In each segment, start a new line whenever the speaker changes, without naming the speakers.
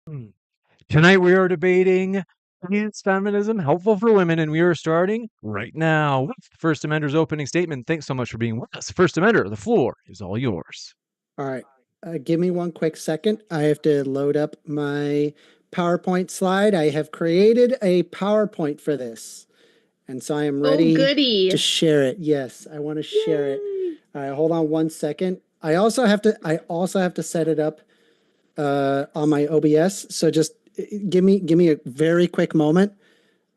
Hmm. Tonight we are debating, is feminism helpful for women? And we are starting right now with First Amender's opening statement. Thanks so much for being with us. First Amender, the floor is all yours.
All right. Give me one quick second. I have to load up my PowerPoint slide. I have created a PowerPoint for this. And so I am ready to share it. Yes, I want to share it. All right, hold on one second. I also have to set it up on my OBS. So just give me a very quick moment.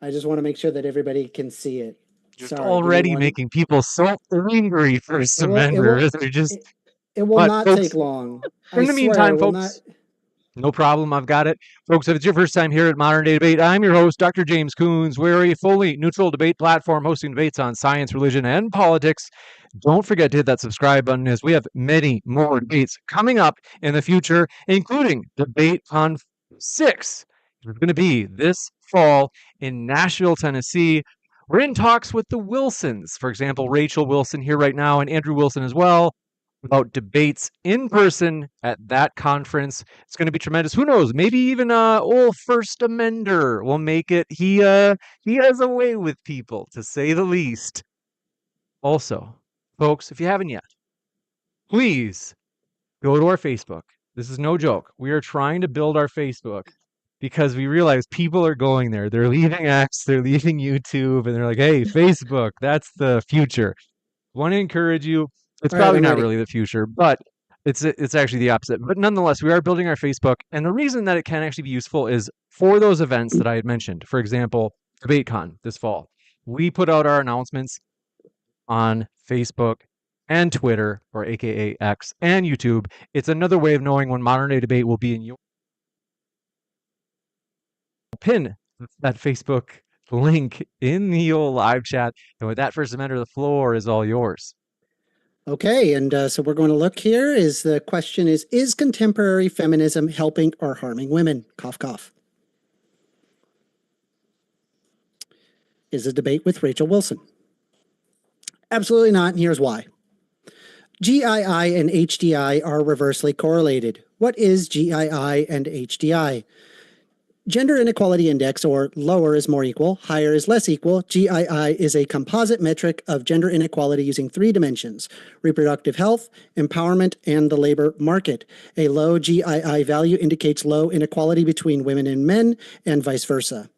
I just want to make sure that everybody can see it.
Just
Sorry, give me
already
one.
making people so angry, First Amender. They're just,
It will
but
not
folks,
take long.
in
I
the
swear
meantime,
it will not.
folks, no problem. I've got it. Folks, if it's your first time here at Modern Day Debate, I'm your host, Dr. James Coons. We're a fully neutral debate platform hosting debates on science, religion, and politics. Don't forget to hit that subscribe button as we have many more debates coming up in the future, including Debate on 6. It's going to be this fall in Nashville, Tennessee. We're in talks with the Wilsons. For example, Rachel Wilson here right now and Andrew Wilson as well about debates in person at that conference. It's going to be tremendous. Who knows? Maybe even old 1stAmender will make it. He has a way with people, to say the least. Also, folks, if you haven't yet, please go to our Facebook. This is no joke. We are trying to build our Facebook because we realize people are going there. They're leaving X, they're leaving YouTube, and they're like, hey, Facebook, that's the future. Want to encourage you. It's
All right,
probably
I'm
not
ready.
really the future, but it's actually the opposite. But nonetheless, we are building our Facebook, and the reason that it can actually be useful is for those events that I had mentioned. For example, DebateCon this fall. We put out our announcements on Facebook and Twitter, or AKA X, and YouTube. It's another way of knowing when Modern Day Debate will be in your pin that Facebook link in the old live chat. And with that, First Amendment, the floor is all yours.
Okay, and so we're going to look here. The question is contemporary feminism helping or harming women? Cough, cough. Is a debate with Rachel Wilson. Absolutely not, and here's why. GII and HDI are reversely correlated. What is GII and HDI? Gender Inequality Index, or lower is more equal, higher is less equal. GII is a composite metric of gender inequality using 3 dimensions: reproductive health, empowerment, and the labor market. A low GII value indicates low inequality between women and men, and vice versa.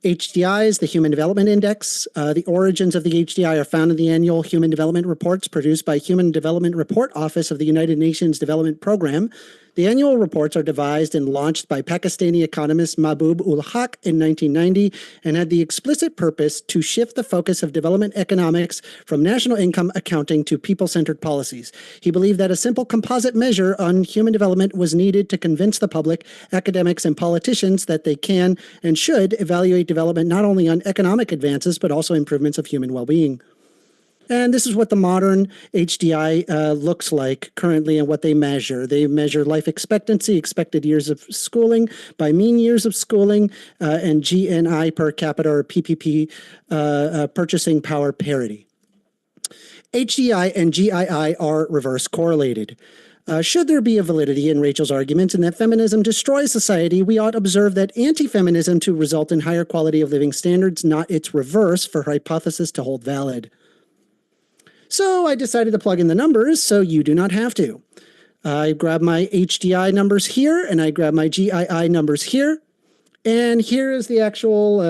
HDI is the Human Development Index. The origins of the HDI are found in the annual Human Development Reports produced by Human Development Report Office of the United Nations Development Program. The annual reports are devised and launched by Pakistani economist Mahbub ul Haq in 1990 and had the explicit purpose to shift the focus of development economics from national income accounting to people-centered policies. He believed that a simple composite measure on human development was needed to convince the public, academics, and politicians that they can and should evaluate development not only on economic advances but also improvements of human well-being. And this is what the modern HDI looks like currently and what they measure. They measure life expectancy, expected years of schooling by mean years of schooling, and GNI per capita or PPP purchasing power parity. HDI and GII are reverse correlated. Should there be a validity in Rachel's arguments in that feminism destroys society, we ought observe that anti-feminism to result in higher quality of living standards, not its reverse, for her hypothesis to hold valid. So I decided to plug in the numbers so you do not have to. I grab my HDI numbers here and I grab my GII numbers here. And here is the actual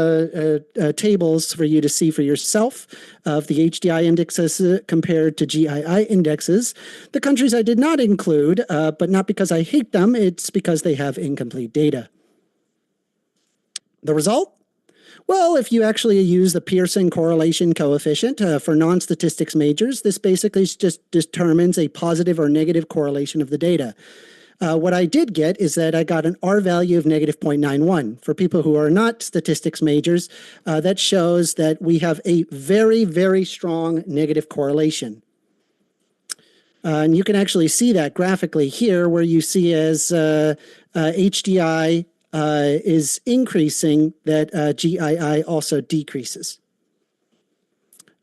tables for you to see for yourself of the HDI indexes compared to GII indexes. The countries I did not include, but not because I hate them, it's because they have incomplete data. The result? Well, if you actually use the Pearson correlation coefficient for non-statistics majors, this basically just determines a positive or negative correlation of the data. What I did get is that I got an R value of negative 0.91. For people who are not statistics majors, that shows that we have a very, very strong negative correlation. And you can actually see that graphically here, where you see as HDI is increasing, that GII also decreases.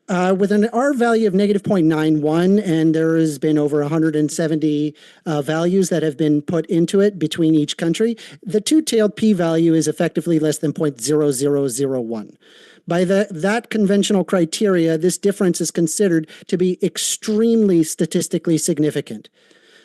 With an R value of negative 0.91, and there has been over 170 values that have been put into it between each country, the two-tailed p-value is effectively less than 0.0001. By that conventional criteria, this difference is considered to be extremely statistically significant.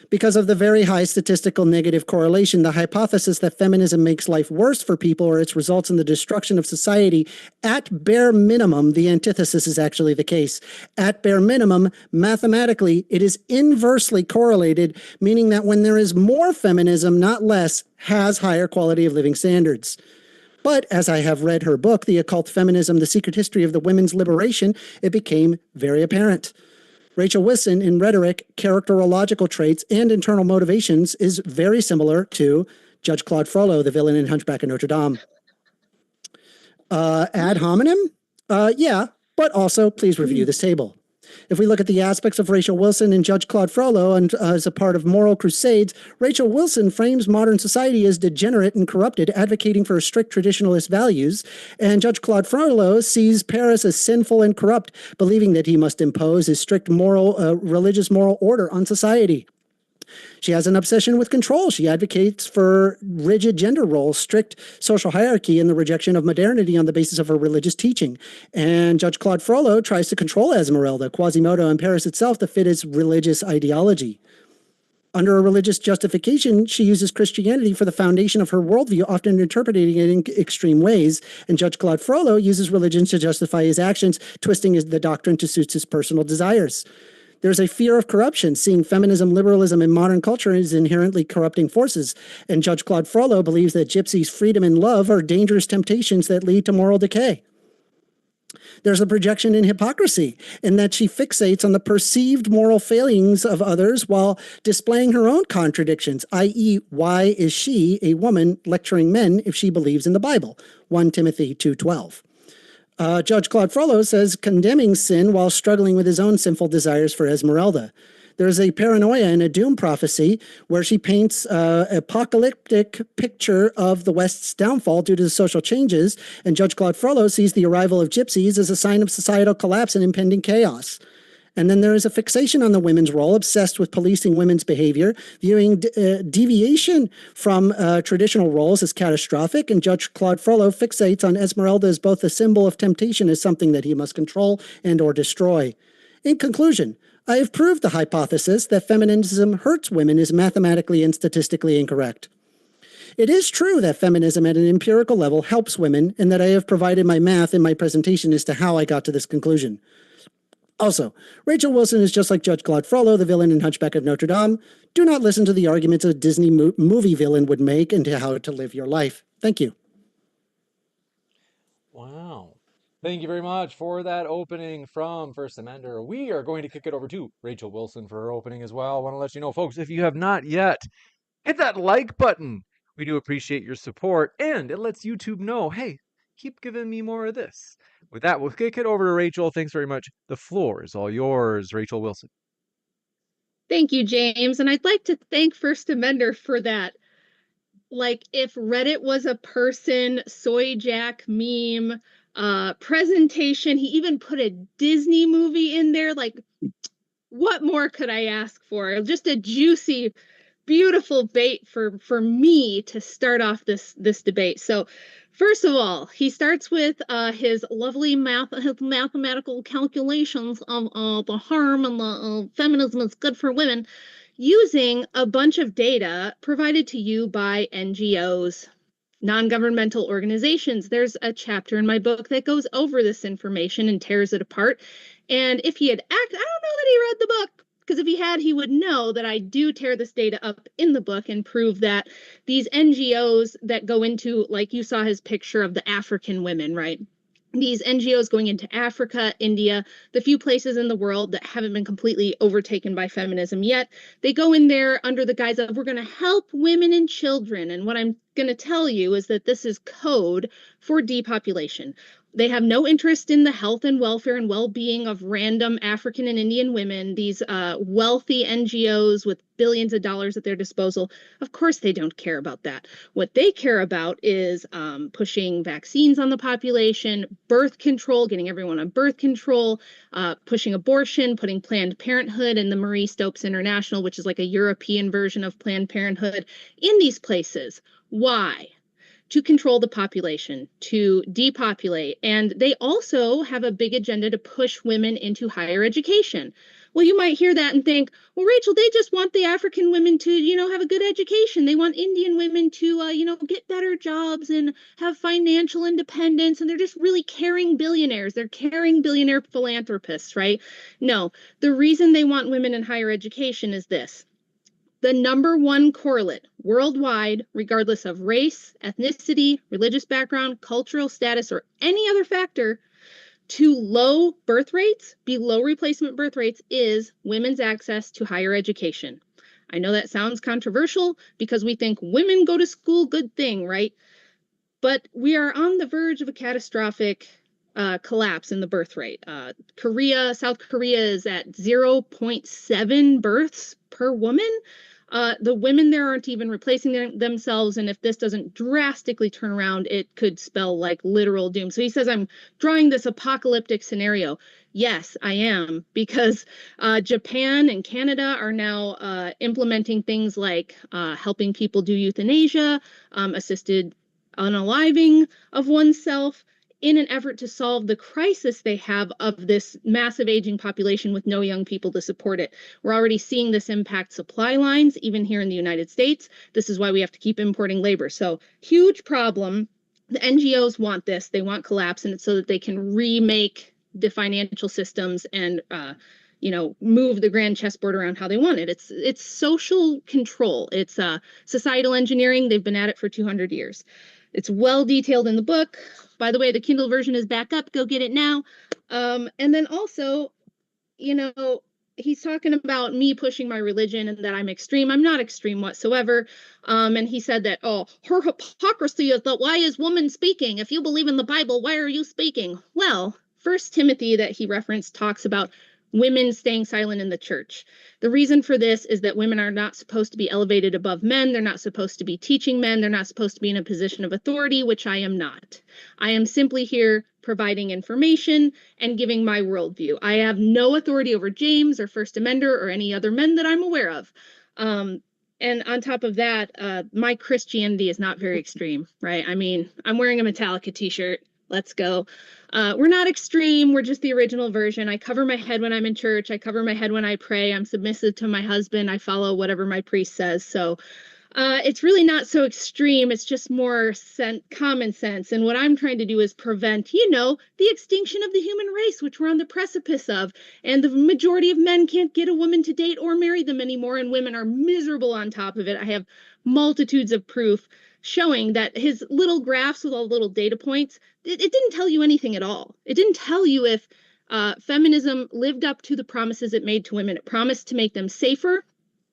Because of the very high statistical negative correlation, the hypothesis that feminism makes life worse for people or its results in the destruction of society, at bare minimum, the antithesis is actually the case. At bare minimum, mathematically, it is inversely correlated, meaning that when there is more feminism, not less, has higher quality of living standards. But as I have read her book, The Occult Feminism, The Secret History of the Women's Liberation, it became very apparent. Rachel Wilson, in rhetoric, characterological traits, and internal motivations, is very similar to Judge Claude Frollo, the villain in Hunchback of Notre Dame. Ad hominem? Yeah, but also please review this table. If we look at the aspects of Rachel Wilson and Judge Claude Frollo and as a part of moral crusades, Rachel Wilson frames modern society as degenerate and corrupted, advocating for strict traditionalist values, and Judge Claude Frollo sees Paris as sinful and corrupt, believing that he must impose his strict religious moral order on society. She has an obsession with control. She advocates for rigid gender roles, strict social hierarchy, and the rejection of modernity on the basis of her religious teaching. And Judge Claude Frollo tries to control Esmeralda, Quasimodo, and Paris itself to fit his religious ideology. Under a religious justification, she uses Christianity for the foundation of her worldview, often interpreting it in extreme ways. And Judge Claude Frollo uses religion to justify his actions, twisting the doctrine to suit his personal desires. There's a fear of corruption, seeing feminism, liberalism, and modern culture as inherently corrupting forces. And Judge Claude Frollo believes that gypsies' freedom and love are dangerous temptations that lead to moral decay. There's a projection in hypocrisy, in that she fixates on the perceived moral failings of others while displaying her own contradictions, i.e., why is she, a woman, lecturing men if she believes in the Bible? 1 Timothy 2:12. Judge Claude Frollo says condemning sin while struggling with his own sinful desires for Esmeralda. There's a paranoia and a doom prophecy where she paints an apocalyptic picture of the West's downfall due to the social changes, and Judge Claude Frollo sees the arrival of gypsies as a sign of societal collapse and impending chaos. And then there is a fixation on the women's role, obsessed with policing women's behavior, viewing deviation from traditional roles as catastrophic. And Judge Claude Frollo fixates on Esmeralda as both a symbol of temptation as something that he must control and or destroy. In conclusion, I have proved the hypothesis that feminism hurts women is mathematically and statistically incorrect. It is true that feminism at an empirical level helps women, and that I have provided my math in my presentation as to how I got to this conclusion. Also, Rachel Wilson is just like Judge Claude Frollo, the villain in Hunchback of Notre Dame. Do not listen to the arguments a Disney movie villain would make into how to live your life. Thank you.
Wow. Thank you very much for that opening from 1stAmender. We are going to kick it over to Rachel Wilson for her opening as well. I want to let you know, folks, if you have not yet, hit that like button. We do appreciate your support, and it lets YouTube know, hey, keep giving me more of this. With that, we'll kick it over to Rachel. Thanks very much. The floor is all yours, Rachel Wilson.
Thank you, James. And I'd like to thank 1stAmender for that. Like, if Reddit was a person, Soy Jack meme, presentation, he even put a Disney movie in there. Like, what more could I ask for? Just a juicy, beautiful bait for me to start off this debate. So first of all, he starts with his lovely mathematical calculations of the harm and the feminism is good for women, using a bunch of data provided to you by NGOs, non-governmental organizations. There's a chapter in my book that goes over this information and tears it apart. And if he had I don't know that he read the book, because if he had, he would know that I do tear this data up in the book and prove that these NGOs that go into, like you saw his picture of the African women, right? These NGOs going into Africa, India, the few places in the world that haven't been completely overtaken by feminism yet, they go in there under the guise of, we're going to help women and children. And what I'm going to tell you is that this is code for depopulation. They have no interest in the health and welfare and well-being of random African and Indian women, these wealthy NGOs with billions of dollars at their disposal. Of course, they don't care about that. What they care about is pushing vaccines on the population, birth control, getting everyone on birth control, pushing abortion, putting Planned Parenthood and the Marie Stopes International, which is like a European version of Planned Parenthood, in these places. Why? To control the population, to depopulate. And they also have a big agenda to push women into higher education. Well, you might hear that and think, well, Rachel, they just want the African women to, have a good education. They want Indian women to, get better jobs and have financial independence. And they're just really caring billionaires. They're caring billionaire philanthropists, right? No, the reason they want women in higher education is this. The number one correlate worldwide, regardless of race, ethnicity, religious background, cultural status, or any other factor, to low birth rates, below replacement birth rates, is women's access to higher education. I know that sounds controversial because we think women go to school, good thing, right? But we are on the verge of a catastrophic collapse in the birth rate. South Korea is at 0.7 births per woman. The women there aren't even replacing themselves, and if this doesn't drastically turn around, it could spell like literal doom. So he says, I'm drawing this apocalyptic scenario. Yes, I am, because Japan and Canada are now implementing things like helping people do euthanasia, assisted unaliving of oneself, in an effort to solve the crisis they have of this massive aging population with no young people to support it. We're already seeing this impact supply lines, even here in the United States. This is why we have to keep importing labor. So huge problem. The NGOs want this. They want collapse, and it's so that they can remake the financial systems and move the grand chessboard around how they want it. It's social control. It's societal engineering. They've been at it for 200 years. It's well detailed in the book. By the way, the Kindle version is back up. Go get it now. And then also, he's talking about me pushing my religion and that I'm extreme. I'm not extreme whatsoever. And he said that, her hypocrisy is that why is woman speaking? If you believe in the Bible, why are you speaking? Well, 1 Timothy that he referenced talks about women staying silent in the church. The reason for this is that women are not supposed to be elevated above men. They're not supposed to be teaching men. They're not supposed to be in a position of authority, which I am not. I am simply here providing information and giving my worldview. I have no authority over James or 1stAmender or any other men that I'm aware of. And on top of that, my Christianity is not very extreme, right? I mean, I'm wearing a Metallica t-shirt. Let's go. We're not extreme. We're just the original version. I cover my head when I'm in church. I cover my head when I pray. I'm submissive to my husband. I follow whatever my priest says. So it's really not so extreme. It's just more common sense. And what I'm trying to do is prevent, the extinction of the human race, which we're on the precipice of. And the majority of men can't get a woman to date or marry them anymore. And women are miserable on top of it. I have multitudes of proof showing that his little graphs with all the little data points, it didn't tell you anything at all. It didn't tell you if feminism lived up to the promises it made to women. It promised to make them safer.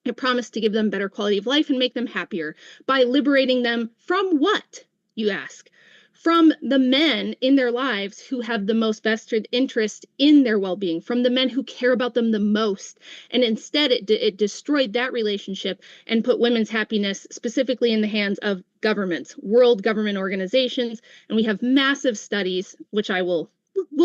It promised to give them better quality of life and make them happier by liberating them from what, you ask? From the men in their lives who have the most vested interest in their well-being, from the men who care about them the most. And instead, it destroyed that relationship and put women's happiness specifically in the hands of governments, world government organizations. And we have massive studies, which we'll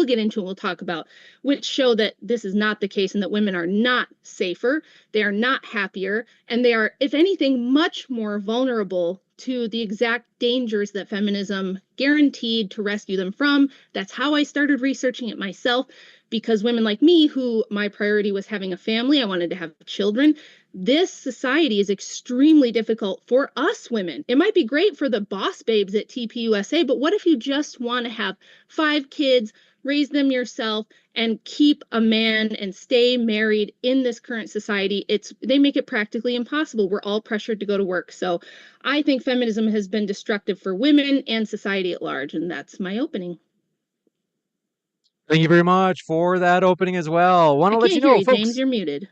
get into and we'll talk about, which show that this is not the case and that women are not safer, they are not happier, and they are, if anything, much more vulnerable to the exact dangers that feminism guaranteed to rescue them from. That's how I started researching it myself, because women like me, who my priority was having a family, I wanted to have children, this society is extremely difficult for us women. It might be great for the boss babes at TPUSA, but what if you just want to have 5 kids, raise them yourself, and keep a man and stay married in this current society? They make it practically impossible. We're all pressured to go to work. So I think feminism has been destructive for women and society at large, and that's my opening.
Thank you very much for that opening as well. Want to
I
let
can't
you
hear
know,
you,
folks.
James. You're muted.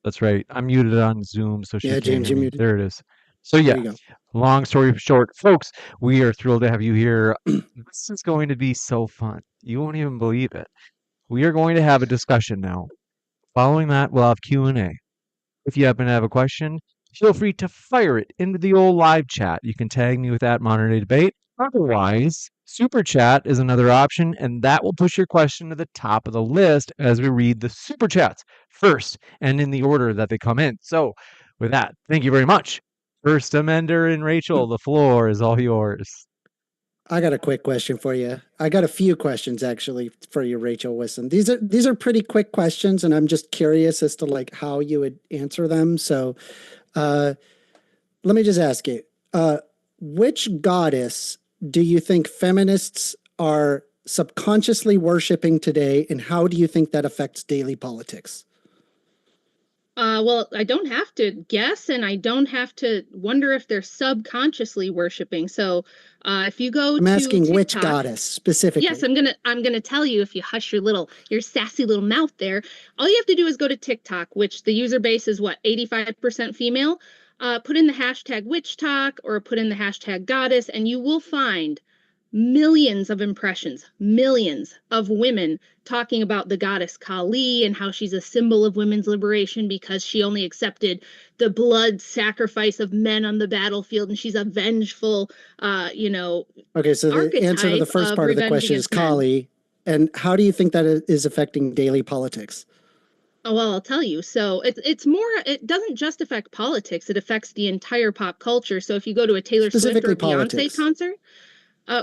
That's right. I'm muted on Zoom, so she
Yeah,
can't
James,
hear
you're
me.
muted.
There it is. So
There
yeah,
you go.
long story short, folks, we are thrilled to have you here. This is going to be so fun. You won't even believe it. We are going to have a discussion now. Following that, we'll have Q&A. If you happen to have a question, feel free to fire it into the old live chat. You can tag me with that Modern Day Debate. Otherwise, Super Chat is another option, and that will push your question to the top of the list as we read the Super Chats first and in the order that they come in. So, with that, thank you very much. 1stAmender and Rachel, the floor is all yours.
I got a quick question for you. I got a few questions actually for you, Rachel Wilson. These are pretty quick questions, and I'm just curious as to like how you would answer them. So, let me just ask you: which goddess do you think feminists are subconsciously worshiping today, and how do you think that affects daily politics?
Well, I don't have to guess, and I don't have to wonder if they're subconsciously worshiping. So, if you go
I'm
to
asking which
TikTok,
goddess specifically.
yes, I'm gonna tell you if you hush your sassy little mouth there. All you have to do is go to TikTok, which the user base is what, 85% female. Put in the hashtag witch talk or put in the hashtag goddess, and you will find millions of impressions, millions of women talking about the goddess Kali and how she's a symbol of women's liberation because she only accepted the blood sacrifice of men on the battlefield, and she's a vengeful,
Okay, so the answer to the
archetype
first
of
part of the
revenge
question is
against men.
Kali. And how do you think that is affecting daily politics?
Oh, well, I'll tell you. So it's more, it doesn't just affect politics, it affects the entire pop culture. So if you go to a Taylor Swift or
Specifically
a Beyonce
politics.
concert,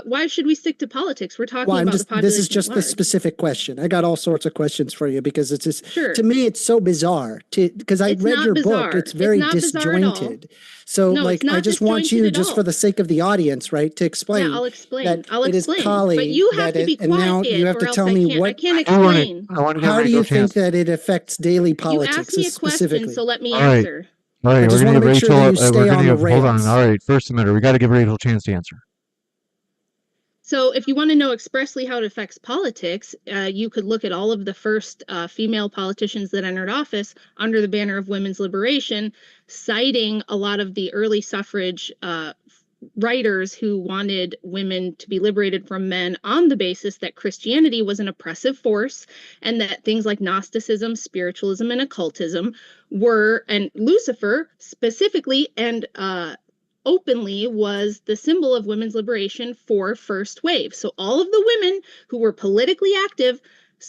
why should we stick to politics? We're
Well,
talking about the
this is
population at
just the
large.
specific question. I got all sorts of questions for you because it's just,
Sure.
to me, it's so bizarre because I
It's
read
not
your
bizarre.
book. It's very
It's not bizarre at all.
disjointed. So
No, it's
like, I
not
just want
disjointed
you
at
just for
all.
the sake of the audience, right, to explain
Yeah, I'll explain.
that
I'll
it is
explain.
Kali
But you have
that
to be
it, and now you
quiet,
have
or
to
else
tell
I
me
can't. I
what,
can't
I want to,
explain.
I want to give
how do
Rachel
you
a chance.
think that it affects daily
You
politics
asked me a question,
specifically?
so let me
All right.
answer.
All right,
I
we're
just
going
want
to
to
give
make sure
Rachel,
that you
we're
stay
going
on
to
the
give, hold on.
rails.
All right, 1stAmender, we got to give Rachel a chance to answer.
So if you want to know expressly how it affects politics, you could look at all of the first female politicians that entered office under the banner of women's liberation, citing a lot of the early suffrage writers who wanted women to be liberated from men on the basis that Christianity was an oppressive force and that things like Gnosticism, spiritualism, and occultism were, and Lucifer specifically and openly was the symbol of women's liberation for first wave. So all of the women who were politically active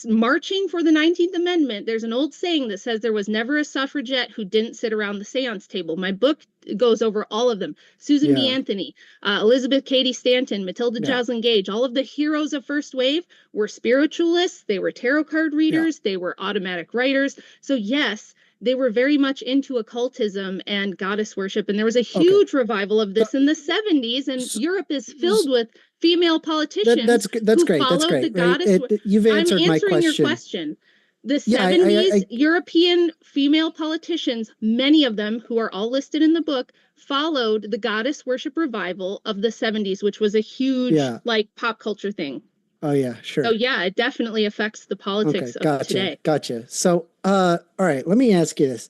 marching for the 19th Amendment, there's an old saying that says there was never a suffragette who didn't sit around the seance table. My book goes over all of them. Susan B. Anthony, Elizabeth Cady Stanton, Matilda Joslyn Gage, all of the heroes of first wave were spiritualists, they were tarot card readers, they were automatic writers. So yes, they were very much into occultism and goddess worship. And there was a huge revival of this in the 70s. And Europe is filled with female politicians
that's
who
great. That's
followed the
great, right?
goddess.
You've
I'm
answered my
answering your
question.
question. The
Yeah,
70s European female politicians, many of them who are all listed in the book, followed the goddess worship revival of the 70s, which was a huge like pop culture thing.
Oh yeah, sure.
So yeah, it definitely affects the politics of today.
Gotcha. So, all right, let me ask you this.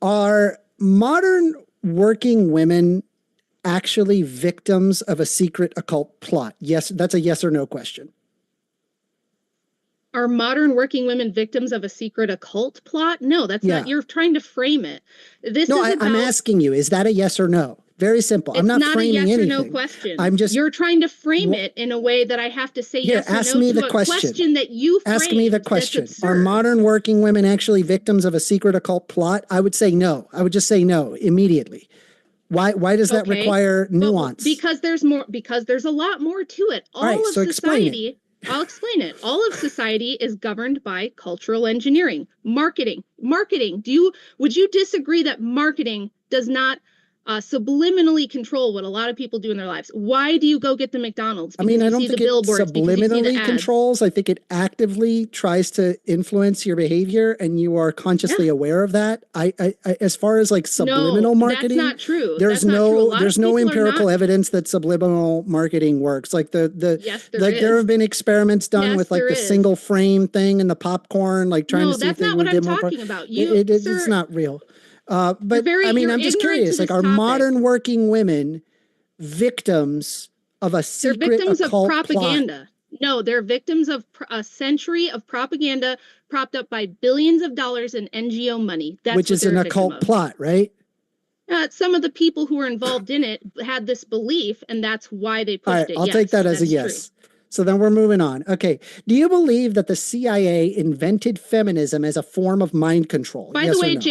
Are modern working women actually victims of a secret occult plot? Yes, that's a yes or no question.
Are modern working women victims of a secret occult plot? No, that's not. You're trying to frame it.
I'm asking you, is that a yes or no? Very simple. I'm not framing anything.
It's not a yes or no question.
I'm just.
You're trying to frame it in a way that I have to say yes or no
ask me
to
the
a
question
that you framed.
Ask me the question. Are modern working women actually victims of a secret occult plot? I would say no. I would just say no immediately. Why does that require nuance?
Because there's more. Because there's a lot more to it. All of society. I'll explain it. All of society is governed by cultural engineering, marketing. Would you disagree that marketing does not subliminally control what a lot of people do in their lives? Why do you go get the McDonald's?
Because I don't think it subliminally controls. I think it actively tries to influence your behavior, and you are consciously aware of that. I as far as like subliminal marketing,
that's not true.
There's no empirical evidence that subliminal marketing works. Like there have been experiments done with like the single frame thing and the popcorn, like trying to see if they would get more.
That's not what I'm talking about.
It's not real. But
very-
I mean,
you're
I'm just
ignorant to
curious, like,
this
are
topic.
modern working women victims of a
They're
secret
victims of
occult plot?
propaganda. No, they're victims of a century of propaganda propped up by billions of dollars in NGO money. That's
Which
what
is
they're
an
a victim
occult
of.
plot, right?
Some of the people who were involved in it had this belief, and that's why they
All
pushed
right,
it.
I'll take that as a
that's
yes.
True.
So then we're moving on. Okay. Do you believe that the CIA invented feminism as a form of mind control?
By
yes
the way,
or no?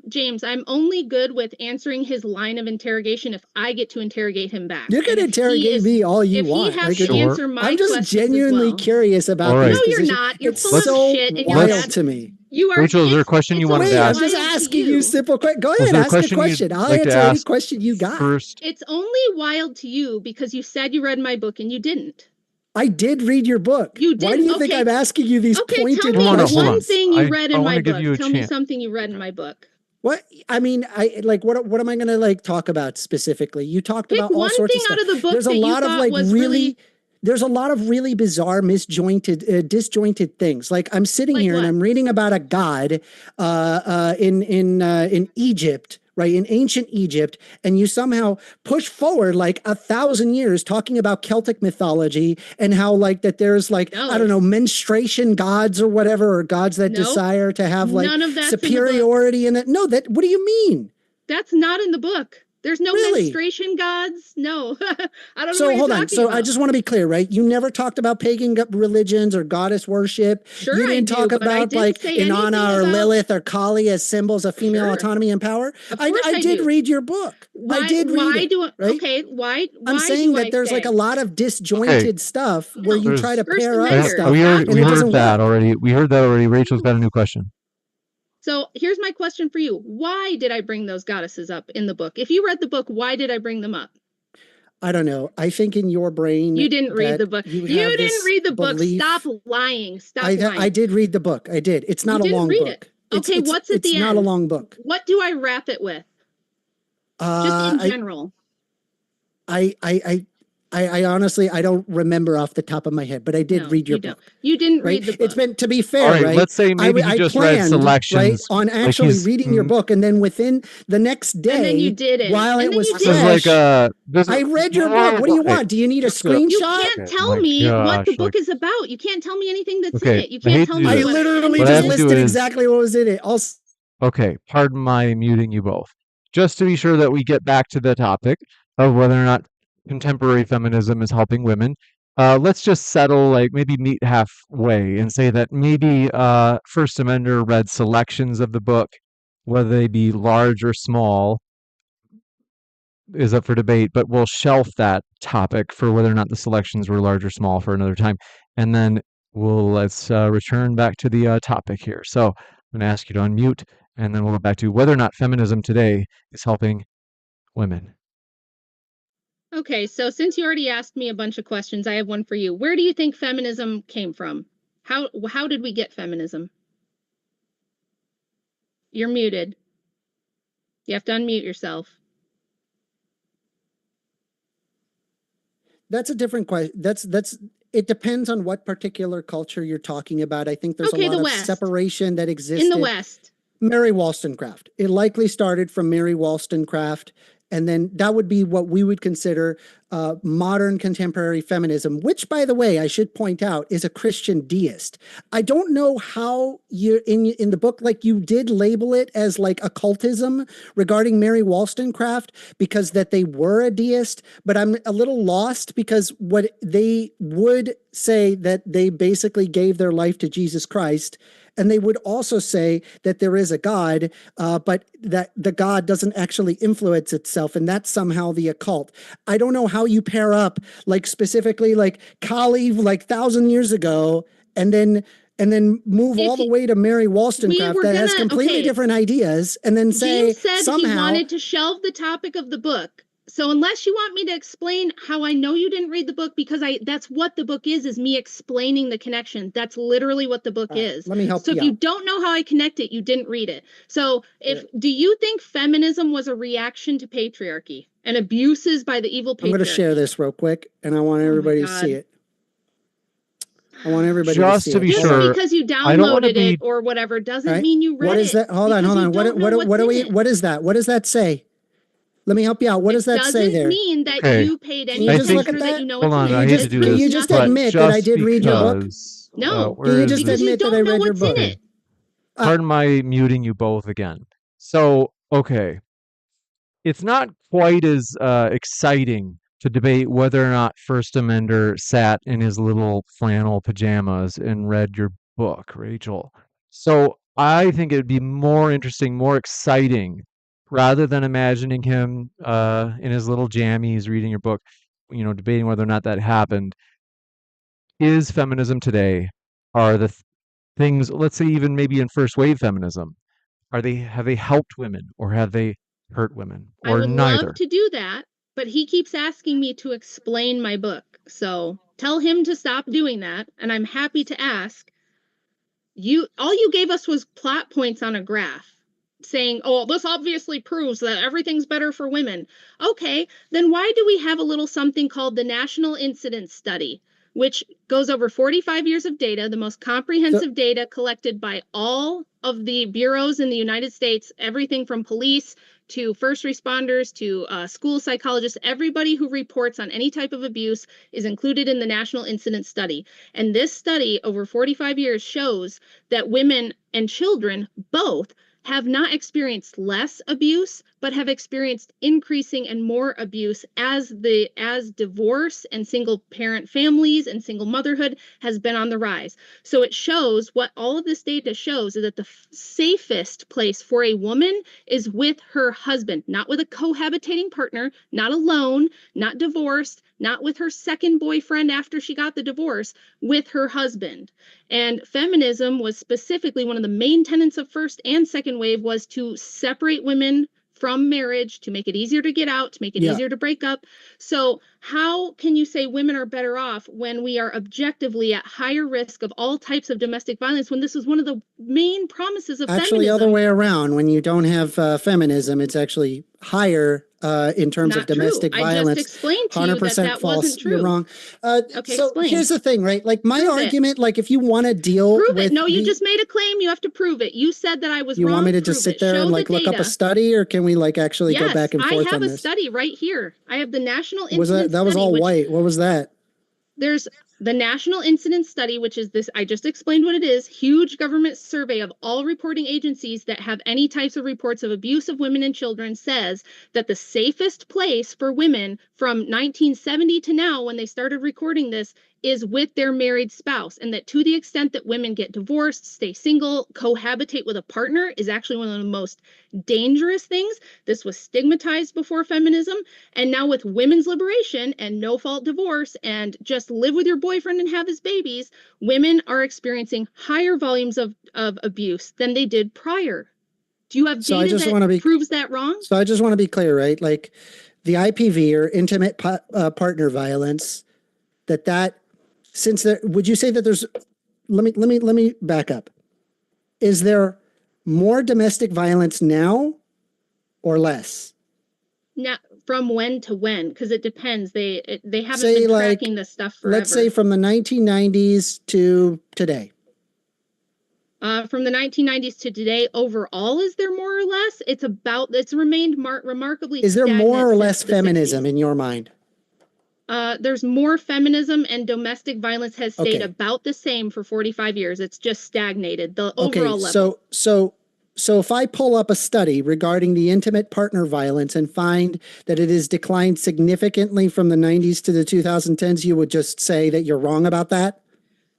James, I'm only good with answering his line of interrogation if I get to interrogate him back.
You can
And if
interrogate me all you
if
want.
he has
Like,
to
Sure.
answer my
I'm just
questions as
genuinely
well.
curious about
All
these
right.
No, you're
positions.
not. You're
It's
full of
so
shit, and you're
wild
bad.
to me.
You are.
Rachel, is there a question you
it's
wanted
Wait,
to
I'm
ask?
just
wild to
asking you simple questions. Go
Was
ahead,
there a
ask a
question
question.
you'd
I'll
like to
answer any
ask
question you got.
first?
It's only wild to you because you said you read my book and you didn't.
I did read your book.
You
Why do
didn't.
you think
Okay.
I'm asking you these
Okay,
pointed
tell me
Hold on, hold on.
one
questions?
thing you read
I
in
wanna
my
give
book.
you a
Tell me
chance.
something you read in my book.
What I mean, I like what am I going to like talk about specifically? You talked
Pick
about all
one
sorts
thing
of stuff.
out of the book
There's a
that you
lot of
thought
like
was
really there's a lot of really bizarre, disjointed things. Like I'm sitting
Like
here and
what?
I'm reading about a god in Egypt, right, in ancient Egypt, and you somehow push forward like 1,000 years talking about Celtic mythology and how like that there's like
No.
I don't know, menstruation gods or whatever, or gods that
Nope.
desire to have like
None of that's in the book.
superiority in it. No, that what do you mean?
That's not in the book. There's no
Really?
menstruation gods. No. I don't know
So
what
hold
you're
on.
talking
So
about.
I just want to be clear, right? You never talked about pagan religions or goddess worship.
Sure
You didn't
I
talk
do, but I
about
didn't
like
say anything
Inanna or
about-
Lilith or Kali as symbols of female
Sure.
autonomy and power.
Of course
I did
do.
read your book.
Why,
I did read
why
it.
do I,
right?
okay, why
I'm saying
do
that
I
there's like
say?
a lot of disjointed stuff where you
There's-
try to
First
pair up
Amendment.
stuff
we
and it
heard
doesn't
that
work.
already. We heard that already. Rachel's got a new question.
So here's my question for you. Why did I bring those goddesses up in the book? If you read the book, why did I bring them up?
I don't know. I think in your brain
You didn't read
that
the book.
You
You
have
didn't
this
read the book.
belief.
Stop lying. Stop lying.
I did read the book. I did. It's not
You
a
didn't
long
read
book.
it. Okay, what's at the
It's not
end?
a long book.
What do I wrap it with? Just in general.
I honestly, I don't remember off the top of my head, but I did read your book.
You didn't
right?
read the book.
It's been, to be fair,
All right,
right?
let's say maybe he just read
planned,
selections,
right, on
like
actually
he's-
reading your book, and then within the next day,
And then you didn't.
while
And
it
then
was
you
This is like
fresh,
a.
I read your book. What do you want? Do you need a
Just a-
screenshot?
You can't tell
my
me what the
gosh,
book is about. You can't tell me anything that's in
Okay,
it. You
I hate
can't
to
tell
do
me
I
this.
what
literally
What I
just
have to do
listed
is-
exactly what was in it.
Okay, pardon my muting you both. Just to be sure that we get back to the topic of whether or not contemporary feminism is helping women, let's just settle, like maybe meet halfway and say that maybe 1stAmender read selections of the book, whether they be large or small, is up for debate, but we'll shelf that topic for whether or not the selections were large or small for another time. And then let's return back to the topic here. So I'm going to ask you to unmute, and then we'll go back to whether or not feminism today is helping women.
Okay, so since you already asked me a bunch of questions, I have one for you. Where do you think feminism came from? How did we get feminism? You're muted. You have to unmute yourself.
That's a different question. It depends on what particular culture you're talking about. I think there's
Okay,
a lot
the
of
West.
separation that existed.
In the West.
Mary Wollstonecraft. It likely started from Mary Wollstonecraft, and then that would be what we would consider modern contemporary feminism, which, by the way, I should point out, is a Christian deist. I don't know how you in the book, like you did label it as like occultism regarding Mary Wollstonecraft because that they were a deist, but I'm a little lost because what they would say that they basically gave their life to Jesus Christ. And they would also say that there is a God, but that the God doesn't actually influence itself, and that's somehow the occult. I don't know how you pair up, like specifically, like Kali, like 1,000 years ago, and then move all the way to Mary Wollstonecraft that has completely different ideas, and then say
James said
somehow
he wanted to shelve the topic of the book. So unless you want me to explain how I know you didn't read the book, because that's what the book is me explaining the connection. That's literally what the book is.
Let me help
you. So
you
if you
out.
don't know how I connect it, you didn't read it. So do you think feminism was a reaction to patriarchy and abuses by the evil patriarchy?
I'm going to share this real quick, and I want everybody to see it. I want everybody to
Just
see
to
it.
be
Just
Hold on.
sure,
because you
I don't want to
downloaded
be.
it or whatever
All
doesn't
right.
mean you read
What is
it.
that? Hold on,
because
hold
you
on. What
don't know what's
do
in
we?
it.
What is that? What does that say? Let me help you out. What does
It
that say
doesn't
there?
mean that
Okay.
you paid
Can
any
you
I
just
think.
look
attention
at
or that
that?
you know
Hold
what's in
on.
it.
I hate to
It
do
Can
this,
proves
you just
but
nothing.
admit that I
just
did read your book?
because.
No,
Can
Where
you
is
just
because
this?
you
admit that I
don't know
read your
what's in
book?
Okay.
it.
Pardon my muting you both again. So, okay. It's not quite as exciting to debate whether or not First Amender sat in his little flannel pajamas and read your book, Rachel. So I think it'd be more interesting, more exciting, rather than imagining him in his little jammies reading your book, debating whether or not that happened. Is feminism today, are the things, let's say even maybe in first wave feminism, have they helped women or have they hurt women
I
or
would love
neither?
to do that, but he keeps asking me to explain my book. So tell him to stop doing that, and I'm happy to ask. All you gave us was plot points on a graph saying, "Oh, this obviously proves that everything's better for women." Okay, then why do we have a little something called the National Incidence Study, which goes over 45 years of data, the most
So,
comprehensive data collected by all of the bureaus in the United States, everything from police to first responders to school psychologists, everybody who reports on any type of abuse is included in the National Incidence Study. And this study over 45 years shows that women and children both have not experienced less abuse, but have experienced increasing and more abuse as divorce and single parent families and single motherhood has been on the rise. So it shows, what all of this data shows is that the safest place for a woman is with her husband, not with a cohabitating partner, not alone, not divorced, not with her second boyfriend after she got the divorce, with her husband. And feminism was specifically one of the main tenets of first and second wave was to separate women from marriage, to make it easier to get out, to make it
yeah.
easier to break up. So how can you say women are better off when we are objectively at higher risk of all types of domestic violence, when this is one of the main promises of
Actually, other
feminism?
way around. When you don't have feminism, it's actually higher in terms of
Not true.
domestic
I just
violence.
explained to you that
100%
that wasn't
false. You're
true.
wrong.
Okay,
So
explain.
here's the thing, right? Like my
Prove it.
argument, like if you want to deal
Prove it.
with
No, you just made a claim. You have to prove it. You said that I was
you
wrong.
want me to
Prove
just sit
it.
there
Show
and
the
like look up a
data.
study, or can we like actually go
Yes,
back and
I
forth
have
on
a
this?
study right here. I have the National
Was
Incidence
that was
Study,
all
which
white? What was that?
there's the National Incidence Study, which is this, I just explained what it is, huge government survey of all reporting agencies that have any types of reports of abuse of women and children, says that the safest place for women from 1970 to now, when they started recording this, is with their married spouse. And that to the extent that women get divorced, stay single, cohabitate with a partner is actually one of the most dangerous things. This was stigmatized before feminism. And now with women's liberation and no fault divorce and just live with your boyfriend and have his babies, women are experiencing higher volumes of abuse than they did prior. Do you have
So I
data
just
that
want to be
proves that wrong?
so I just want to be clear, right? Like the IPV or intimate partner violence. That since there, would you say that there's? Let me back up. Is there more domestic violence now or less?
Now, from when to when? Because it depends. They haven't
Say
been
like,
tracking this stuff
let's say
forever.
from the 1990s to today.
From the 1990s to today, overall, is there more or less? It's remained remarkably
Is there
stagnant
more or
since
less
the
feminism
60s.
in your mind?
There's more feminism, and domestic violence has stayed
Okay.
about the same for 45 years. It's just stagnated, the
Okay.
overall level.
So if I pull up a study regarding the intimate partner violence and find that it has declined significantly from the 90s to the 2010s, you would just say that you're wrong about that?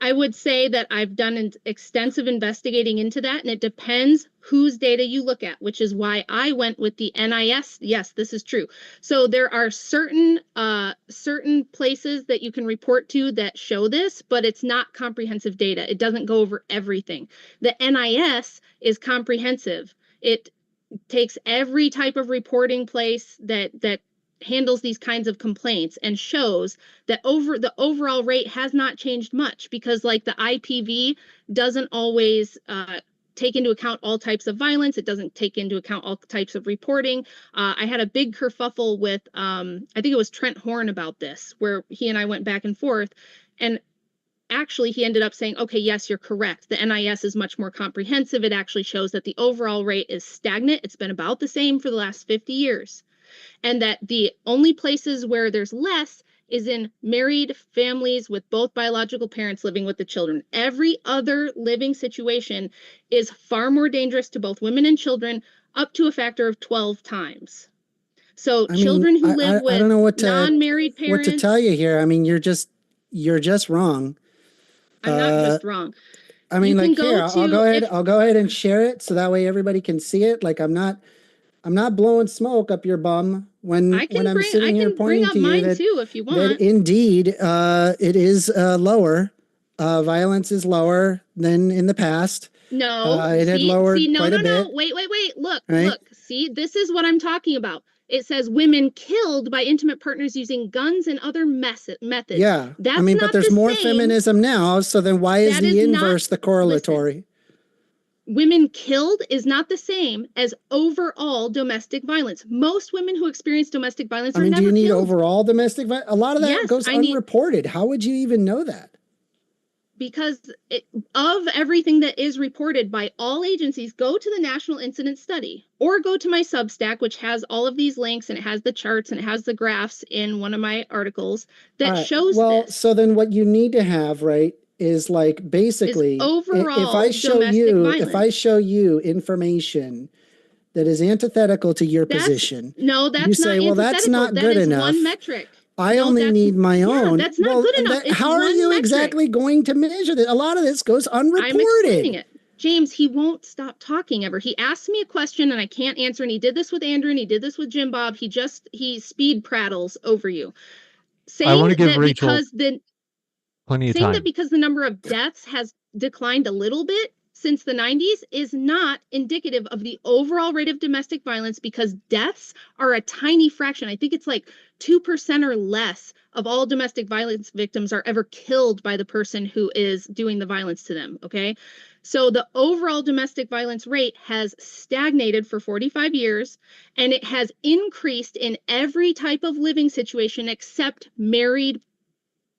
I would say that I've done an extensive investigating into that, and it depends whose data you look at, which is why I went with the NIS. Yes, this is true. So there are certain places that you can report to that show this, but it's not comprehensive data. It doesn't go over everything. The NIS is comprehensive. It takes every type of reporting place that handles these kinds of complaints and shows that the overall rate has not changed much, because like the IPV doesn't always take into account all types of violence. It doesn't take into account all types of reporting. I had a big kerfuffle with I think it was Trent Horn about this, where he and I went back and forth, and actually he ended up saying, okay, yes, you're correct. The NIS is much more comprehensive. It actually shows that the overall rate is stagnant. It's been about the same for the last 50 years. And that the only places where there's less is in married families with both biological parents living with the children. Every other living situation is far more dangerous to both women and children, up to a factor of 12 times. So
I mean,
children who live
I
with
don't know
non-married
what to
parents.
tell you here. I mean, you're just wrong.
I'm not just wrong.
I mean,
You can
like here,
go
I'll
to
go ahead.
if
I'll go ahead and share it so that way everybody can see it. Like I'm not blowing smoke up your bum when I'm
I
sitting here
can bring
pointing
up
to you
mine too if you
that
want.
indeed it is lower. Violence is lower than in the past.
No,
It had lowered
no,
quite a
no,
bit,
no. Wait. Look,
right?
look. See, this is what I'm talking about. It says women killed by intimate partners using guns and other methods.
Yeah. I
That's
mean, but
not
there's
the
more
same.
feminism now. So then why is
That
the
is not,
inverse the
listen,
correlatory?
women killed is not the same as overall domestic violence. Most women who experience domestic violence
I
are
mean, do
never
you need
killed.
overall domestic violence? A lot of that
Yes,
goes
I need,
unreported. How would you even know that?
because of everything that is reported by all agencies, go to the National Incident Study or go to my Substack, which has all of these links and it has the charts and it has the graphs in one of my articles that shows
Well,
this
so then what you need to have, right, is like
is
basically
overall domestic
if I
violence.
show you information that is antithetical to your position, you
That's not
say, well, that's
antithetical.
not
That
good
is one
enough.
metric.
I
No,
only
that's
need my
yeah,
own.
that's not
Well,
good enough. It's
how are
one
you
metric.
exactly going to measure that? A lot of this goes
I'm explaining
unreported.
it. James, he won't stop talking ever. He asked me a question and I can't answer. And he did this with Andrew and he did this with Jim Bob. He speed prattles over you.
I want
Saying
to give
that
Rachel
because the
plenty of
saying that
time.
because the number of deaths has declined a little bit since the 90s is not indicative of the overall rate of domestic violence, because deaths are a tiny fraction. I think it's like 2% or less of all domestic violence victims are ever killed by the person who is doing the violence to them. Okay. So the overall domestic violence rate has stagnated for 45 years, and it has increased in every type of living situation except married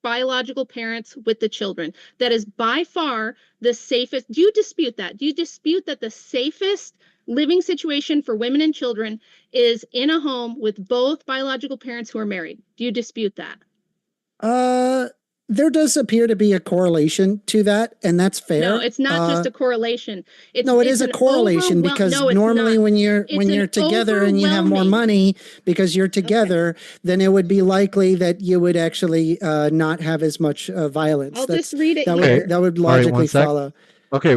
biological parents with the children. That is by far the safest. Do you dispute that? Do you dispute that the safest living situation for women and children is in a home with both biological parents who are married? Do you dispute that?
Uh, there does appear to be a correlation to that, and that's
No,
fair.
it's not just a correlation.
No, it is
It's
a
an
correlation because
no, it's
normally
not.
when
It's an
you're together and you have more
overwhelming.
money because you're
Okay.
together, then it would be likely that you would actually not have as much violence.
I'll just read it
Okay.
here.
That would
All right, one
logically
sec.
follow.
Okay,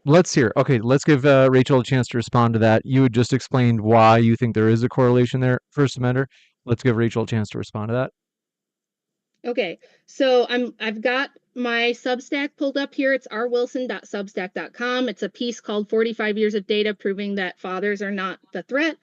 let's hear. Okay, let's give Rachel a chance to respond to that. You had just explained why you think there is a correlation there, First Amender. Let's give Rachel a chance to respond to that.
Okay, so I've got my Substack pulled up here. It's rwilson.substack.com. It's a piece called 45 Years of Data Proving That Fathers Are Not the Threat.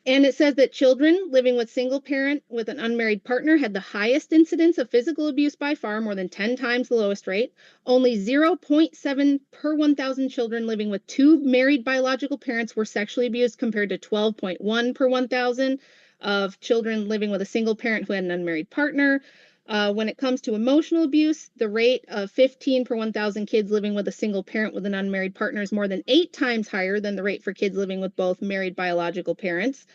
And it says that children living with single parent with an unmarried partner had the highest incidence of physical abuse by far, more than 10 times the lowest rate. Only 0.7 per 1,000 children living with two married biological parents were sexually abused, compared to 12.1 per 1,000 of children living with a single parent who had an unmarried partner. When it comes to emotional abuse, the rate of 15 per 1,000 kids living with a single parent with an unmarried partner is more than 8 times higher than the rate for kids living with both married biological parents.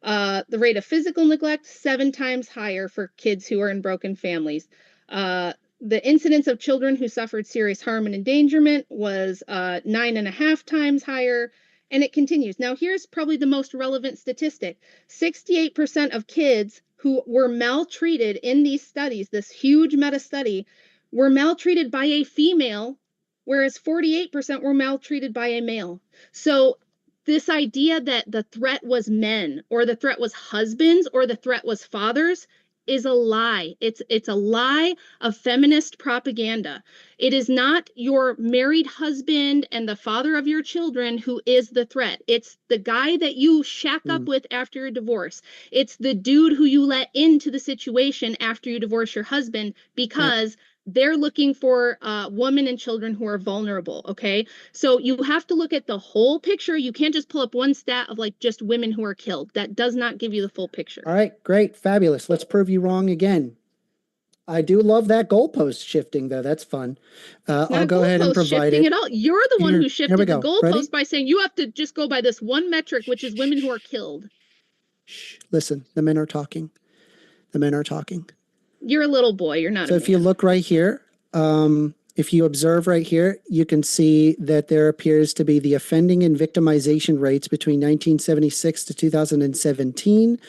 The rate of physical neglect, 7 times higher for kids who are in broken families. The incidence of children who suffered serious harm and endangerment was 9.5 times higher. And it continues. Now, here's probably the most relevant statistic. 68% of kids who were maltreated in these studies, this huge meta study, were maltreated by a female, whereas 48% were maltreated by a male. So this idea that the threat was men or the threat was husbands or the threat was fathers is a lie. It's a lie of feminist propaganda. It is not your married husband and the father of your children who is the threat. It's the guy that you shack up with after your divorce. It's the dude who you let into the situation after you divorce your husband, because they're looking for women and children who are vulnerable. Okay, so you have to look at the whole picture. You can't just pull up one stat of like just women who are killed. That does not give you the full picture.
All right, great, fabulous. Let's prove you wrong again. I do love that goalpost shifting, though. That's fun. I'll go ahead and provide
shifting
it.
at all. You're the one who shifted the goalpost by saying you have to just go by this one metric, which is women who are killed.
Shh. Listen, the men are talking. The men are talking.
You're a little boy. You're not.
So if you look right here, if you observe right here, you can see that there appears to be the offending and victimization rates between 1976 to 2017.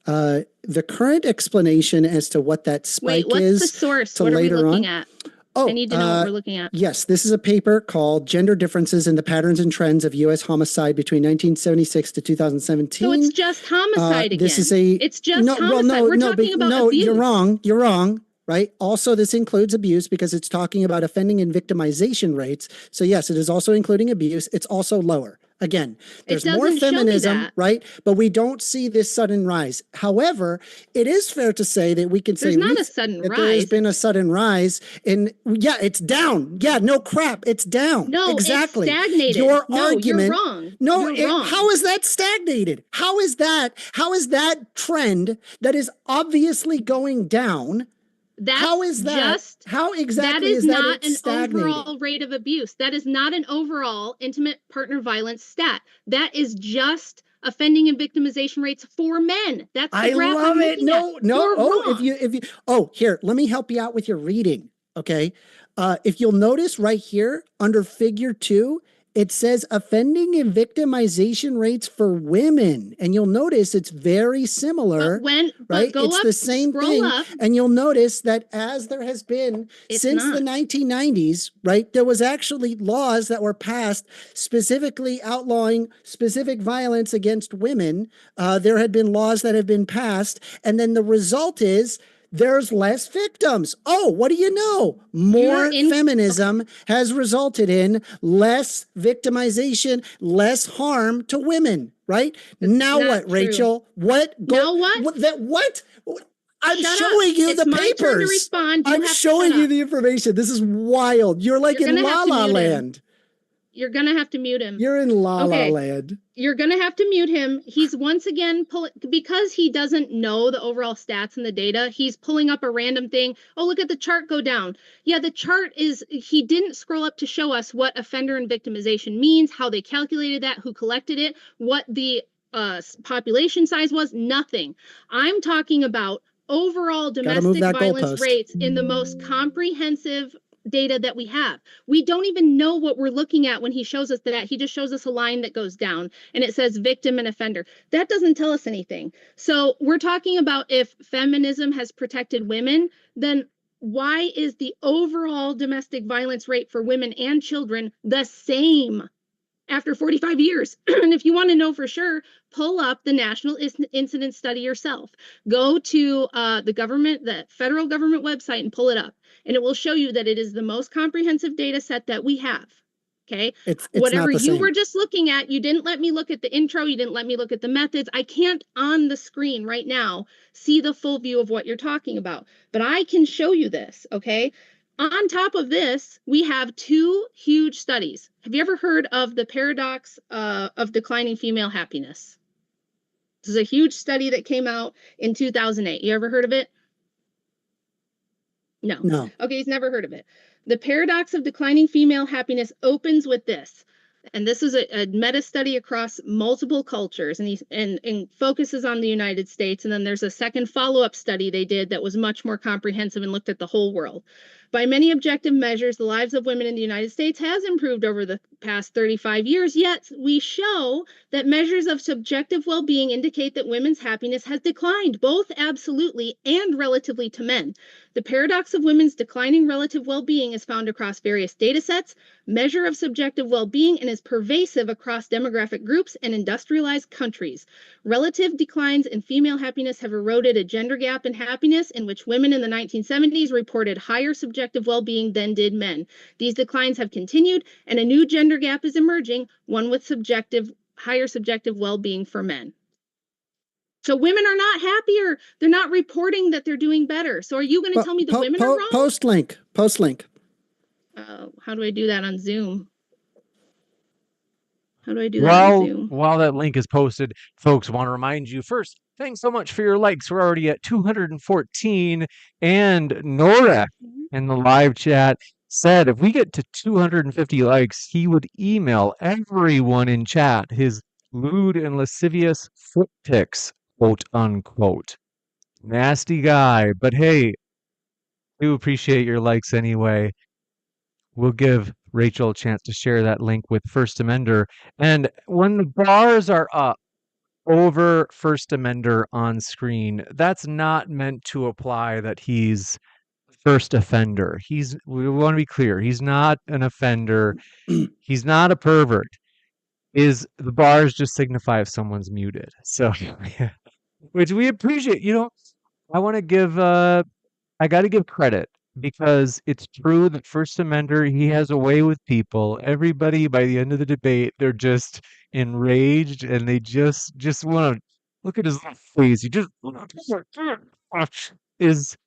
The current explanation as to what that spike
what's
is
the source?
to
what
later
are we looking
on.
At? I need to know what we're looking at.
Yes, this is a paper called Gender Differences in the Patterns and Trends of U.S. Homicide between 1976 to 2017.
So it's just homicide again.
This is
it's just homicide. We're talking about abuse.
You're wrong. You're wrong. Right. Also, this includes abuse because it's talking about offending and victimization rates. So yes, it is also including abuse. It's also lower. Again, there's more feminism, right? But we don't see this sudden rise. However, it is fair to say that we can say
there's not a sudden rise.
There has been a sudden rise, and yeah, it's down. Yeah, no crap, it's down.
No,
exactly.
It's stagnated.
Your argument.
You're wrong.
No,
you're wrong.
How is that stagnated? How is that? How is that trend that is obviously going down? How is that? How exactly is that?
That is not an overall rate of abuse. That is not an overall intimate partner violence stat. That is just offending and victimization rates for men. That's the graph
I love
I'm
it. No.
You're wrong.
If you here, let me help you out with your reading. Okay. If you'll notice right here under figure 2, it says offending and victimization rates for women. And you'll notice it's very similar. Right? It's the same thing. And you'll notice that as there has been since the 1990s, right, there was actually laws that were passed specifically outlawing specific violence against women. There had been laws that have been passed. And then the result is there's less victims. Oh, what do you know? More feminism has resulted in less victimization, less harm to women, right? Now what, Rachel? What?
Now what?
What? I'm showing you the papers. I'm showing you the information. This is wild. You're like in La La Land.
You're going to have to mute him.
You're in La La Land.
You're going to have to mute him. He's once again because he doesn't know the overall stats and the data, he's pulling up a random thing. Oh, look at the chart go down. Yeah, the chart is, he didn't scroll up to show us what offender and victimization means, how they calculated that, who collected it, what the population size was, nothing. I'm talking about overall domestic violence rates in the most comprehensive data that we have. We don't even know what we're looking at when he shows us that. He just shows us a line that goes down and it says victim and offender. That doesn't tell us anything. So we're talking about if feminism has protected women, then why is the overall domestic violence rate for women and children the same after 45 years? And if you want to know for sure, pull up the National Incident Study yourself. Go to the federal government website and pull it up. And it will show you that it is the most comprehensive data set that we have. Okay.
It's
whatever you were just looking at, you didn't let me look at the intro. You didn't let me look at the methods. I can't on the screen right now see the full view of what you're talking about, but I can show you this. Okay. On top of this, we have 2 huge studies. Have you ever heard of the paradox of declining female happiness? This is a huge study that came out in 2008. You ever heard of it? No. Okay, he's never heard of it. The paradox of declining female happiness opens with this. And this is a meta study across multiple cultures and focuses on the United States. And then there's a second follow-up study they did that was much more comprehensive and looked at the whole world. By many objective measures, the lives of women in the United States has improved over the past 35 years, yet we show that measures of subjective well-being indicate that women's happiness has declined, both absolutely and relatively to men. The paradox of women's declining relative well-being is found across various data sets, measure of subjective well-being, and is pervasive across demographic groups and industrialized countries. Relative declines in female happiness have eroded a gender gap in happiness in which women in the 1970s reported higher subjective well-being than did men. These declines have continued, and a new gender gap is emerging, one with higher subjective well-being for men. So women are not happier. They're not reporting that they're doing better. So are you going to tell me the women are wrong?
Post link.
How do I do that on Zoom? How do I do that on Zoom?
While that link is posted, folks, want to remind you first, Thanks so much for your likes. We're already at 214. And Nora in the live chat said if we get to 250 likes, he would email everyone in chat his lewd and lascivious foot pics, quote unquote. Nasty guy. But hey, do appreciate your likes anyway. We'll give Rachel a chance to share that link with 1stAmender. And when the bars are up over 1stAmender on screen, that's not meant to apply that he's first offender. We want to be clear, he's not an offender. He's not a pervert. Is the bars just signify if someone's muted. So which we appreciate. I want to give I got to give credit because it's true that 1stAmender, he has a way with people. Everybody by the end of the debate, they're just enraged and they just want to look at his little face. He just is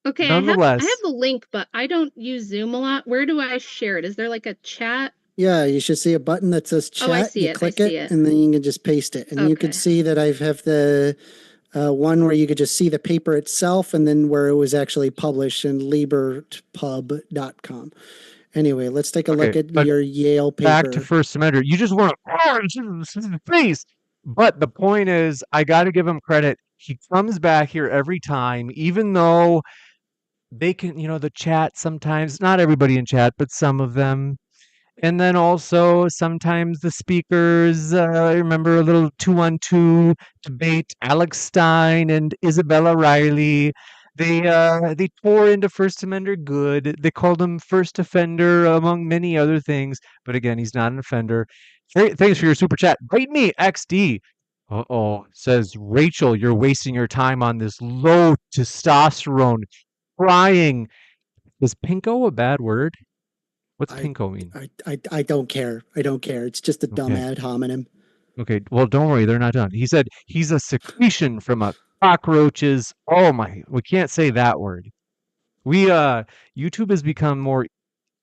Okay, I have
nonetheless.
the link, but I don't use Zoom a lot. Where do I share it? Is there like a chat?
Yeah, you should see a button that says chat.
Oh, I see
you
it.
click
I see it.
and then you can just paste it. And you can
Okay.
see that I have the one where you could just see the paper itself and then where it was actually published in libertpub.com. Anyway, let's take a look
Okay,
at
but
your Yale paper.
back to 1stAmender. You just want to face. But the point is, I got to give him credit. He comes back here every time, even though they can, the chat sometimes, not everybody in chat, but some of them. And then also sometimes the speakers, I remember a little 2-on-2 debate, Alex Stein and Isabella Riley. They tore into 1stAmender good. They called him first offender, among many other things. But again, he's not an offender. Thanks for your super chat. Rate me, XD. Uh-oh, says Rachel, you're wasting your time on this low testosterone, crying. Is pinko a bad word? What's
I,
pinko mean?
I don't care. I don't care. It's just a dumb
Okay.
ad hominem.
Okay. Well, don't worry. They're not done. He said he's a secretion from a cockroaches. Oh my, we can't say that word. YouTube has become more.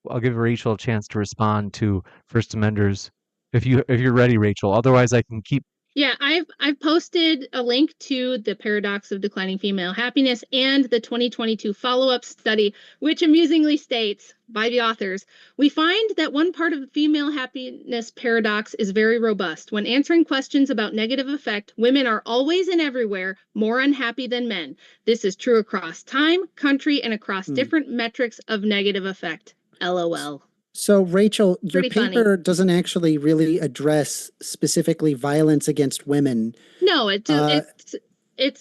I'll give Rachel a chance to respond to 1stAmenders if you're ready, Rachel. Otherwise, I can keep.
Yeah, I've posted a link to the paradox of declining female happiness and the 2022 follow-up study, which amusingly states by the authors, we find that one part of the female happiness paradox is very robust. When answering questions about negative affect, women are always and everywhere more unhappy than men. This is true across time, country, and across different metrics of negative affect. LOL.
So, Rachel, your
Pretty
paper
funny.
doesn't actually really address specifically violence against women.
No, it's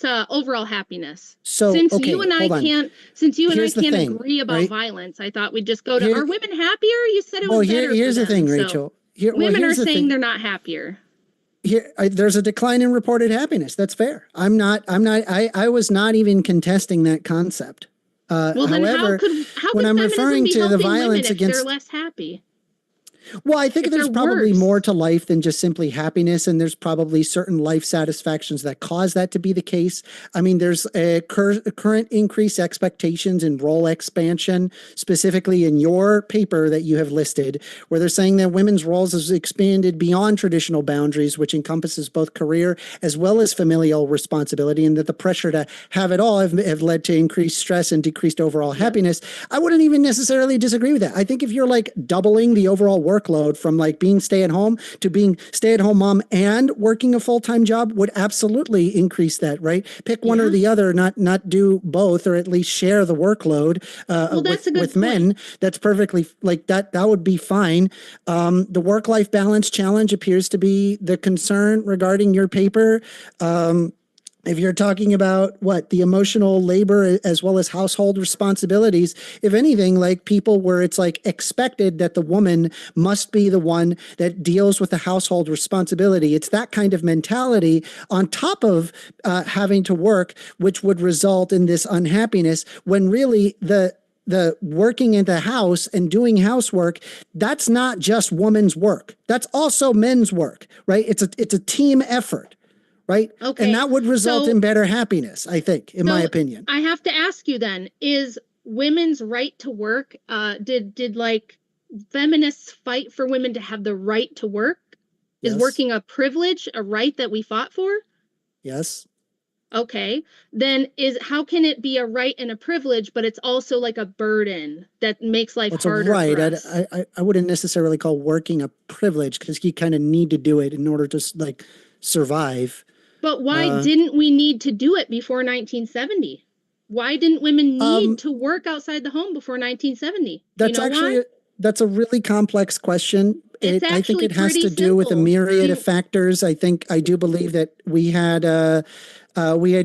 overall happiness.
So,
Since
okay,
you and I
hold on.
can't
Here's the
can't
thing,
agree about
right?
violence, I thought we'd just go to
Here-
are women happier? You said it was
Well,
better
here's
for
the thing,
them, so
Rachel.
women are
here's the
saying
thing.
they're not happier.
There's a decline in reported happiness. That's fair. I was not even contesting that concept.
Well, then
however,
how
when
could
I'm
feminism
referring
be
to the
helping women
violence
if they're
against,
less happy?
well, I think
If
there's
they're
probably
worse.
more to life than just simply happiness, and there's probably certain life satisfactions that cause that to be the case. I mean, there's a current increased expectations in role expansion, specifically in your paper that you have listed, where they're saying that women's roles has expanded beyond traditional boundaries, which encompasses both career as well as familial responsibility, and that the pressure to have it all have led to increased stress and decreased overall happiness. I wouldn't even necessarily disagree with that. I think if you're like doubling the overall workload from like being stay-at-home to being stay-at-home mom and working a full-time job would absolutely increase that, right? Pick one or the other, not do both, or at least share the workload with men. That's perfectly like that would be fine. The work-life balance challenge appears to be the concern regarding your paper. If you're talking about the emotional labor as well as household responsibilities, if anything, like people where it's like expected that the woman must be the one that deals with the household responsibility. It's that kind of mentality on top of having to work, which would result in this unhappiness when really the working in the house and doing housework, that's not just woman's work. That's also men's work, right? It's a team effort. Right.
Okay.
And that would result in better happiness, I think, in my opinion.
I have to ask you then, is women's right to work, did like feminists fight for women to have the right to work? Is working a privilege, a right that we fought for?
Yes.
Okay, then how can it be a right and a privilege, but it's also like a burden that makes life
It's a
harder
right.
for us?
I wouldn't necessarily call working a privilege because you kind of need to do it in order to like survive.
But why didn't we need to do it before 1970? Why didn't women need to work outside the home before 1970? Do you know why?
That's a really complex question.
It's
I think
actually
it has
pretty
to do with a
simple.
myriad of factors. I do believe that we had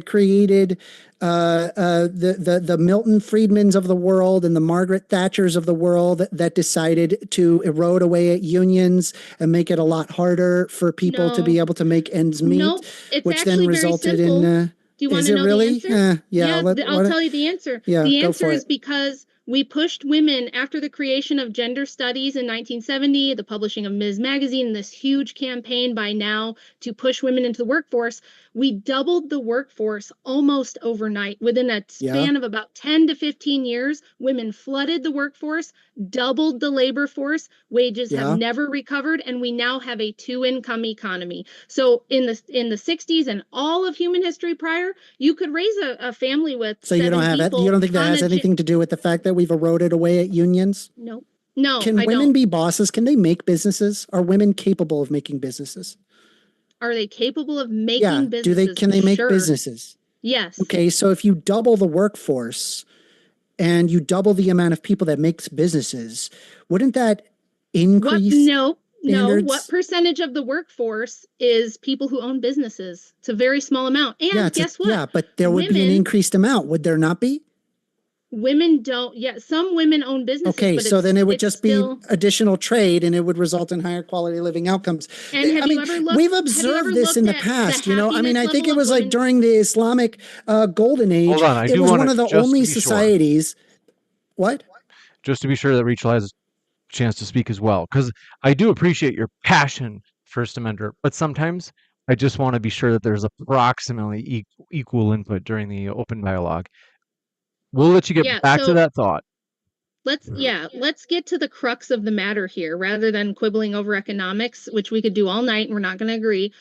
created the Milton Friedmans of the world and the Margaret Thatchers of the world that decided to erode away at unions and make it a lot harder for people to
No,
be able to make ends meet,
nope. It's
which then
actually very
resulted
simple.
in.
Do you want
Is
to
it
know the
really?
answer?
Yeah.
I'll tell you the answer.
Yeah,
The
go
answer
for
is
it.
because we pushed women after the creation of gender studies in 1970, the publishing of Ms. Magazine, and this huge campaign by now to push women into the workforce. We doubled the workforce almost overnight. Within a
Yeah.
span of about 10 to 15 years, women flooded the workforce, doubled the labor force. Wages have
Yeah.
never recovered, and we now have a two-income economy. So in the 60s and all of human history prior, you could raise a family with
So you don't
7
have it. You
people
don't think that
on
has anything to do with the fact that we've eroded away at unions?
No, no,
Can
I
women
don't.
be bosses? Can they make businesses? Are women capable of making businesses?
Are they capable of
Yeah.
making businesses?
Can they make
Sure.
businesses?
Yes.
Okay. So if you double the workforce and you double the amount of people that makes businesses, wouldn't that increase
No.
standards?
What percentage of the workforce is people who own businesses? It's a very small amount. And guess what?
Yeah, but there would be an increased amount, would there not be?
Women don't. Yeah, some women own businesses.
Okay,
but
so then it would just be
still
additional trade and it would result in higher quality living outcomes.
And have you ever looked?
We've observed this in the past, I think it was like during the Islamic Golden Age.
Hold on, I
it
do
was
want
one
to,
of the
just
only
to be sure,
societies. What?
just to be sure that Rachel has a chance to speak as well, because I do appreciate your passion, First Amender, but sometimes I just want to be sure that there's approximately equal input during the open dialogue. We'll let you get back to that thought.
Let's get to the crux of the matter here rather than quibbling over economics, which we could do all night and we're not going to agree.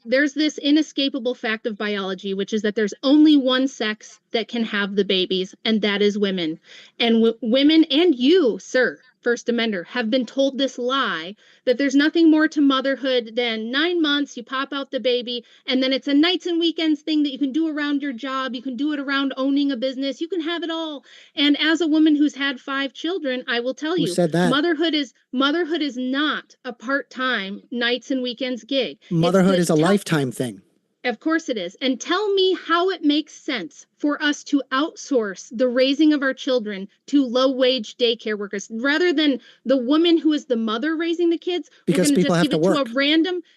There's this inescapable fact of biology, which is that there's only one sex that can have the babies, and that is women. And women and you, sir, First Amender, have been told this lie that there's nothing more to motherhood than 9 months, you pop out the baby, and then it's a nights and weekends thing that you can do around your job. You can do it around owning a business. You can have it all. And as a woman who's had 5 children, I will tell you,
said that?
motherhood is not a part-time nights and weekends gig.
Motherhood is a lifetime thing.
Of course it is. And tell me how it makes sense for us to outsource the raising of our children to low-wage daycare workers rather than the woman who is the mother raising the kids.
Because people have to work.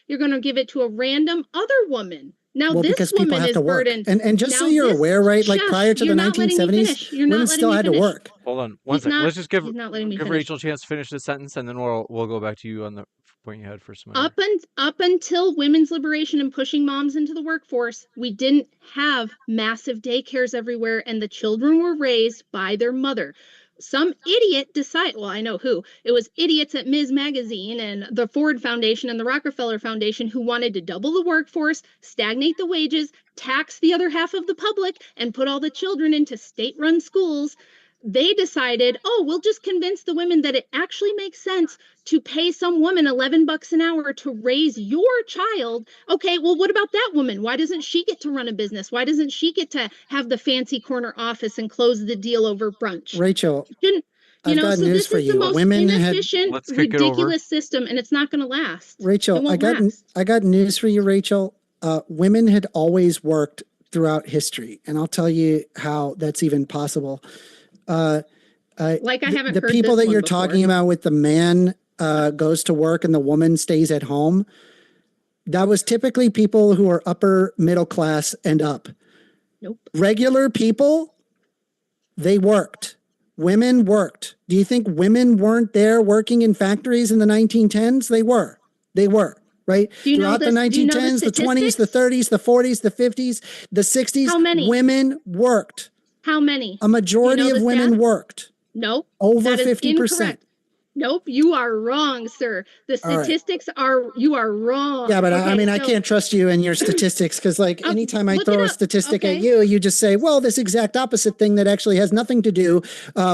You're going to give it to a random other woman. Now,
well,
this
because people
woman
have
is
to work.
burdened.
And just so you're aware, right? Like prior to the 1970s, women still had to work.
Hold on one second. Let's just give Rachel a chance to finish this sentence, and then we'll go back to you on the point you had first.
Up until women's liberation and pushing moms into the workforce, we didn't have massive daycares everywhere, and the children were raised by their mother. Some idiot decided, well, I know who. It was idiots at Ms. Magazine and the Ford Foundation and the Rockefeller Foundation who wanted to double the workforce, stagnate the wages, tax the other half of the public, and put all the children into state-run schools. They decided, oh, we'll just convince the women that it actually makes sense to pay some woman $11 an hour to raise your child. Okay, well, what about that woman? Why doesn't she get to run a business? Why doesn't she get to have the fancy corner office and close the deal over brunch?
Rachel,
I've got news for you. The most inefficient, ridiculous system, and it's not going to last.
Rachel, I got news for you, Rachel. Women had always worked throughout history, and I'll tell you how that's even possible.
I haven't
the
heard
people
this
that you're
before.
talking about with the man goes to work and the woman stays at home. That was typically people who are upper middle class and up.
Nope.
Regular people, they worked. Women worked. Do you think women weren't there working in factories in the 1910s? They were. Right? Throughout the 1910s, the 20s, the 30s, the 40s, the 50s, the 60s,
how many
women worked?
How many?
A majority of women worked.
Nope.
Over 50%.
Nope, you are wrong, sir. The
All right.
statistics are, you are wrong.
Yeah, but I
Okay,
mean, I
so
can't trust you and your statistics because, like, anytime I
look
throw
it
a
up.
statistic at
Okay.
you, you just say, well, this exact opposite thing that actually has nothing to do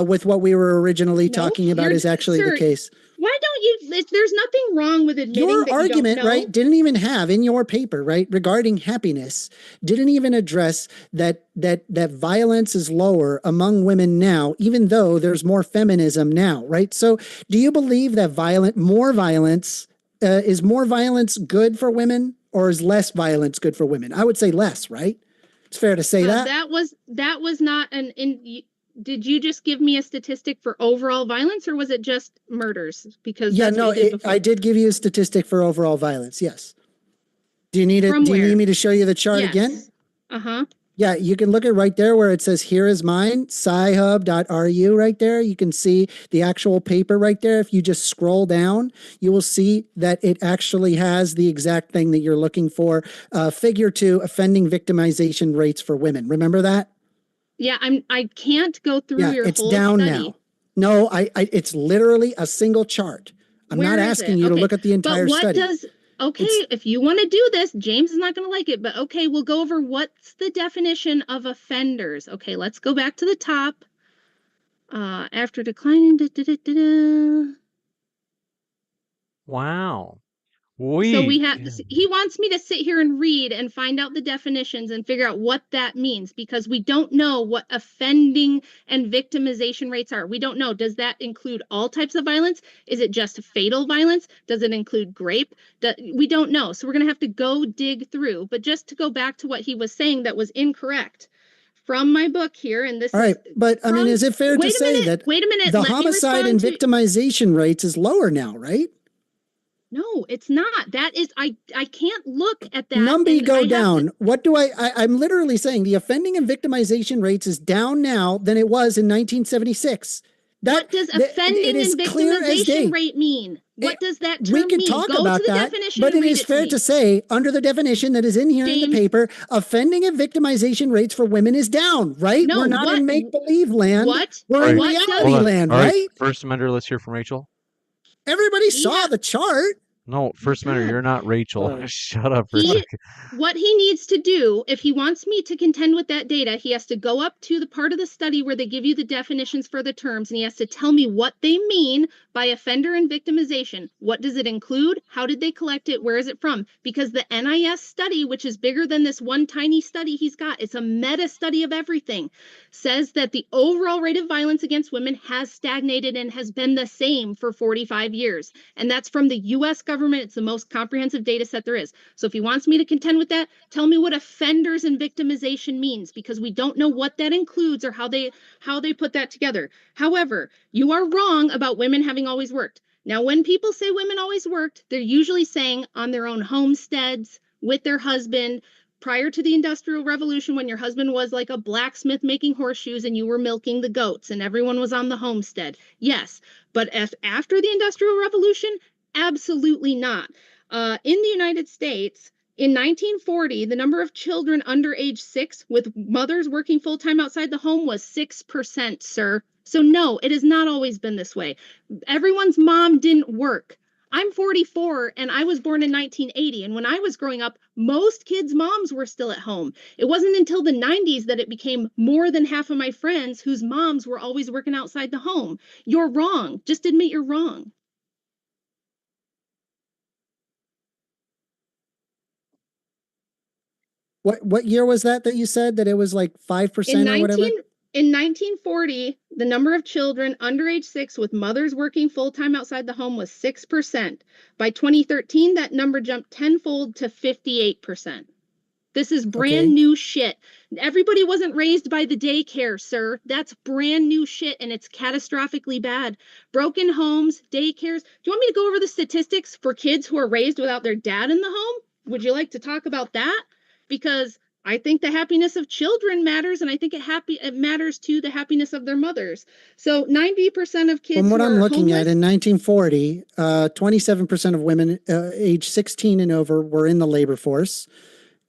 with what we were originally
Nope,
talking about
you're,
is actually the
sir,
case.
why don't you, there's nothing wrong with admitting
Your
that you don't
argument, right,
know.
didn't even have in your paper, right, regarding happiness, didn't even address that violence is lower among women now, even though there's more feminism now, right? So, do you believe that more violence, is more violence good for women, or is less violence good for women? I would say less, right? It's fair to say that.
That was not an in. Did you just give me a statistic for overall violence, or was it just murders? Because
Yeah,
that's what
no,
you did before.
I did give you a statistic for overall violence. Yes. Do you need it?
From
Do you need
where?
me to show you the chart again?
Yes. Uh-huh.
Yeah, you can look at right there where it says, here is mine, sci-hub.ru right there. You can see the actual paper right there. If you just scroll down, you will see that it actually has the exact thing that you're looking for. Figure 2, offending victimization rates for women. Remember that?
Yeah, I can't go through
Yeah,
your
it's
whole
down
study.
now. No, it's literally a single chart. I'm
Where
not
is
asking
it?
you to
Okay.
look at the
But
entire
what
study.
does, okay,
It's
if you want to do this, James is not going to like it, but okay, we'll go over what's the definition of offenders. Okay, let's go back to the top. After declining,
Wow.
so we
We
have, he wants me to sit here and read and find out the definitions and figure out what that means, because we don't know what offending and victimization rates are. We don't know. Does that include all types of violence? Is it just fatal violence? Does it include grape? We don't know. So we're going to have to go dig through. But just to go back to what he was saying that was incorrect from my book here, and this
all right,
is
but I mean, is it fair to say that
wait a minute,
the
let me
homicide and
respond to.
victimization rates is lower now, right?
No, it's not. That is, I can't look at that.
Numby
And
go
I have
down.
to,
What do I'm literally saying the offending and victimization rates is down now than it was in 1976.
what does
It
offending
is
and
clear as
victimization
day.
rate mean? What does that
We
term
could
mean?
talk
Go to
about
the
that,
definition
but
and
it
read
is
it to
fair
me.
to say, under the definition that is in here in the
James,
paper, offending and victimization rates for women is down, right?
no,
We're not in make believe land.
what,
We're
all
in
right.
what
Hold
reality
does
on.
land,
All right.
right?
First Amender, let's hear from Rachel.
Everybody
he
saw
have?
the chart.
No,
My
First Amender, you're
God.
not Rachel. Shut up for a
He,
second.
what he needs to do, if he wants me to contend with that data, he has to go up to the part of the study where they give you the definitions for the terms, and he has to tell me what they mean by offender and victimization. What does it include? How did they collect it? Where is it from? Because the NIS study, which is bigger than this one tiny study he's got, it's a meta study of everything, says that the overall rate of violence against women has stagnated and has been the same for 45 years. And that's from the US government. It's the most comprehensive data set there is. So if he wants me to contend with that, tell me what offenders and victimization means, because we don't know what that includes or how they put that together. However, you are wrong about women having always worked. Now, when people say women always worked, they're usually saying on their own homesteads with their husband. Prior to the Industrial Revolution, when your husband was like a blacksmith making horseshoes and you were milking the goats and everyone was on the homestead. Yes, but after the Industrial Revolution, absolutely not. In the United States, in 1940, the number of children under age 6 with mothers working full time outside the home was 6%, sir. So, no, it has not always been this way. Everyone's mom didn't work. I'm 44 and I was born in 1980. And when I was growing up, most kids' moms were still at home. It wasn't until the 90s that it became more than half of my friends whose moms were always working outside the home. You're wrong. Just admit you're wrong.
What year was that you said that it was like 5% or whatever?
In 1940, the number of children under age 6 with mothers working full-time outside the home was 6%. By 2013, that number jumped tenfold to 58%. This is brand new shit. Everybody wasn't raised by the daycare, sir. That's brand new shit, and it's catastrophically bad. Broken homes, daycares. Do you want me to go over the statistics for kids who are raised without their dad in the home? Would you like to talk about that? Because I think the happiness of children matters, and I think it matters too the happiness of their mothers. So 90% of kids
From what
who
I'm
are
looking
homeless.
at, in 1940, 27% of women age 16 and over were in the labor force.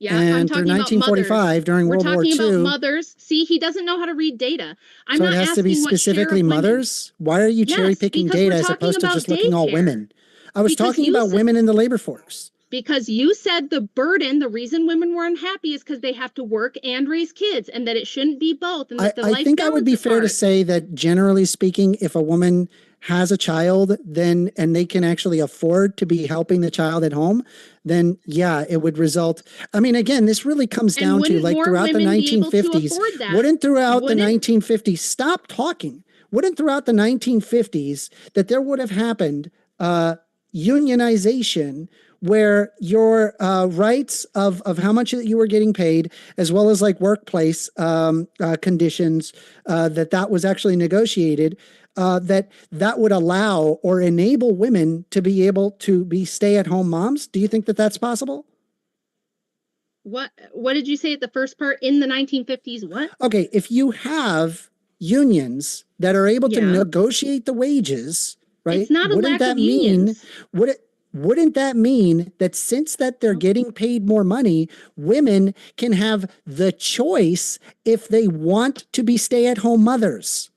Yeah, I'm
and through
talking about mothers.
1945 during
We're
World War
talking about
II.
mothers. See, he doesn't know how to read data. I'm
So
not
it has to be
asking what share
specifically
of women.
mothers? Why are you cherry
Yes,
picking
because we're
data as
talking
opposed to
about
just looking all
daycare.
women? I was
Because
talking
you
about
said-
women in the labor force.
Because you said the burden, the reason women were unhappy is because they have to work and raise kids, and that it shouldn't be both, and that the
I
life
think I would be
balance is
fair to
hard.
say that generally speaking, if a woman has a child, then and they can actually afford to be helping the child at home, then yeah, it would result. I mean, again, this really comes
And
down to
wouldn't
like
more
throughout the
women be able to
1950s.
afford that?
Wouldn't throughout the
Wouldn't-
1950s, stop talking. Wouldn't throughout the 1950s that there would have happened unionization where your rights of how much you were getting paid, as well as like workplace conditions, that was actually negotiated, that would allow or enable women to be able to be stay-at-home moms? Do you think that that's possible?
What did you say at the first part? In the 1950s, what?
Okay, if you have unions that are able to
Yeah.
negotiate the wages, right?
It's not a
wouldn't
lack
that
of
mean
unions.
wouldn't that mean that since that they're getting paid more money, women can have the choice if they want to be stay-at-home mothers?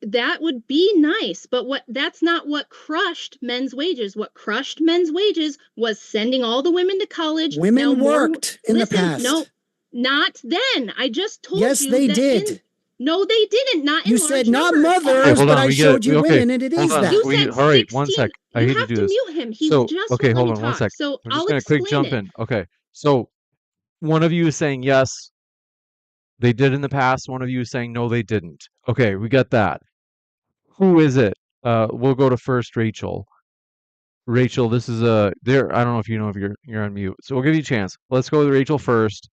That would be nice, but that's not what crushed men's wages. What crushed men's wages was sending all the women to college.
Women worked in the past.
No, not then. I just told
Yes,
you
they
that
did.
no, they didn't. Not in
You
large
said not
numbers.
mothers,
Okay, hold
but
on.
I
We get
showed
it.
you
Okay,
women, and it
hold
is
on.
that.
You
We
said
all right.
16.
One sec. I
You
hate to
have
do
to
this.
mute him. He's
So
just
okay,
won't let
hold
me
on one
talk.
sec.
So
I'm just
I'll
gonna quick
explain
jump
it.
in. Okay, so one of you is saying yes, they did in the past. One of you is saying no, they didn't. Okay, we got that. Who is it? We'll go to first Rachel. Rachel, this is a there. I don't know if you know if you're on mute, so we'll give you a chance. Let's go with Rachel first.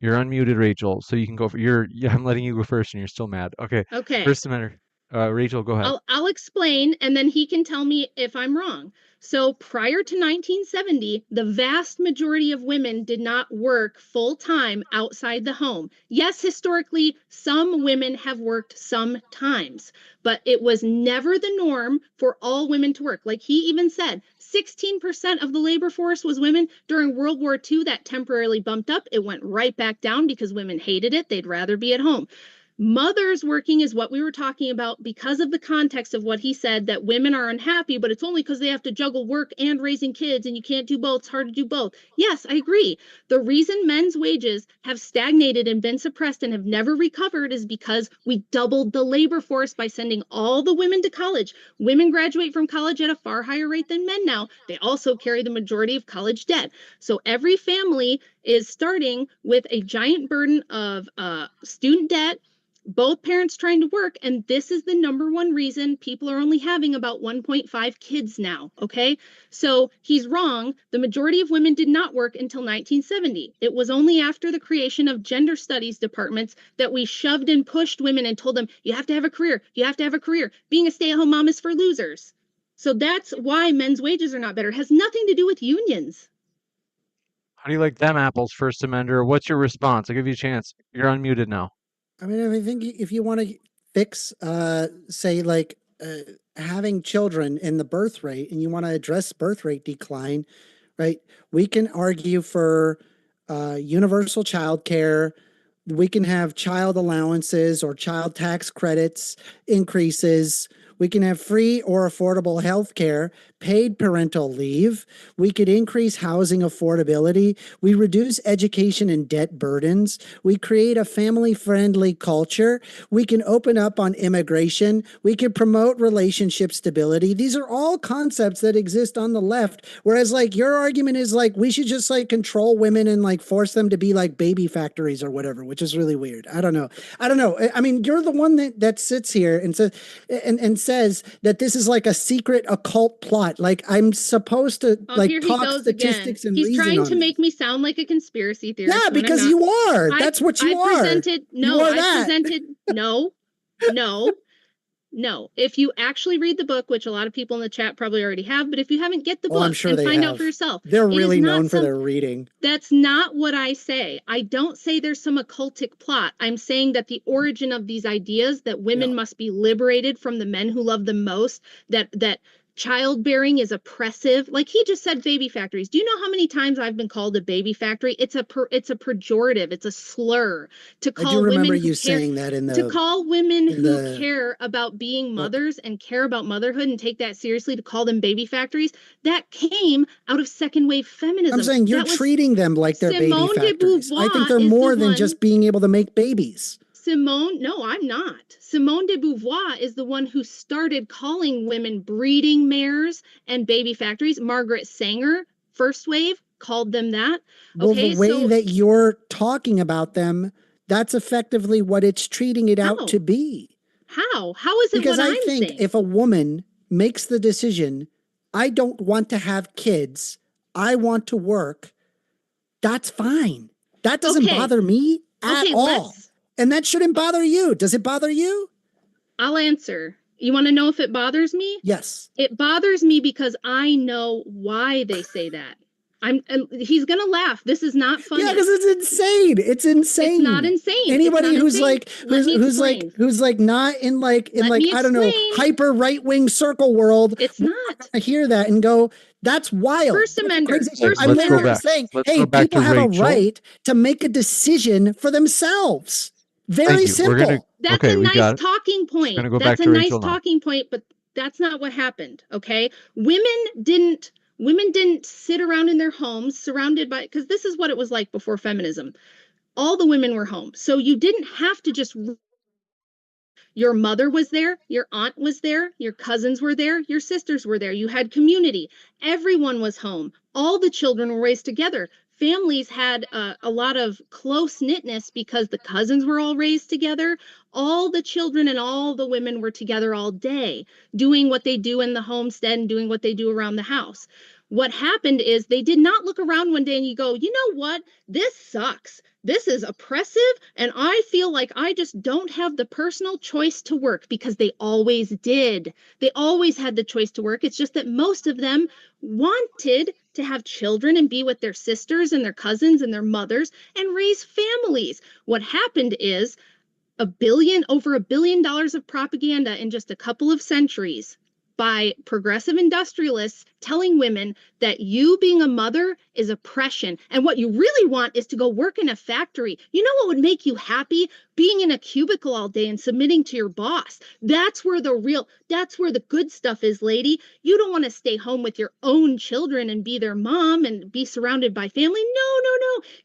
You're unmuted, Rachel, so you can go for yeah, I'm letting you go first, and you're still mad. Okay,
Okay.
first amendment. Rachel, go ahead.
I'll explain, and then he can tell me if I'm wrong. So prior to 1970, the vast majority of women did not work full time outside the home. Yes, historically, some women have worked sometimes, but it was never the norm for all women to work. Like he even said, 16% of the labor force was women. During World War II, that temporarily bumped up. It went right back down because women hated it. They'd rather be at home. Mothers working is what we were talking about because of the context of what he said, that women are unhappy, but it's only because they have to juggle work and raising kids and you can't do both. It's hard to do both. Yes, I agree. The reason men's wages have stagnated and been suppressed and have never recovered is because we doubled the labor force by sending all the women to college. Women graduate from college at a far higher rate than men now. They also carry the majority of college debt. So every family is starting with a giant burden of student debt, both parents trying to work, and this is the number one reason people are only having about 1.5 kids now. Okay, so he's wrong. The majority of women did not work until 1970. It was only after the creation of gender studies departments that we shoved and pushed women and told them, you have to have a career, you have to have a career. Being a stay-at-home mom is for losers. So that's why men's wages are not better. It has nothing to do with unions.
How do you like them apples, first amender? What's your response? I'll give you a chance. You're unmuted now.
I mean, I think if you want to fix, say, like having children and the birth rate, and you want to address birth rate decline, right? We can argue for universal child care. We can have child allowances or child tax credits increases. We can have free or affordable health care, paid parental leave. We could increase housing affordability. We reduce education and debt burdens. We create a family-friendly culture. We can open up on immigration. We can promote relationship stability. These are all concepts that exist on the left. Whereas like your argument is like, we should just like control women and like force them to be like baby factories or whatever, which is really weird. I don't know. I mean, you're the one that sits here and says, and says that this is like a secret occult plot. Like I'm supposed to like talk statistics and
He's
reason
trying
on
to
this.
make me sound like a conspiracy theorist.
Yeah, because you are. That's what you are.
No. If you actually read the book, which a lot of people in the chat probably already have, but if you haven't, get the book
I'm sure
and
they
find
have.
out for yourself.
They're really known for their reading.
That's not what I say. I don't say there's some occultic plot. I'm saying that the origin of these ideas that women must be liberated from the men who love them most, that childbearing is oppressive. Like he just said, baby factories. Do you know how many times I've been called a baby factory? It's a pejorative. It's a slur to
I do
call
remember
women
you saying that in the
to call women
in
who
the
care about being
book.
mothers and care about motherhood and take that seriously, to call them baby factories. That came out of second wave feminism.
I'm saying you're
That was
treating them like they're baby
Simone de
factories. I think
Beauvoir
they're
is the
more than
one.
just being able to make babies.
No, I'm not. Simone de Beauvoir is the one who started calling women breeding mares and baby factories. Margaret Sanger, first wave, called them that.
Well,
Okay,
the way
so
that you're talking about them, that's effectively what it's treating it out
how?
to be.
How is it
Because
what
I
I'm
think
saying?
if a woman makes the decision, I don't want to have kids, I want to work, that's fine. That doesn't
Okay.
bother me at
Okay,
all. And that shouldn't bother you. Does it bother you?
I'll answer. You want to know if it bothers me?
Yes.
It bothers me because I know why they say that. He's gonna laugh. This is not funny.
Yeah, because it's insane. It's insane.
It's not insane.
Anybody
It's not
who's
insane.
like
Let me explain.
who's like not in like
Let me
I don't know,
explain.
hyper right wing circle world.
It's not.
I hear that and go, that's wild.
First
That's
Amender.
crazy shit.
First
I'm
let's go
literally
back.
saying,
Let's
hey,
go back
people
to
have a
Rachel.
right to make a decision for themselves. Very
Thank you.
simple.
We're gonna
That's
okay,
a
we
nice
got it.
talking
Just gonna
point.
go back
That's a
to
nice
Rachel now.
talking point, but that's not what happened. Okay. Women didn't sit around in their homes surrounded by, because this is what it was like before feminism. All the women were home. So you didn't have to just, your mother was there, your aunt was there, your cousins were there, your sisters were there. You had community. Everyone was home. All the children were raised together. Families had a lot of close knitness because the cousins were all raised together. All the children and all the women were together all day, doing what they do in the homestead and doing what they do around the house. What happened is they did not look around one day and you go, you know what? This sucks. This is oppressive. And I feel like I just don't have the personal choice to work, because they always did. They always had the choice to work. It's just that most of them wanted to have children and be with their sisters and their cousins and their mothers and raise families. What happened is over $1 billion of propaganda in just a couple of centuries by progressive industrialists telling women that you being a mother is oppression. And what you really want is to go work in a factory. You know what would make you happy? Being in a cubicle all day and submitting to your boss. That's where the good stuff is, lady. You don't want to stay home with your own children and be their mom and be surrounded by family. No.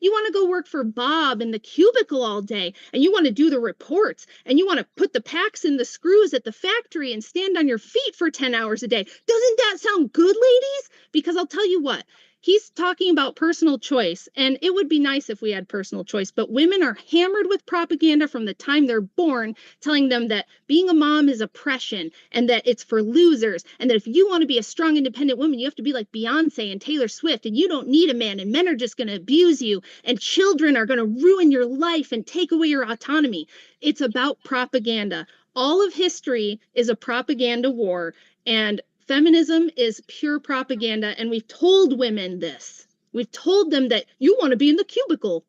You want to go work for Bob in the cubicle all day, and you want to do the reports, and you want to put the packs in the screws at the factory and stand on your feet for 10 hours a day. Doesn't that sound good, ladies? Because I'll tell you what, he's talking about personal choice, and it would be nice if we had personal choice, but women are hammered with propaganda from the time they're born, telling them that being a mom is oppression and that it's for losers, and that if you want to be a strong, independent woman, you have to be like Beyonce and Taylor Swift, and you don't need a man, and men are just going to abuse you, and children are going to ruin your life and take away your autonomy. It's about propaganda. All of history is a propaganda war, and feminism is pure propaganda, and we've told women this. We've told them that you want to be in the cubicle.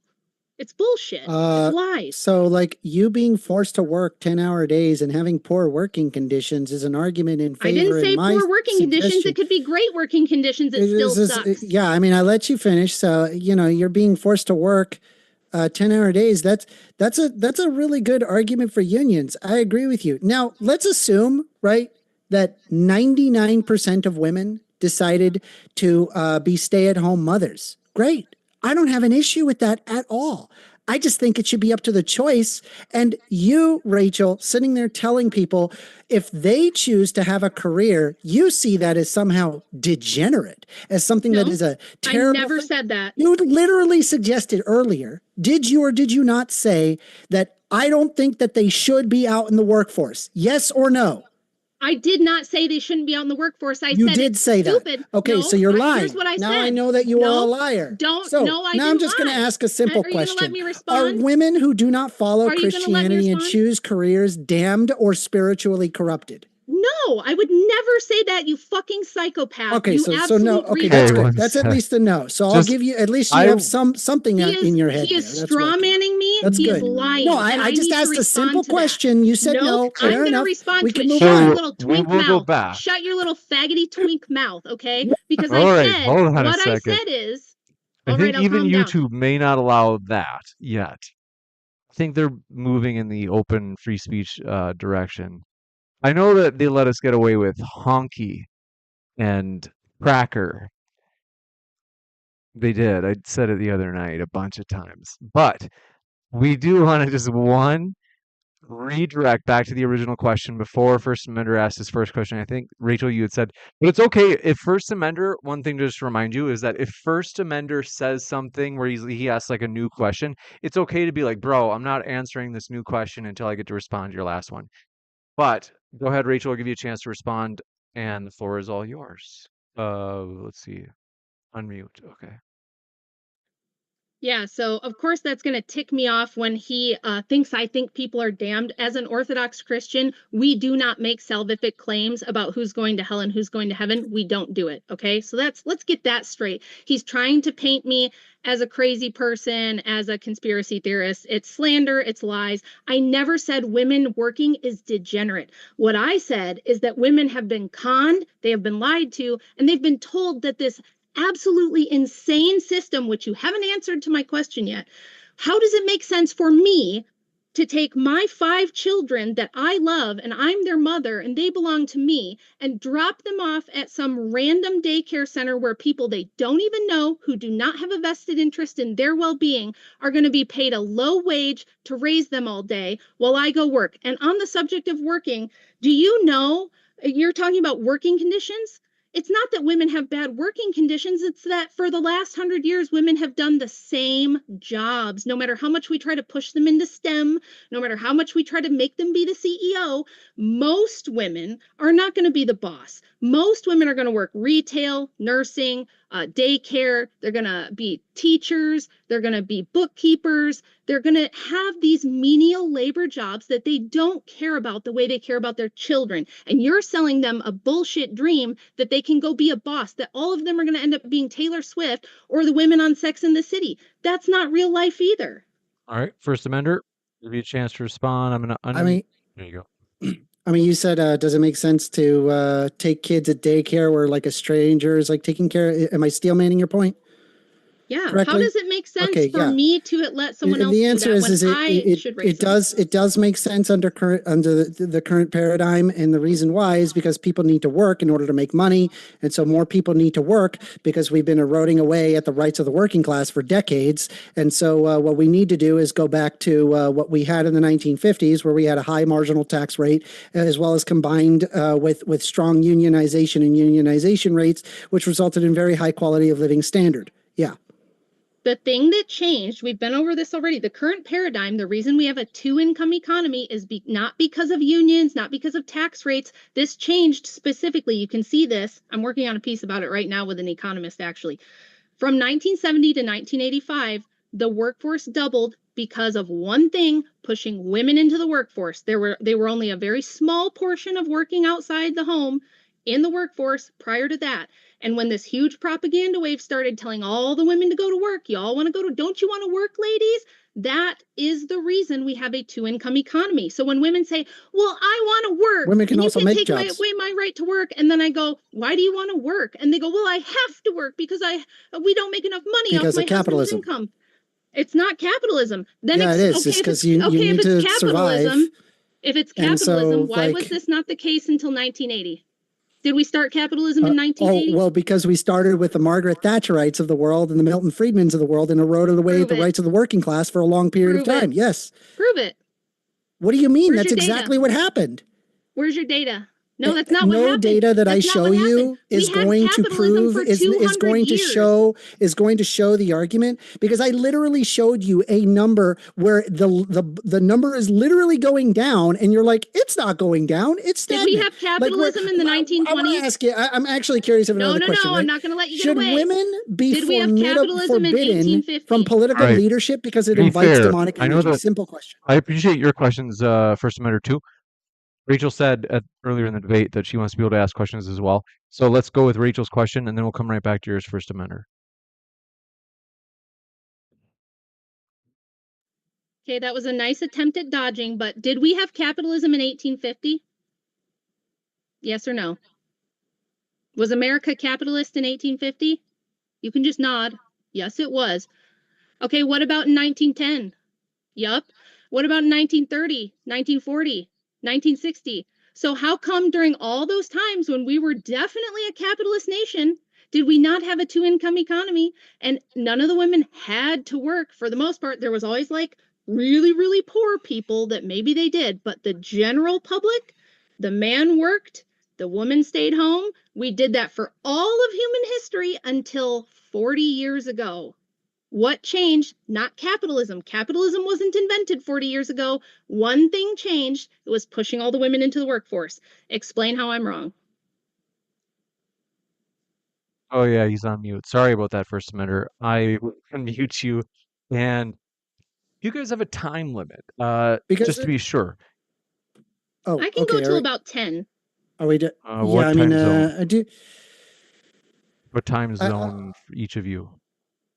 It's bullshit. It's lies.
So like you being forced to work 10-hour days and having poor working conditions is an argument in favor.
I didn't say
in my
poor working conditions.
suggestion.
It could be great working conditions. It still sucks.
Yeah, I mean, I let you finish. So, you know, you're being forced to work 10-hour days. That's a really good argument for unions. I agree with you. Now, let's assume, right, that 99% of women decided to be stay-at-home mothers. Great. I don't have an issue with that at all. I just think it should be up to the choice. And you, Rachel, sitting there telling people if they choose to have a career, you see that as somehow degenerate, as something that is a terrible.
I never said that.
You literally suggested earlier, did you or did you not say that I don't think that they should be out in the workforce? Yes or no?
I did not say they shouldn't be out in the workforce.
You did say
stupid.
that. Okay,
No,
so you're lying.
Here's what I
now
said.
I know that you are a liar.
No, I
now I'm just going to ask a simple
Are you
question.
gonna let me respond?
Are women who do not follow
Are you gonna let me
Christianity and
respond?
choose careers damned or spiritually corrupted?
No, I would never say that, you fucking psychopath.
Okay,
you
so no.
absolute
Okay, that's
Hey,
good.
one
That's at
sec.
least a no. So I'll
Just
give you, at least you
I
have something in your head
He
there.
is
That's
straw
working.
manning me.
That's
He
good.
is lying.
No,
and
I just
need to
asked a simple
respond to that.
question. You said no.
Nope, I'm
Fair
going to
enough.
respond
We
to
can
it.
move
Shut your
on.
little
we
twink
will go
mouth.
back.
Shut your little faggoty twink mouth, okay? Because
All
I
right,
said
hold on a
what I
second.
said is,
I
all right,
think
I'll
even
calm down.
YouTube may not allow that yet. I think they're moving in the open free speech direction. I know that they let us get away with honky and cracker. They did. I said it the other night a bunch of times. But we do want to just redirect back to the original question before First Amender asked his first question. I think, Rachel, you had said, but it's okay if First Amender, one thing to just remind you is that if First Amender says something where he asks like a new question, it's okay to be like, bro, I'm not answering this new question until I get to respond to your last one. But go ahead, Rachel, I'll give you a chance to respond, and the floor is all yours. Let's see. Unmute. Okay.
Yeah, so of course that's going to tick me off when he thinks I think people are damned. As an Orthodox Christian, we do not make salvific claims about who's going to hell and who's going to heaven. We don't do it. Okay, so let's get that straight. He's trying to paint me as a crazy person, as a conspiracy theorist. It's slander, it's lies. I never said women working is degenerate. What I said is that women have been conned, they have been lied to, and they've been told that this absolutely insane system, which you haven't answered to my question yet. How does it make sense for me to take my 5 children that I love and I'm their mother and they belong to me and drop them off at some random daycare center where people they don't even know, who do not have a vested interest in their well-being, are going to be paid a low wage to raise them all day while I go work? And on the subject of working, do you know, you're talking about working conditions? It's not that women have bad working conditions. It's that for the last 100 years, women have done the same jobs. No matter how much we try to push them into STEM, no matter how much we try to make them be the CEO, most women are not going to be the boss. Most women are going to work retail, nursing, daycare. They're going to be teachers. They're going to be bookkeepers. They're going to have these menial labor jobs that they don't care about the way they care about their children. And you're selling them a bullshit dream that they can go be a boss, that all of them are going to end up being Taylor Swift or the women on Sex and the City. That's not real life either.
All right, First Amender, give you a chance to respond. I'm gonna there you go.
I mean, you said, does it make sense to take kids at daycare where like a stranger is like taking care? Am I steel manning your point?
Yeah.
Correctly?
How does it make sense for me to let someone else
The
do
answer
that
is
when I should raise them?
it does make sense under the current paradigm, and the reason why is because people need to work in order to make money, and so more people need to work because we've been eroding away at the rights of the working class for decades, and so what we need to do is go back to what we had in the 1950s, where we had a high marginal tax rate, as well as combined with strong unionization rates, which resulted in very high quality of living standard. Yeah.
The thing that changed, we've been over this already, the current paradigm, the reason we have a 2-income economy is not because of unions, not because of tax rates. This changed specifically. You can see this. I'm working on a piece about it right now with an economist, actually. From 1970 to 1985, the workforce doubled because of one thing, pushing women into the workforce. They were only a very small portion of working outside the home in the workforce prior to that. And when this huge propaganda wave started telling all the women to go to work, y'all want to go to, don't you want to work, ladies? That is the reason we have a 2-income economy. So when women say, well, I want to work,
women can
and
also
you can
make
take
jobs.
away my right to work. And then I go, why do you want to work? And they go, well, I have to work because we don't make enough money
Because
off my
of capitalism.
husband's income. It's not capitalism. Then
yeah, it is.
Okay,
it's because you need to survive.
If it's capitalism, why was this not the case until 1980? Did we start capitalism in 1980?
Well, because we started with the Margaret Thatcherites of the world and the Milton Friedmans of the world and eroded away at the rights of the working class for a long period of time. Yes.
Prove it.
What do you mean? That's exactly what happened.
Where's your data? No, that's not what happened.
No data that I show you is going to prove is going to show the argument, because I literally showed you a number where the number is literally going down, and you're like, it's not going down, it's stagnant.
Did we have capitalism in the 1920s?
I want to ask you. I'm actually curious of another question.
No, I'm not going to let you
get away. Should women be forbidden from political leadership because it invites demonic energy? Simple question.
I appreciate your questions, First Amendment too. Rachel said earlier in the debate that she wants to be able to ask questions as well. So let's go with Rachel's question, and then we'll come right back to yours, First Amender.
Okay, that was a nice attempt at dodging, but did we have capitalism in 1850? Yes or no? Was America capitalist in 1850? You can just nod. Yes, it was. Okay, what about in 1910? Yup. What about in 1930, 1940, 1960? So how come during all those times when we were definitely a capitalist nation, did we not have a two-income economy and none of the women had to work? For the most part, there was always like really, really poor people that maybe they did, but the general public, the man worked, the woman stayed home. We did that for all of human history until 40 years ago. What changed? Not capitalism. Capitalism wasn't invented 40 years ago. One thing changed. It was pushing all the women into the workforce. Explain how I'm wrong.
Oh yeah, he's on mute. Sorry about that, First Amender. I will unmute you, and you guys have a time limit.
Because
Just to be sure.
I can go
okay.
till about 10.
Are we?
What time zone?
I do.
What time
I,
zone for each of you?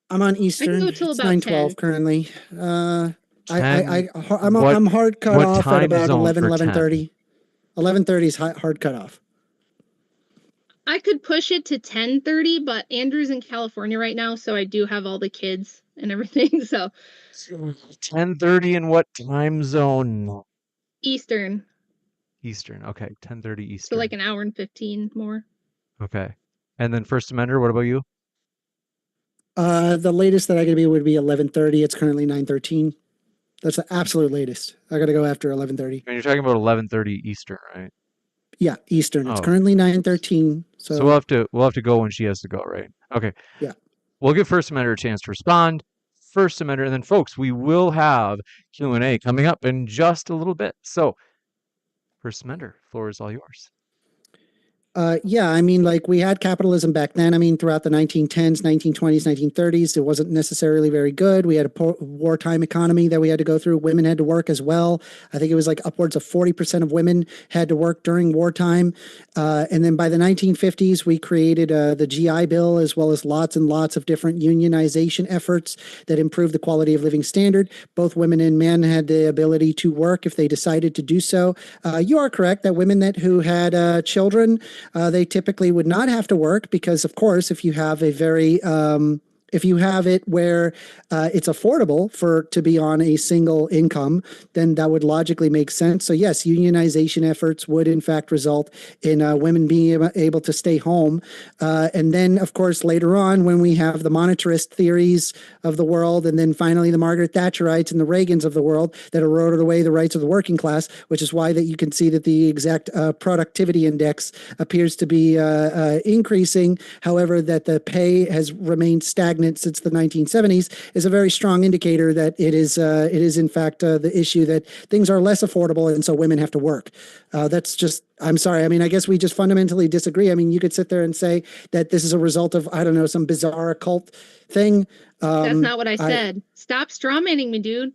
I'm on
I can
Eastern.
go till
It's
about
9:12
10.
currently.
Ten.
I'm hard cut
What
off at
time
about
zone for 10?
11:30. 11:30 is hard cut off.
I could push it to 10:30, but Andrew's in California right now, so I do have all the kids and everything. So
10:30 in what time zone?
Eastern.
Eastern. Okay, 10:30
So like
Eastern.
an hour and 15 more.
Okay. And then First Amender, what about you?
The latest that I could be would be 11:30. It's currently 9:13. That's the absolute latest. I got to go after 11:30.
I mean, you're talking about 11:30 Eastern, right?
Yeah, Eastern. It's
Oh,
currently 9:13.
so we'll have to go when she has to go, right? Okay.
Yeah.
We'll give First Amender a chance to respond. First Amender, and then folks, we will have Q&A coming up in just a little bit. So, First Amender, floor is all yours.
Yeah, I mean, like we had capitalism back then. I mean, throughout the 1910s, 1920s, 1930s, it wasn't necessarily very good. We had a wartime economy that we had to go through. Women had to work as well. I think it was like upwards of 40% of women had to work during wartime. And then by the 1950s, we created the GI Bill, as well as lots and lots of different unionization efforts that improved the quality of living standard. Both women and men had the ability to work if they decided to do so. You are correct that women who had children, they typically would not have to work because, of course, if you have a very if you have it where it's affordable to be on a single income, then that would logically make sense. So yes, unionization efforts would in fact result in women being able to stay home. And then, of course, later on, when we have the monetarist theories of the world, and then finally the Margaret Thatcherites and the Reagans of the world that eroded away the rights of the working class, which is why that you can see that the exact productivity index appears to be increasing. However, that the pay has remained stagnant since the 1970s is a very strong indicator that it is in fact the issue that things are less affordable and so women have to work. That's just, I'm sorry. I mean, I guess we just fundamentally disagree. I mean, you could sit there and say that this is a result of, I don't know, some bizarre occult thing.
That's not what I said. Stop strawmanning me, dude.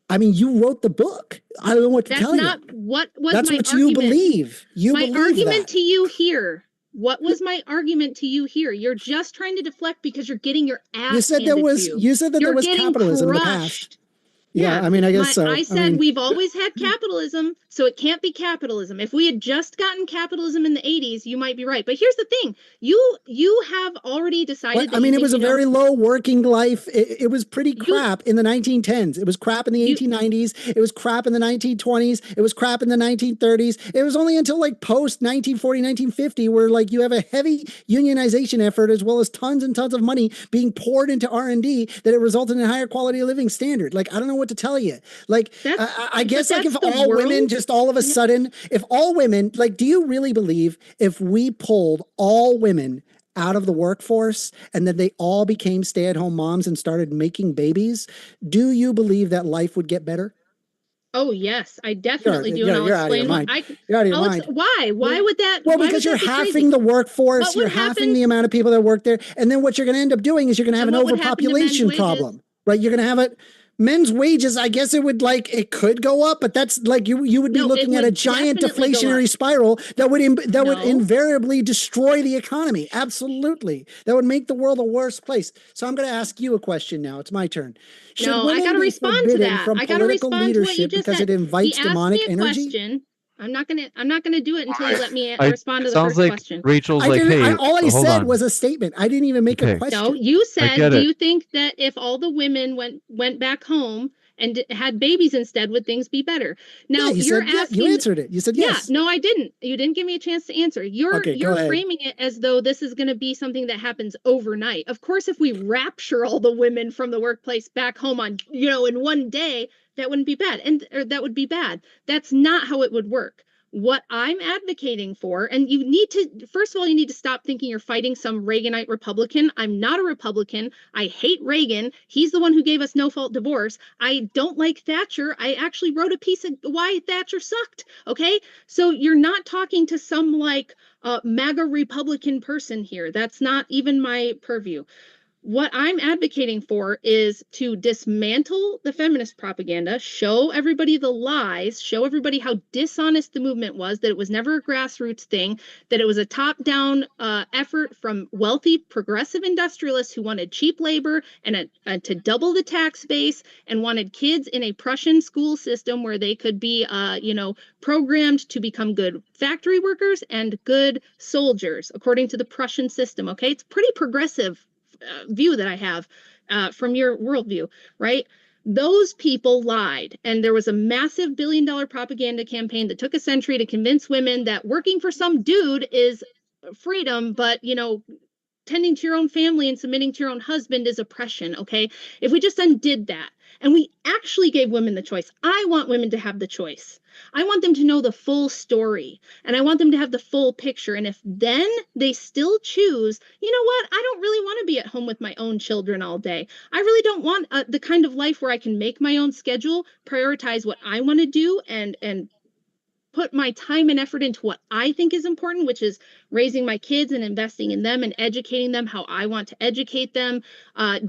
I mean, you wrote the book. I don't know what to tell you.
That's not what was
That's
my
what
argument.
you believe.
My argument to you here. What was my argument to you here? You're just trying to deflect because you're getting your ass
You said there was. You said that there was capitalism in the past. Yeah, I mean, I guess so.
I said we've always had capitalism, so it can't be capitalism. If we had just gotten capitalism in the 80s, you might be right. But here's the thing. You have already decided that
I mean, it was a very low working life. It was pretty crap in the 1910s. It was crap in the 1890s. It was crap in the 1920s. It was crap in the 1930s. It was only until like post 1940, 1950 where like you have a heavy unionization effort as well as tons and tons of money being poured into R&D that it resulted in a higher quality of living standard. Like, I don't know what to tell you. Like, I guess like if all women just all of a sudden, if all women, like, do you really believe if we pulled all women out of the workforce and then they all became stay-at-home moms and started making babies, do you believe that life would get better?
Oh yes, I definitely do. And I'll explain
why. You're out of your mind.
Why? Why would that?
Well, because you're halving the workforce, you're halving the amount of people that work there, and then what you're going to end up doing is you're going to have an overpopulation problem, right? You're going to have it. men's wages, I guess it could go up, but that's like you would be looking at a giant deflationary spiral that would invariably destroy the economy. Absolutely. That would make the world a worse place. So I'm going to ask you a question now. It's my turn.
Should women I got to respond to that. I got to respond to what you just said.
It invites demonic
energy? Question. I'm not gonna do it until you let me respond to the first question.
Rachel's like, hey,
all I said was a statement. I didn't even make a question.
No, you said, do you think that if all the women went back home and had babies instead, would things be better? Now you're asking.
You answered it. You said yes.
Yeah, no, I didn't. You didn't give me a chance to answer. You're framing it as though this is going to be something that happens overnight. Of course, if we rapture all the women from the workplace back home on, in one day, that wouldn't be bad. Or that would be bad. That's not how it would work. What I'm advocating for, and first of all, you need to stop thinking you're fighting some Reaganite Republican. I'm not a Republican. I hate Reagan. He's the one who gave us no-fault divorce. I don't like Thatcher. I actually wrote a piece of why Thatcher sucked. Okay? So you're not talking to some MAGA Republican person here. That's not even my purview. What I'm advocating for is to dismantle the feminist propaganda, show everybody the lies, show everybody how dishonest the movement was, that it was never a grassroots thing, that it was a top-down effort from wealthy progressive industrialists who wanted cheap labor and to double the tax base and wanted kids in a Prussian school system where they could be, programmed to become good factory workers and good soldiers, according to the Prussian system, okay? It's pretty progressive view that I have from your worldview, right? Those people lied. And there was a massive billion-dollar propaganda campaign that took a century to convince women that working for some dude is freedom, but, tending to your own family and submitting to your own husband is oppression, okay? If we just undid that and we actually gave women the choice, I want women to have the choice. I want them to know the full story and I want them to have the full picture. And if then they still choose, you know what? I don't really want to be at home with my own children all day. I really don't want the kind of life where I can make my own schedule, prioritize what I want to do and put my time and effort into what I think is important, which is raising my kids and investing in them and educating them how I want to educate them.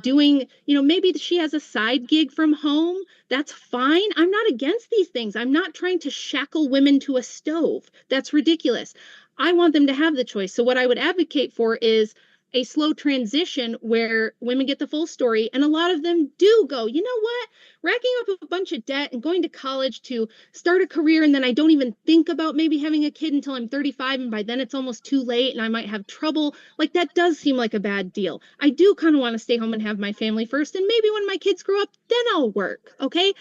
Doing, maybe she has a side gig from home. That's fine. I'm not against these things. I'm not trying to shackle women to a stove. That's ridiculous. I want them to have the choice. So what I would advocate for is a slow transition where women get the full story. And a lot of them do go, you know what? Racking up a bunch of debt and going to college to start a career. And then I don't even think about maybe having a kid until I'm 35. And by then it's almost too late and I might have trouble. Like that does seem like a bad deal. I do kind of want to stay home and have my family first. And maybe when my kids grow up, then I'll work. Okay.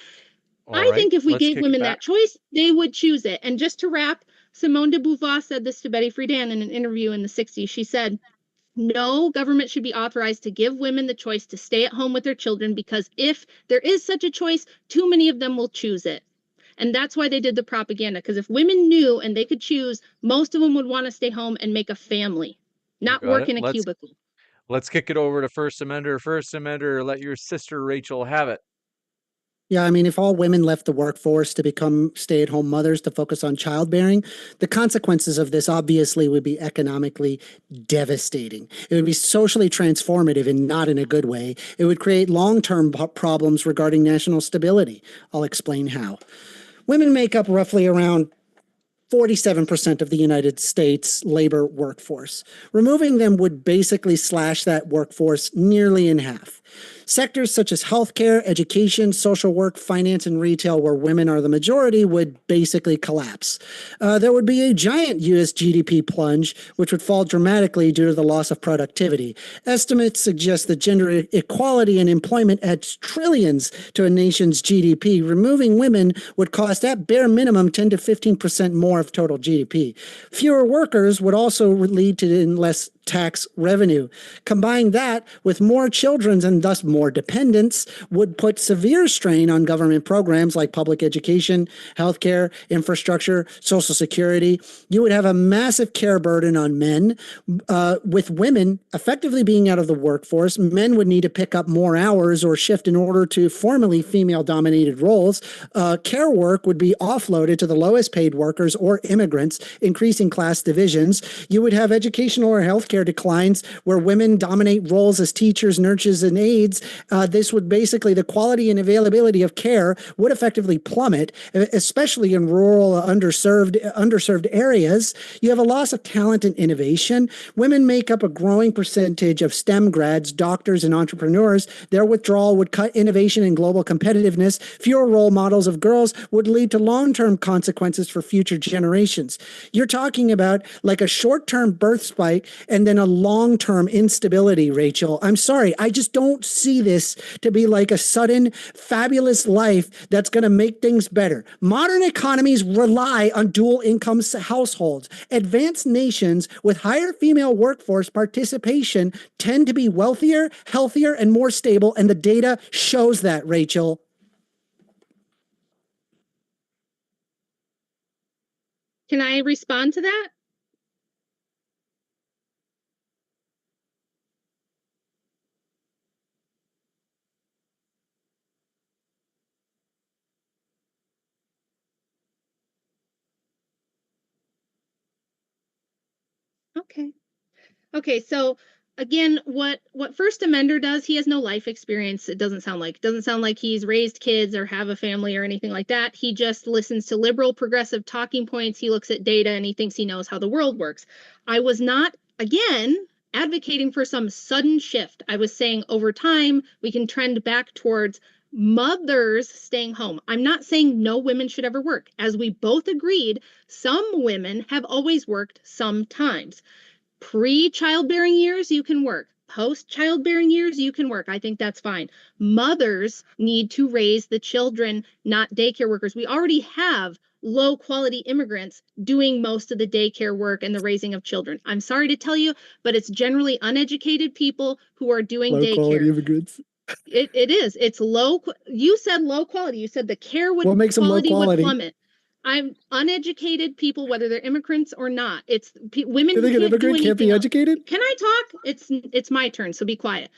I think if we gave women that choice, they would choose it. And just to wrap, Simone de Beauvoir said this to Betty Friedan in an interview in the 60s. She said, no government should be authorized to give women the choice to stay at home with their children because if there is such a choice, too many of them will choose it. And that's why they did the propaganda, because if women knew and they could choose, most of them would want to stay home and make a family, not work in a cubicle.
Let's kick it over to 1stAmender. 1stAmender, let your sister Rachel have it.
Yeah, I mean, if all women left the workforce to become stay-at-home mothers to focus on childbearing, the consequences of this obviously would be economically devastating. It would be socially transformative and not in a good way. It would create long-term problems regarding national stability. I'll explain how. Women make up roughly around 47% of the United States labor workforce. Removing them would basically slash that workforce nearly in half. Sectors such as healthcare, education, social work, finance, and retail, where women are the majority, would basically collapse. There would be a giant U.S. GDP plunge, which would fall dramatically due to the loss of productivity. Estimates suggest that gender equality in employment adds trillions to a nation's GDP. Removing women would cost at bare minimum 10 to 15% more of total GDP. Fewer workers would also lead to less tax revenue. Combine that with more children and thus more dependents would put severe strain on government programs like public education, healthcare, infrastructure, social security. You would have a massive care burden on men. With women effectively being out of the workforce, men would need to pick up more hours or shift in order to formerly female-dominated roles. Care work would be offloaded to the lowest paid workers or immigrants, increasing class divisions. You would have educational or healthcare healthcare declines, where women dominate roles as teachers, nurses, and aides, this would basically, the quality and availability of care would effectively plummet, especially in rural, underserved areas. You have a loss of talent and innovation. Women make up a growing percentage of STEM grads, doctors, and entrepreneurs. Their withdrawal would cut innovation and global competitiveness. Fewer role models of girls would lead to long-term consequences for future generations. You're talking about like a short-term birth spike and then a long-term instability, Rachel. I'm sorry, I just don't see this to be like a sudden fabulous life that's going to make things better. Modern economies rely on dual income households. Advanced nations with higher female workforce participation tend to be wealthier, healthier, and more stable, and the data shows that, Rachel.
Can I respond to that? Okay. Okay, so again, what 1stAmender does, he has no life experience. It doesn't sound like. It doesn't sound like he's raised kids or have a family or anything like that. He just listens to liberal, progressive talking points. He looks at data and he thinks he knows how the world works. I was not, again, advocating for some sudden shift. I was saying over time we can trend back towards mothers staying home. I'm not saying no women should ever work. As we both agreed, some women have always worked sometimes. Pre-childbearing years, you can work. Post-childbearing years, you can work. I think that's fine. Mothers need to raise the children, not daycare workers. We already have low-quality immigrants doing most of the daycare work and the raising of children. I'm sorry to tell you, but it's generally uneducated people who are doing daycare.
Low-quality immigrants.
It is. It's low. You said low quality. You said the care would
What makes them low quality?
would plummet. I'm uneducated people, whether they're immigrants or not. It's women
You
who
think an
can't do
immigrant can't be
anything else.
educated?
Can I talk? It's my turn, so be quiet.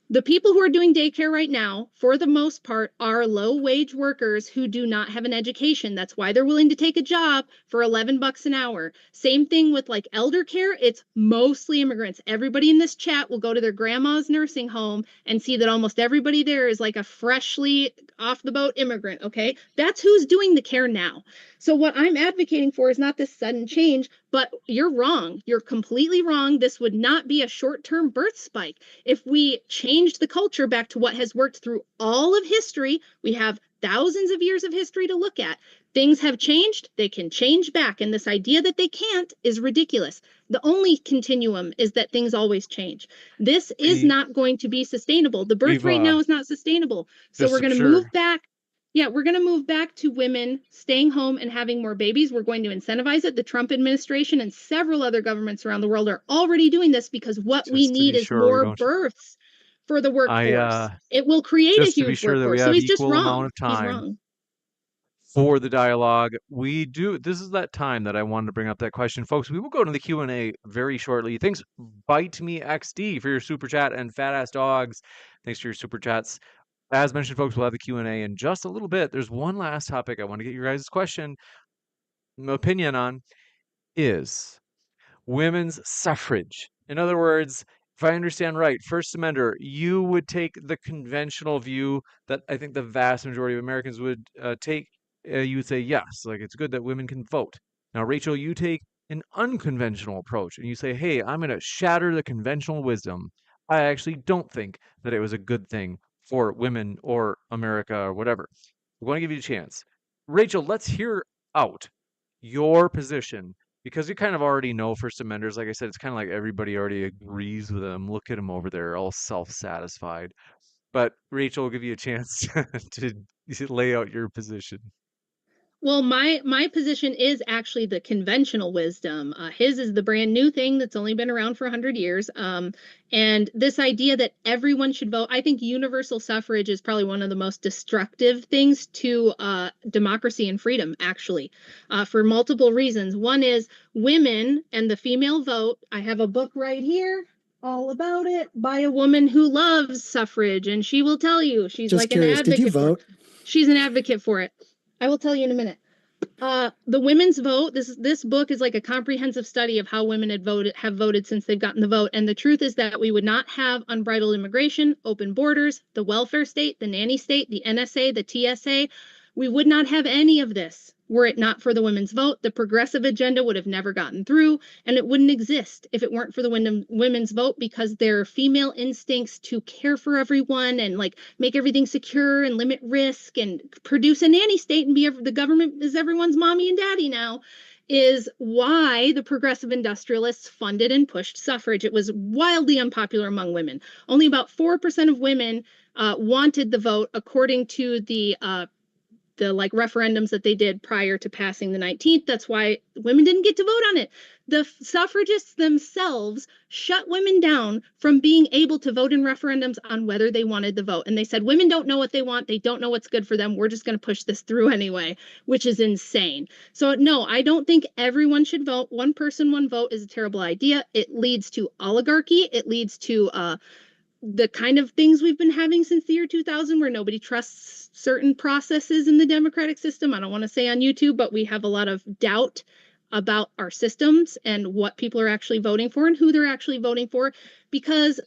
The people who are doing daycare right now, for the most part, are low-wage workers who do not have an education. That's why they're willing to take a job for $11 an hour. Same thing with like elder care. It's mostly immigrants. Everybody in this chat will go to their grandma's nursing home and see that almost everybody there is like a freshly off the boat immigrant, okay? That's who's doing the care now. So what I'm advocating for is not this sudden change, but you're wrong. You're completely wrong. This would not be a short-term birth spike. If we change the culture back to what has worked through all of history, we have thousands of years of history to look at. Things have changed, they can change back. And this idea that they can't is ridiculous. The only continuum is that things always change. This is not going to be sustainable. The birth rate now is not sustainable. So we're going to move back. Yeah, we're going to move back to women staying home and having more babies. We're going to incentivize it. The Trump administration and several other governments around the world are already doing this because what we need is more births for the workforce. It will create a huge workforce. So he's just wrong. He's wrong.
For the dialogue, this is that time that I wanted to bring up that question, folks. We will go to the Q&A very shortly. Thanks, Bite Me XD, for your super chat, and Fat Ass Dogs, thanks for your super chats. As mentioned, folks, we'll have the Q&A in just a little bit. There's one last topic I want to get your guys' opinion on, is women's suffrage. In other words, if I understand right, 1stAmender, you would take the conventional view that I think the vast majority of Americans would take. You would say, yes, like it's good that women can vote. Now, Rachel, you take an unconventional approach and you say, hey, I'm going to shatter the conventional wisdom. I actually don't think that it was a good thing for women or America or whatever. We're going to give you a chance. Rachel, let's hear out your position, because you kind of already know 1stAmenders. Like I said, it's kind of like everybody already agrees with them. Look at them over there, all self-satisfied. But Rachel will give you a chance to lay out your position.
Well, my position is actually the conventional wisdom. His is the brand new thing that's only been around for 100 years. And this idea that everyone should vote, I think universal suffrage is probably one of the most destructive things to democracy and freedom, actually, for multiple reasons. One is women and the female vote. I have a book right here all about it by a woman who loves suffrage, and she will tell you she's
just
like
curious,
an advocate.
Did you vote?
She's an advocate for it. I will tell you in a minute. The women's vote. This book is like a comprehensive study of how women have voted since they've gotten the vote. And the truth is that we would not have unbridled immigration, open borders, the welfare state, the nanny state, the NSA, the TSA. We would not have any of this were it not for the women's vote. The progressive agenda would have never gotten through, and it wouldn't exist if it weren't for the women's vote, because their female instincts to care for everyone and like make everything secure and limit risk and produce a nanny state and be the government is everyone's mommy and daddy now is why the progressive industrialists funded and pushed suffrage. It was wildly unpopular among women. Only about 4% of women wanted the vote, according to the like referendums that they did prior to passing the 19th. That's why women didn't get to vote on it. The suffragists themselves shut women down from being able to vote in referendums on whether they wanted the vote. And they said, women don't know what they want. They don't know what's good for them. We're just going to push this through anyway, which is insane. So no, I don't think everyone should vote. One person, one vote is a terrible idea. It leads to oligarchy. It leads to the kind of things we've been having since the year 2000, where nobody trusts certain processes in the democratic system. I don't want to say on YouTube, but we have a lot of doubt about our systems and what people are actually voting for and who they're actually voting for. Because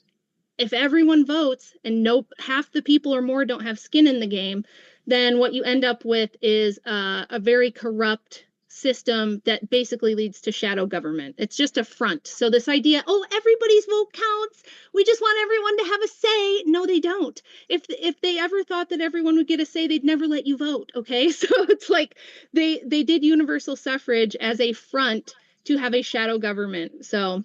if everyone votes and half the people or more don't have skin in the game, then what you end up with is a very corrupt system that basically leads to shadow government. It's just a front. So this idea, oh, everybody's vote counts. We just want everyone to have a say. No, they don't. If they ever thought that everyone would get a say, they'd never let you vote. Okay. So it's like they did universal suffrage as a front to have a shadow government. So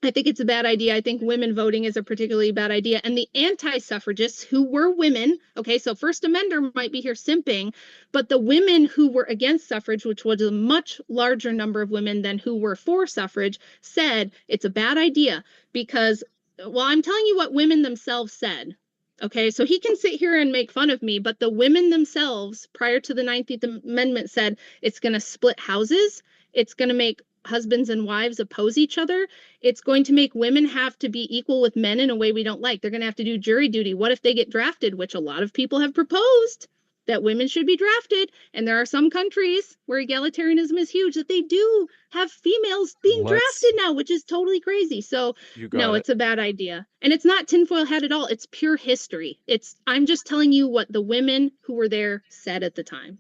I think it's a bad idea. I think women voting is a particularly bad idea. And the anti-suffragists, who were women, okay, so 1stAmender might be here simping, but the women who were against suffrage, which was a much larger number of women than who were for suffrage, said it's a bad idea because, well, I'm telling you what women themselves said. Okay, so he can sit here and make fun of me, but the women themselves, prior to the 19th Amendment, said it's going to split houses. It's going to make husbands and wives oppose each other. It's going to make women have to be equal with men in a way we don't like. They're going to have to do jury duty. What if they get drafted, which a lot of people have proposed that women should be drafted. And there are some countries where egalitarianism is huge that they do have females being drafted now, which is totally crazy. So no, it's a bad idea. And it's not tinfoil hat at all. It's pure history. I'm just telling you what the women who were there said at the time.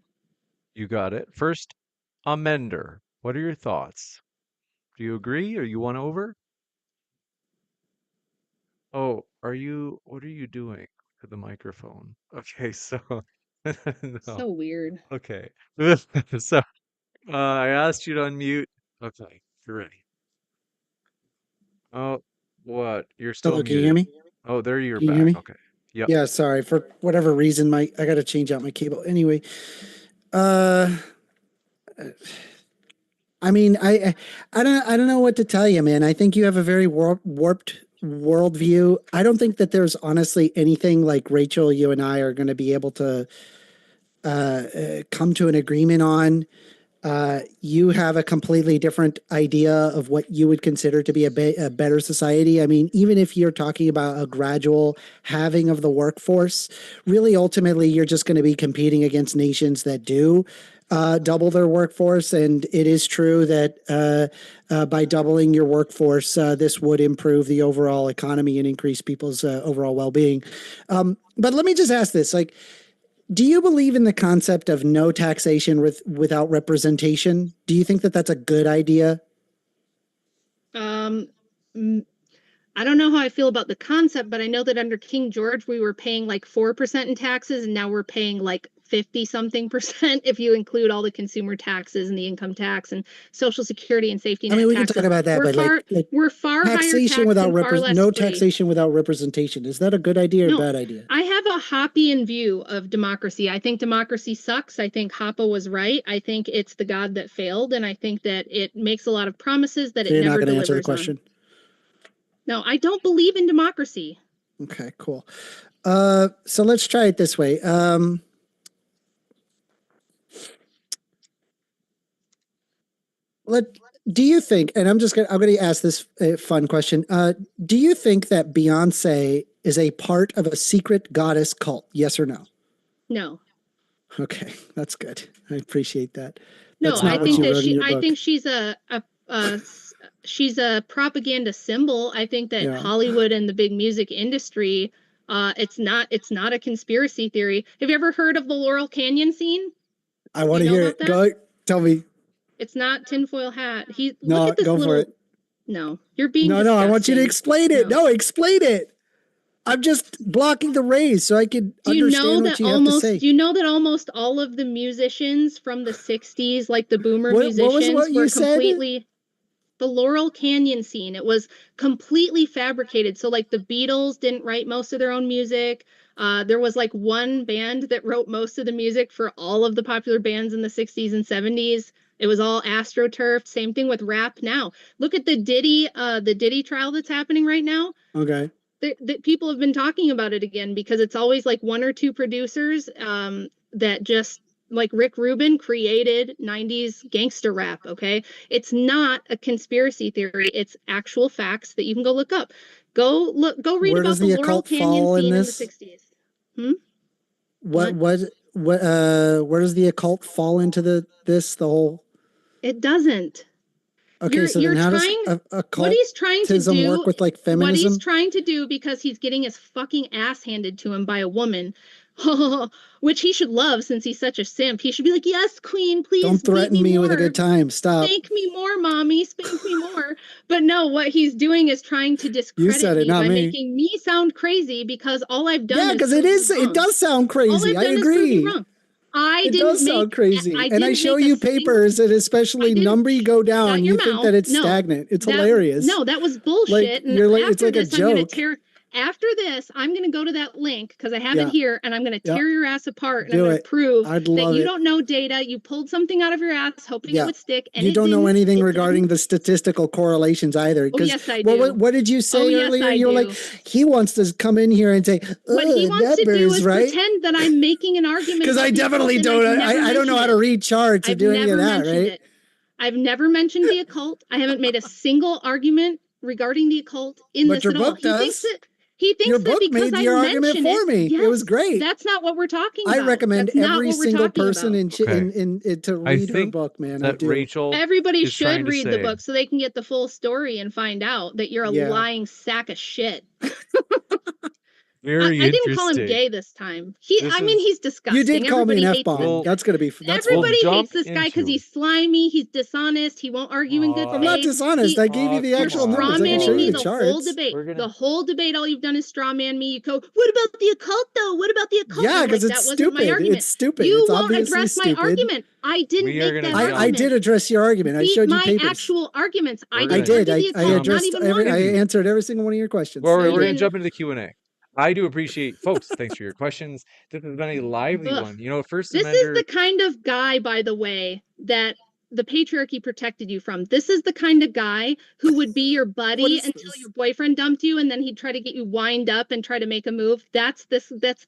You got it. 1stAmender. What are your thoughts? Do you agree or you want over? Oh, what are you doing to the microphone? Okay, so, no,
So weird.
okay. So, I asked you to unmute. Okay, you're ready. Oh, what? You're still
Hello, can you hear
muted.
me?
Oh, there you're
Can you hear
back.
me?
Okay. Yep.
Yeah, sorry. For whatever reason, I got to change out my cable. Anyway, uh, I mean, I don't know what to tell you, man. I think you have a very warped worldview. I don't think that there's honestly anything like Rachel, you and I are going to be able to come to an agreement on. You have a completely different idea of what you would consider to be a better society. I mean, even if you're talking about a gradual halving of the workforce, really ultimately you're just going to be competing against nations that do double their workforce. And it is true that by doubling your workforce, this would improve the overall economy and increase people's overall well-being. But let me just ask this, like, do you believe in the concept of no taxation without representation? Do you think that that's a good idea?
I don't know how I feel about the concept, but I know that under King George, we were paying like 4% in taxes, and now we're paying like 50 something percent if you include all the consumer taxes and the income tax and Social Security and safety net
I mean, we can
taxes.
talk about that, but
we're far higher
taxation
taxed
without
and far less
no
free.
taxation without representation. Is that a good idea or
No,
bad idea?
I have a Hoppian view of democracy. I think democracy sucks. I think Hoppe was right. I think it's the God that failed, and I think that it makes a lot of promises that
So
it
you're not
never
going to answer the
delivers on.
question?
No, I don't believe in democracy.
Okay, cool. So let's try it this way. Do you think, and I'm going to ask this fun question. Do you think that Beyonce is a part of a secret goddess cult? Yes or no?
No.
Okay, that's good. I appreciate that.
No,
That's not
I
what
think
you
that
wrote in your
I
book.
think she's a propaganda symbol. I think that
Yeah.
Hollywood and the big music industry, it's not a conspiracy theory. Have you ever heard of the Laurel Canyon scene?
I want
You
to
know
hear
about
it.
that?
Go, tell me.
It's not tinfoil hat. Look
No,
at this
go for
little.
it.
No, you're being
No,
disgusting.
I want you to explain it. No, explain it. I'm just blocking the rays so I can understand what you have to say.
Do you know that almost all of the musicians from the 60s, like the boomer
What was
musicians,
what you
were
said?
completely the Laurel Canyon scene. It was completely fabricated. So like the Beatles didn't write most of their own music. There was like one band that wrote most of the music for all of the popular bands in the 60s and 70s. It was all astroturfed. Same thing with rap now. Look at the Diddy trial that's happening right now.
Okay.
The people have been talking about it again because it's always like one or two producers that just like Rick Rubin created 90s gangster rap. Okay, it's not a conspiracy theory, it's actual facts that you can go look up. Go read
Where
about
does
the
the
Laurel
occult
Canyon
fall in
scene in the
this?
60s.
What where does the occult fall into the whole?
It doesn't.
Okay, so then
You're
how does
trying what he's trying to
occultism work
do
with like
what he's
feminism?
trying to do because he's getting his fucking ass handed to him by a woman. Which he should love since he's such a simp. He should be like, yes, queen, please
Don't threaten
beat
me with a
more.
good time. Stop.
Spank me more, mommy. Spank me more. But no, what he's doing is trying to
You
discredit
said it,
me
not
by
me.
making me sound crazy because all I've done
Yeah,
is
because
prove you
it
wrong.
does sound
All
crazy.
I've
I
done is prove you
agree.
wrong. I
It
didn't
does sound
make
crazy.
I
And I
didn't
show
make a
you
single
papers that especially
I didn't
number go down
shut
and
your
you think
mouth.
that it's
No,
stagnant. It's
that
hilarious.
no, that was
Like
bullshit. And
you're like it's
after
like a
this, I'm gonna
joke.
tear. After this, I'm gonna go to that link because I have
Yeah.
it here, and I'm gonna
Yeah.
tear your ass apart, and
Do
I'm gonna
it.
prove
I'd
that
love
you
it.
don't know data. You pulled something out of your ass, hoping it
Yeah.
would stick, and
You
it
don't know
didn't.
anything
It
regarding
didn't.
the statistical correlations either.
Oh
Because
yes, I do.
what did you
Oh
say
yes,
earlier?
I
You were
do.
like, he wants to come in here and say,
What he wants to do
numbers,
is
right?
pretend that I'm making an argument
Because
about
I
the
definitely
occult, and
don't.
I've never
I don't know how
mentioned
to
it.
read charts or
I've
do any of
never
that,
mentioned
right?
it. I've never mentioned the occult. I haven't made a single argument regarding the occult in
But
this
your
at all.
book does.
He
Your
thinks that
book
because
made
I
your argument
mention
for
it,
me. It was
yes,
great.
that's not what we're talking
I
about.
recommend
That's not
every
what we're
single
talking
person
about.
in to
I
read her
think
book, man. I
that
do.
Rachel
Everybody
is
should
trying to
read the
say.
book so they can get the full story and find out that you're a
Yeah.
lying sack of shit.
Very
I didn't call him
interesting.
gay this time.
This
I mean,
is-
he's disgusting.
You did call me an
Everybody hates
F-bomb.
him.
Well,
That's gonna be that's
Everybody
fine.
hates this guy because
into-
he's slimy, he's dishonest, he won't argue in good
Aw.
I'm not
faith.
dishonest. I gave you the
Aw,
You're
actual
come
numbers.
straw
I can show
manning
you
me
the
the
charts.
whole debate.
We're gonna-
The whole debate, all you've done is straw man me. You go, what about the occult though? What about the occult?
Yeah,
I'm
because
like,
it's
that wasn't my
stupid.
argument.
It's stupid.
You
It's
won't
obviously
address my
stupid.
argument. I didn't
We are
make
gonna
that
jump-
I
argument.
did address your argument. I
Read
showed you
my
papers.
actual arguments. I
We're
didn't
gonna-
I did.
argue the
I
occult,
addressed
not even
I
once.
answered every single one of your questions.
Well,
No, you
we're gonna
didn't.
jump into the Q&A. I do appreciate, folks. Thanks for your questions. This has been a lively
Ugh.
one. You know, First
This
Amender.
is the kind of guy, by the way, that the patriarchy protected you from. This is the kind of guy who would be your buddy
is
until
this?
your boyfriend dumped you, and then he'd try to get you wind up and try to make a move. That's the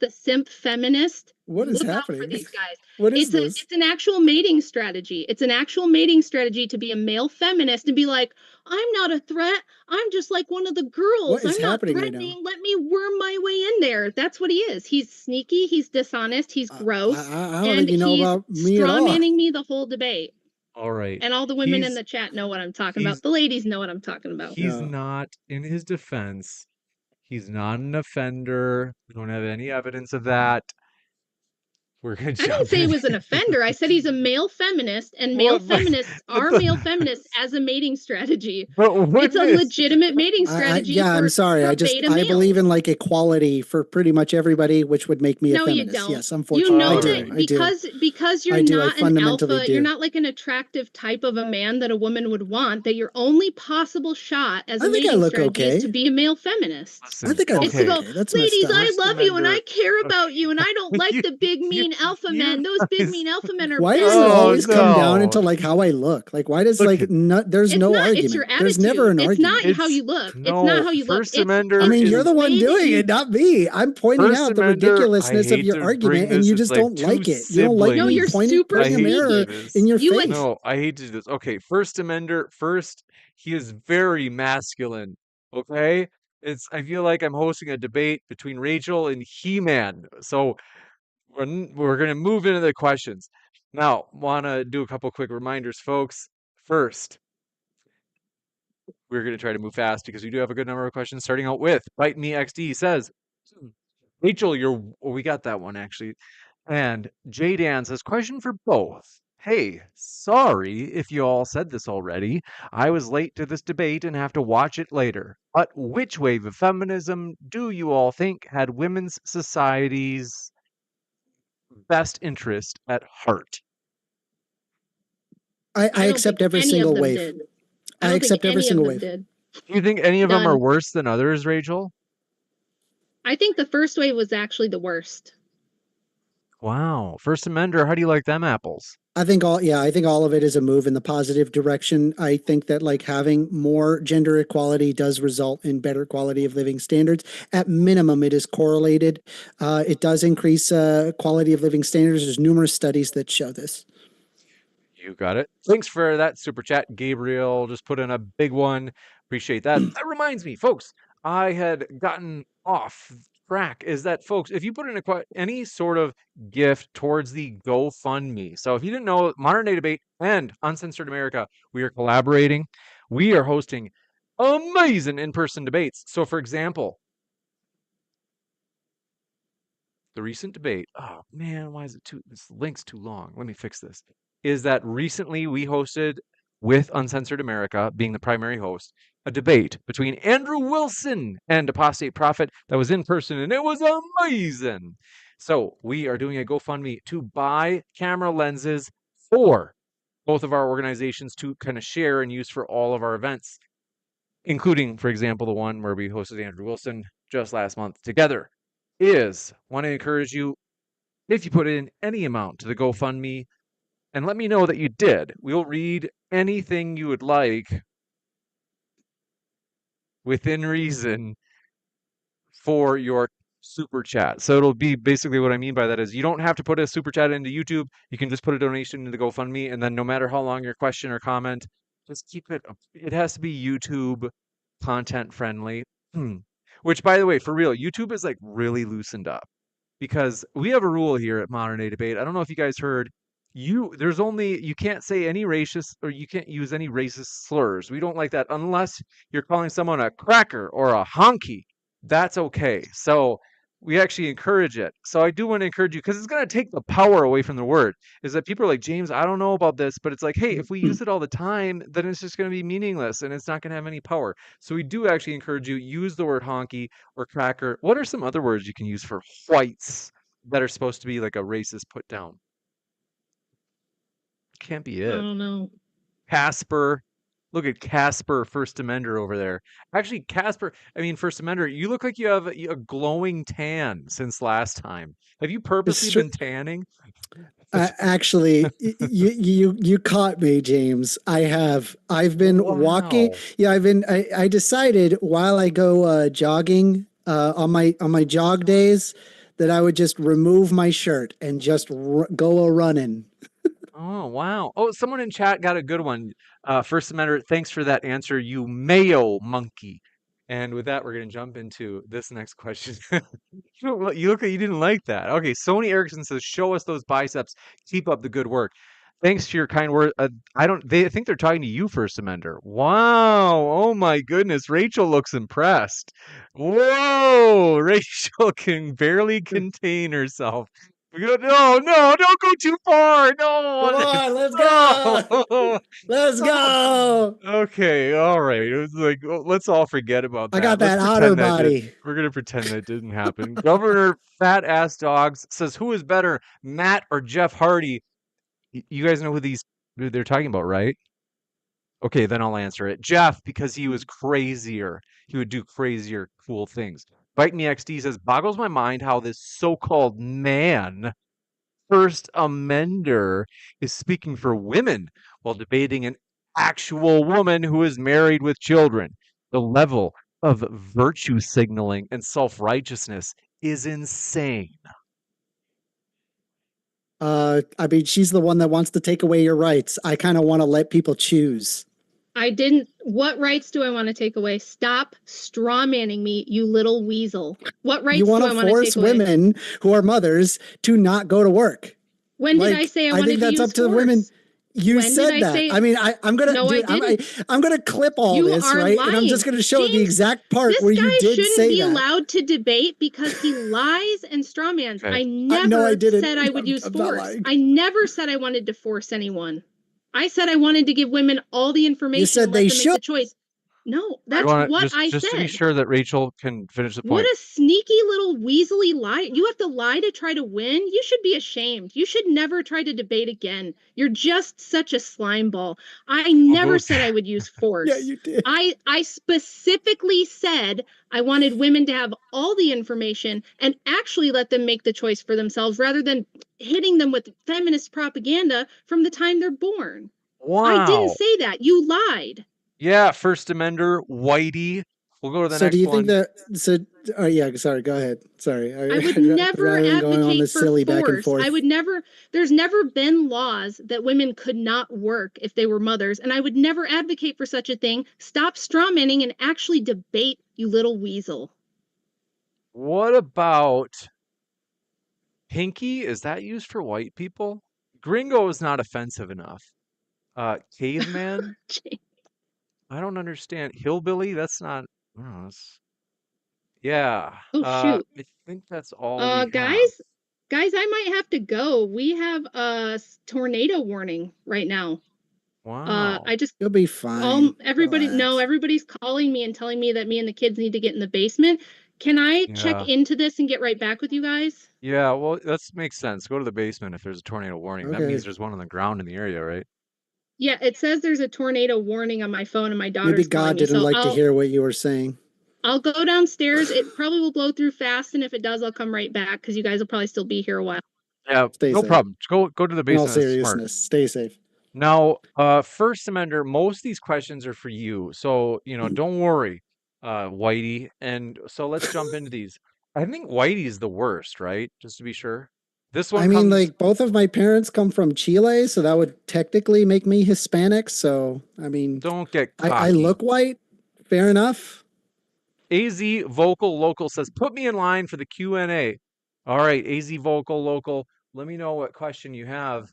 simp feminist.
What is
Look out
happening?
for these guys.
What is this?
It's an actual mating strategy. It's an actual mating strategy to be a male feminist and be like, I'm not a threat. I'm just like one of the girls.
What is
I'm not
happening right now?
threatening. Let me worm my way in there. That's what he is. He's sneaky. He's dishonest. He's gross.
I don't
and
think you know
he's
about me at
straw
all.
manning me the whole debate.
All right.
And all the women in
He's-
the chat know what I'm talking
he's-
about. The ladies know what I'm talking about.
He's
Yeah.
not, in his defense, he's not an offender. We don't have any evidence of that. We're gonna
I
jump
didn't say he
in.
was an offender. I said he's a male feminist, and male feminists are male feminists as a mating strategy. It's a legitimate mating strategy.
Yeah, I'm sorry.
for
I
beta
believe
males.
in like equality for pretty much everybody, which would make me a
No, you
feminist.
don't.
Yes,
You
unfortunately,
know
I do.
that because you're
I do. I
not an
fundamentally
alpha,
do.
you're not like an attractive type of a man that a woman would want, that your only possible shot as a
I think I
mating
look
strategy
okay.
is to be a male feminist.
Listen,
I think I look
It's to go,
okay. That's
ladies,
messed up.
I love you and I
First
care about you and I don't like the big mean alpha men. Those big mean alpha men are
Why
bad.
does it always come down
no.
into like how I look? Like why does
Look,
like there's
It's
no
not,
argument?
it's your attitude.
There's never an
it's
argument.
not how you look.
No,
it's not how you
First
look.
Amender
I mean,
is-
you're the one
way that
doing
you-
it, not me. I'm pointing
First
out the
Amender,
ridiculousness
I
of your
hate to
argument,
bring
and you
this
just
as, like,
don't like
two
it. You don't like
siblings.
No,
me
you're super
pointing a mirror
sneaky.
in your
You
face.
No, I hate to do this. Okay, First Amender, first, he is very masculine. Okay? I feel like I'm hosting a debate between Rachel and He-Man. So we're going to move into the questions. Now, want to do a couple quick reminders, folks. First, we're going to try to move fast because we do have a good number of questions. Starting out with Bite Me XD says, Rachel, we got that one actually. And J Dan says, question for both. Hey, sorry if you all said this already. I was late to this debate and have to watch it later. But which wave of feminism do you all think had women's society's best interest at heart?
I
I don't
accept
think
every
any of
single
them
wave.
did. I
I
don't think
accept every
any of
single
them
wave.
did.
Do you think any of them are
Done.
worse than others, Rachel?
I think the first wave was actually the worst.
Wow. 1stAmender, how do you like them apples?
I think all of it is a move in the positive direction. I think that like having more gender equality does result in better quality of living standards. At minimum, it is correlated. It does increase quality of living standards. There's numerous studies that show this.
You got it. Thanks for that super chat, Gabriel. Just put in a big one. Appreciate that. That reminds me, folks, I had gotten off track. Is that, folks, if you put in any sort of gift towards the GoFundMe. So if you didn't know, Modern Day Debate and Uncensored America, we are collaborating. We are hosting amazing in-person debates. So, for example, the recent debate, oh man, why is it this link's too long? Let me fix this. Is that recently we hosted with Uncensored America being the primary host, a debate between Andrew Wilson and Apostate Prophet that was in person, and it was amazing. So we are doing a GoFundMe to buy camera lenses for both of our organizations to kind of share and use for all of our events, including, for example, the one where we hosted Andrew Wilson just last month together. Want to encourage you, if you put in any amount to the GoFundMe and let me know that you did, we'll read anything you would like within reason for your super chat. So it'll be basically what I mean by that is you don't have to put a super chat into YouTube. You can just put a donation into GoFundMe, and then no matter how long your question or comment, just keep it. It has to be YouTube content friendly. Which, by the way, for real, YouTube is like really loosened up because we have a rule here at Modern Day Debate. I don't know if you guys heard. You can't say any racist or you can't use any racist slurs. We don't like that unless you're calling someone a cracker or a honky. That's okay. So we actually encourage it. So I do want to encourage you because it's going to take the power away from the word. Is that people are like, James, I don't know about this, but it's like, hey, if we use it all the time, then it's just going to be meaningless and it's not going to have any power. So we do actually encourage you use the word honky or cracker. What are some other words you can use for whites that are supposed to be like a racist put down? Can't be
I
it.
don't know.
Casper. Look at Casper, 1stAmender over there. Actually, Casper, I mean, 1stAmender, you look like you have a glowing tan since last time. Have you purposely been tanning?
Actually, you caught me, James. I have. I've been walking.
Wow.
Yeah, I decided while I go jogging on my jog days that I would just remove my shirt and just go a running.
Oh, wow. Oh, someone in chat got a good one. 1stAmender, thanks for that answer, you mayo monkey. And with that, we're going to jump into this next question. You look like you didn't like that. Okay, Sony Erickson says, "Show us those biceps. Keep up the good work." Thanks to your kind word. I don't. I think they're talking to you, 1stAmender. Wow. Oh my goodness. Rachel looks impressed. Whoa. Rachel can barely contain herself. No, no, don't go too far. No,
Come on, let's go.
no.
Let's go.
Okay, all right. It was like, let's all forget about
I
that.
got
Let's
that otter
pretend that did.
body.
We're gonna pretend that didn't happen. Governor Fat Ass Dogs says, "Who is better, Matt or Jeff Hardy?" You guys know who they're talking about, right? Okay, then I'll answer it. Jeff, because he was crazier. He would do crazier, cool things. Bite Me XD says, "Boggles my mind how this so-called man." 1stAmender is speaking for women while debating an actual woman who is married with children. The level of virtue signaling and self righteousness is insane.
I mean, she's the one that wants to take away your rights. I kind of want to let people choose.
I didn't. What rights do I want to take away? Stop straw manning me, you little weasel. What
You
rights
want
do
to
I want to
force
take away?
women who are mothers to not go to work.
When did I say I
I
wanted
think
to
that's
use
up to the women.
force?
You
When did
said
I
that.
say
I mean, I'm gonna,
no, I
dude.
didn't.
I'm gonna clip all
You
this,
are
right? And I'm just
lying.
gonna show the
James,
exact part
this
where you
guy
did
shouldn't
say
be
that.
allowed to debate because he lies and strawmans.
Okay.
I
No, I
never
didn't.
said I would use
I'm not
force.
lying.
I never said I wanted to force anyone. I said I wanted to give women all the
You
information and
said
let
they
them make
should.
the choice. No,
I
that's
want to
what I
just to be
said.
sure that Rachel can finish the
What
point.
a sneaky little weaselly lie. You have to lie to try to win. You should be ashamed. You should never try to debate again. You're just such a slime ball. I
I'll
never
go.
said I would use
Yeah,
force.
you did.
I specifically said I wanted women to have all the information and actually let them make the choice for themselves rather than hitting them with feminist propaganda from the time they're born. I didn't
Wow.
say that. You lied.
Yeah, First Amender, Whitey. We'll go to the
So do
next
you think
one.
that? So, oh yeah. Sorry. Go ahead. Sorry.
I would never
Rather than going on
advocate
this
for
silly back and
force.
forth.
There's never been laws that women could not work if they were mothers, and I would never advocate for such a thing. Stop strawmanning and actually debate, you little weasel.
What about Pinky? Is that used for white people? Gringo is not offensive enough. Caveman? I don't understand. Hillbilly? That's not. Oh, yeah.
Oh shoot.
I think that's all we have.
Guys, I might have to go. We have a tornado warning right now.
Wow.
I just
You'll be fine.
everybody no,
Relax.
everybody's calling me and telling me that me and the kids need to get in the basement. Can I check
Yeah.
into this and get right back with you guys?
Yeah, well, that makes sense. Go to the basement if there's a tornado warning. That means
Okay.
there's one on the ground in the area, right?
Yeah, it says there's a tornado warning on my phone and my
Maybe
daughter's calling
God
me.
didn't
So
like to hear what you were saying.
I'll go downstairs. It probably will blow through fast, and if it does, I'll come right back because you guys will probably still be here a while.
Yeah,
Stay
no
safe.
problem. Just go to the
In all
basement. That's smart.
seriousness, stay safe.
Now, First Amender, most of these questions are for you. So, don't worry, Whitey. And so let's jump into these. I think Whitey is the worst, right? Just to be sure. This
I
one
mean,
comes,
like both of my parents come from Chile, so that would technically make me Hispanic. So, I mean,
don't get
I
cocky.
look white. Fair enough.
AZ Vocal Local says, put me in line for the Q&A. All right, AZ Vocal Local, let me know what question you have.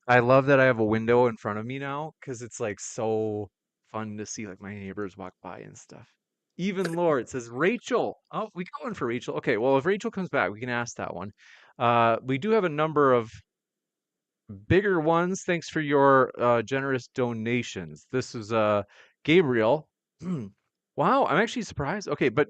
I love that I have a window in front of me now because it's like so fun to see like my neighbors walk by and stuff. Even Lord says Rachel. Oh, we got one for Rachel. Okay, well if Rachel comes back, we can ask that one. We do have a number of bigger ones. Thanks for your generous donations. This is Gabriel. Wow, I'm actually surprised. Okay, but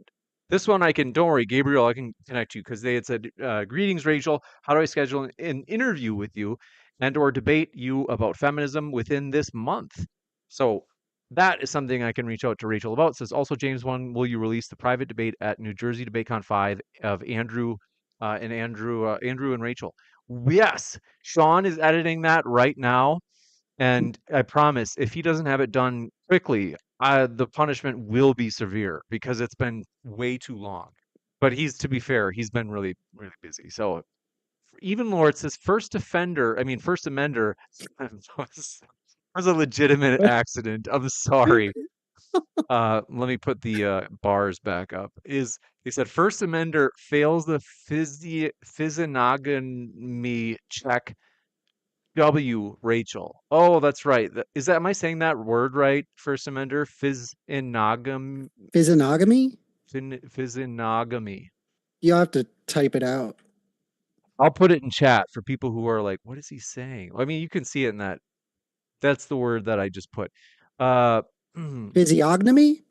this one I can, don't worry, Gabriel, I can connect you because they had said, greetings, Rachel. How do I schedule an interview with you and or debate you about feminism within this month? So that is something I can reach out to Rachel about. It says also, James one, will you release the private debate at New Jersey DebateCon 5 of Andrew Andrew and Rachel? Yes, Sean is editing that right now. And I promise, if he doesn't have it done quickly, the punishment will be severe because it's been way too long. But to be fair, he's been really, really busy. So even Lord says first amender was a legitimate accident. I'm sorry. Let me put the bars back up. He said first amender fails the physiognomy check. Rachel. Oh, that's right. Am I saying that word right? First amender,
Physiognomy?
physiognomy.
You'll have to type it out.
I'll put it in chat for people who are like, what is he saying? I mean, you can see it in that. That's the word that I just put. Uh,
Physiognomy?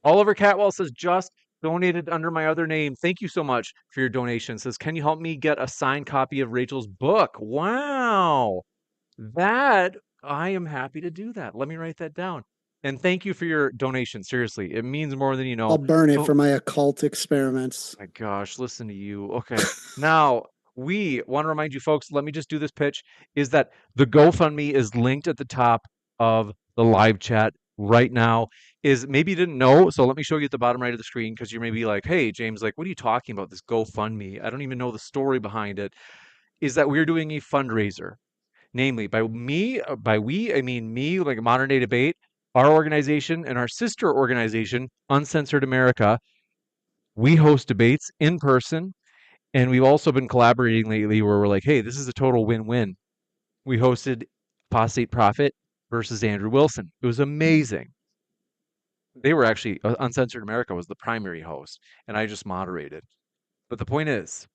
Oliver Catwell says, just donated under my other name. Thank you so much for your donation. Says, can you help me get a signed copy of Rachel's book? Wow. That I am happy to do that. Let me write that down. And thank you for your donation. Seriously, it means more than you
I'll
know.
burn it
So,
for my occult experiments.
my gosh, listen to you. Okay. Now, we want to remind you folks, let me just do this pitch, is that the GoFundMe is linked at the top of the live chat right now. Is maybe you didn't know, so let me show you at the bottom right of the screen because you may be like, hey, James, like, what are you talking about? This GoFundMe? I don't even know the story behind it. Is that we're doing a fundraiser. Namely, by we, I mean me, like Modern Day Debate, our organization and our sister organization, Uncensored America, we host debates in person. And we've also been collaborating lately where we're like, hey, this is a total win-win. We hosted Apostate Prophet versus Andrew Wilson. It was amazing. They were actually, Uncensored America was the primary host, and I just moderated. But the point is,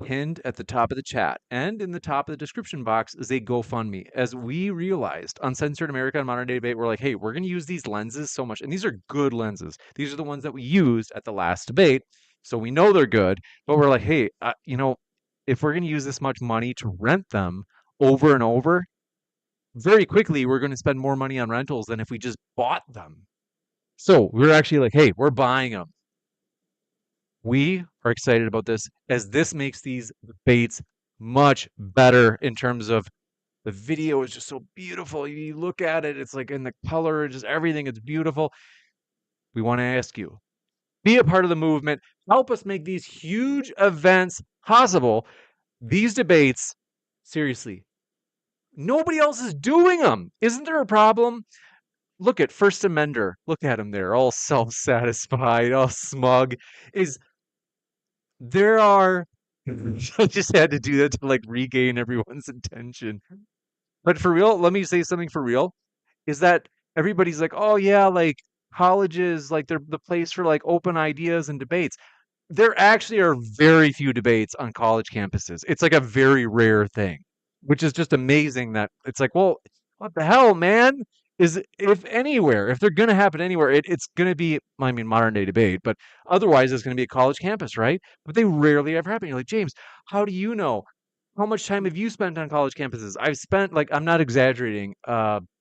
pinned at the top of the chat and in the top of the description box is a GoFundMe. As we realized, Uncensored America and Modern Day Debate, we're like, hey, we're going to use these lenses so much. And these are good lenses. These are the ones that we used at the last debate. So we know they're good. But we're like, hey, if we're going to use this much money to rent them over and over, very quickly, we're going to spend more money on rentals than if we just bought them. So we're actually like, hey, we're buying them. We are excited about this as this makes these debates much better in terms of the video is just so beautiful. You look at it, it's like in the color, just everything, it's beautiful. We want to ask you, be a part of the movement, help us make these huge events possible. These debates, seriously, nobody else is doing them. Isn't there a problem? Look at 1stAmender. Look at him there, all self-satisfied, all smug. Is there are I just had to do that to like regain everyone's attention. But for real, let me say something for real, is that everybody's like, oh yeah, like colleges, like they're the place for like open ideas and debates. There actually are very few debates on college campuses. It's like a very rare thing, which is just amazing that it's like, well, what the hell, man? Is if anywhere, if they're going to happen anywhere, it's going to be, I mean, modern day debate, but otherwise it's going to be a college campus, right? But they rarely ever happen. You're like, James, how do you know? How much time have you spent on college campuses? I've spent, like, I'm not exaggerating,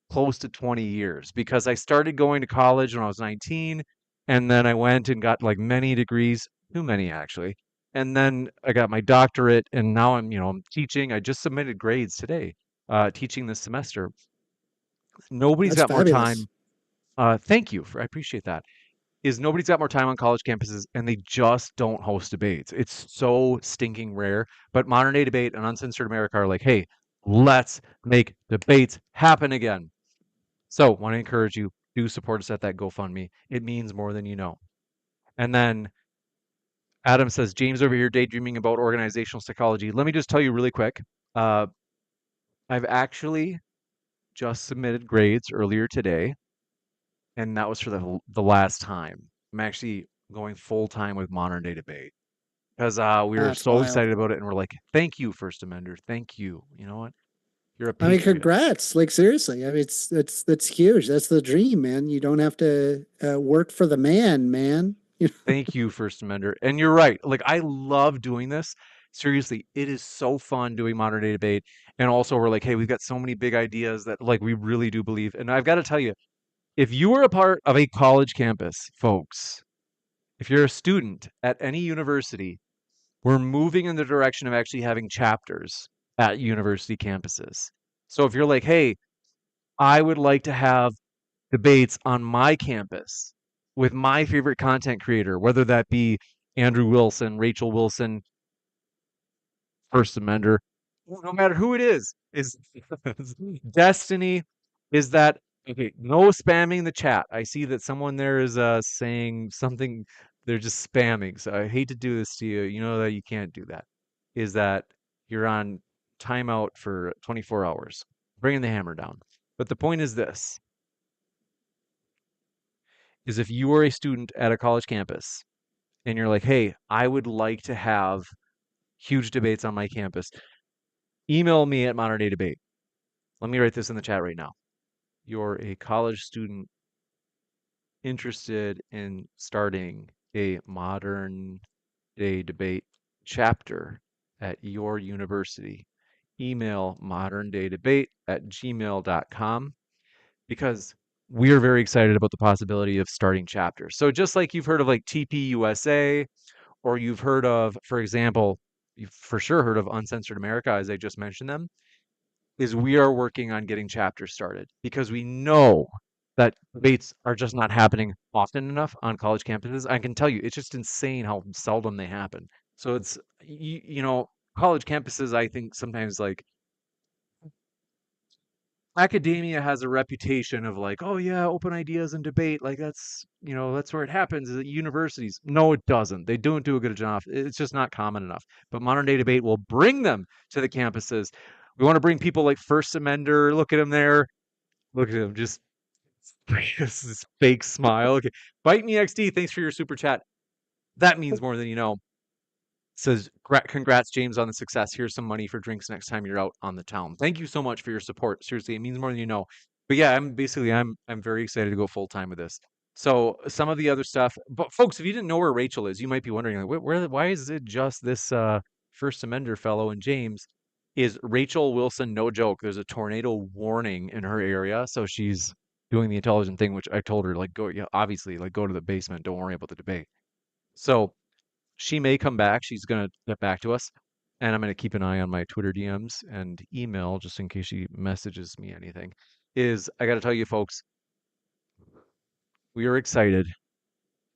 close to 20 years because I started going to college when I was 19, and then I went and got like many degrees, too many actually. And then I got my doctorate, and now I'm teaching. I just submitted grades today, teaching this semester. Nobody's
That's
got more
fabulous.
time. Thank you I appreciate that. Is nobody's got more time on college campuses, and they just don't host debates. It's so stinking rare. But Modern Day Debate and Uncensored America are like, hey, let's make debates happen again. So, want to encourage you, do support us at that GoFundMe. It means more than you know. And then Adam says, James over here daydreaming about organizational psychology. Let me just tell you really quick. Uh, I've actually just submitted grades earlier today, and that was for the last time. I'm actually going full time with Modern Day Debate because we were
That's
so
wild.
excited about it, and we're like, thank you, 1stAmender. Thank you. You know what? You're a
I mean,
patriot.
congrats! Like seriously, I mean, that's huge. That's the dream, man. You don't have to work for the man, man.
Thank you, 1stAmender. And you're right. Like, I love doing this. Seriously, it is so fun doing modern day debate. And also, we're like, hey, we've got so many big ideas that like we really do believe. And I've got to tell you, if you are a part of a college campus, folks, if you're a student at any university, we're moving in the direction of actually having chapters at university campuses. So if you're like, hey, I would like to have debates on my campus with my favorite content creator, whether that be Andrew Wilson, Rachel Wilson, 1stAmender, no matter who it is Destiny, is that okay? No spamming the chat. I see that someone there is saying something, they're just spamming. So I hate to do this to you. You know that you can't do that. Is that you're on timeout for 24 hours, bringing the hammer down. But the point is this, is if you are a student at a college campus and you're like, hey, I would like to have huge debates on my campus, email me at Modern Day Debate. Let me write this in the chat right now. You're a college student interested in starting a modern day debate chapter at your university. Email moderndaydebate@gmail.com because we are very excited about the possibility of starting chapters. So just like you've heard of like TPUSA, or you've heard of, for example, you've for sure heard of Uncensored America, as I just mentioned them, is we are working on getting chapters started because we know that debates are just not happening often enough on college campuses. I can tell you, it's just insane how seldom they happen. So it's, college campuses, I think sometimes like academia has a reputation of like, oh yeah, open ideas and debate, like that's where it happens is at universities. No, it doesn't. They don't do a good enough. It's just not common enough. But modern day debate will bring them to the campuses. We want to bring people like 1stAmender. Look at him there. Look at him, just this fake smile. Okay, bite me XD. Thanks for your super chat. That means more than you know. Says, congrats, James, on the success. Here's some money for drinks next time you're out on the town. Thank you so much for your support. Seriously, it means more than you know. But yeah, I'm very excited to go full time with this. So some of the other stuff, but folks, if you didn't know where Rachel is, you might be wondering, like, why is it just this 1stAmender fellow and James? Is Rachel Wilson, no joke? There's a tornado warning in her area, so she's doing the intelligent thing, which I told her, like, go, yeah, obviously, like, go to the basement. Don't worry about the debate. So she may come back. She's going to get back to us. And I'm going to keep an eye on my Twitter DMs and email just in case she messages me anything. I got to tell you, folks, we are excited.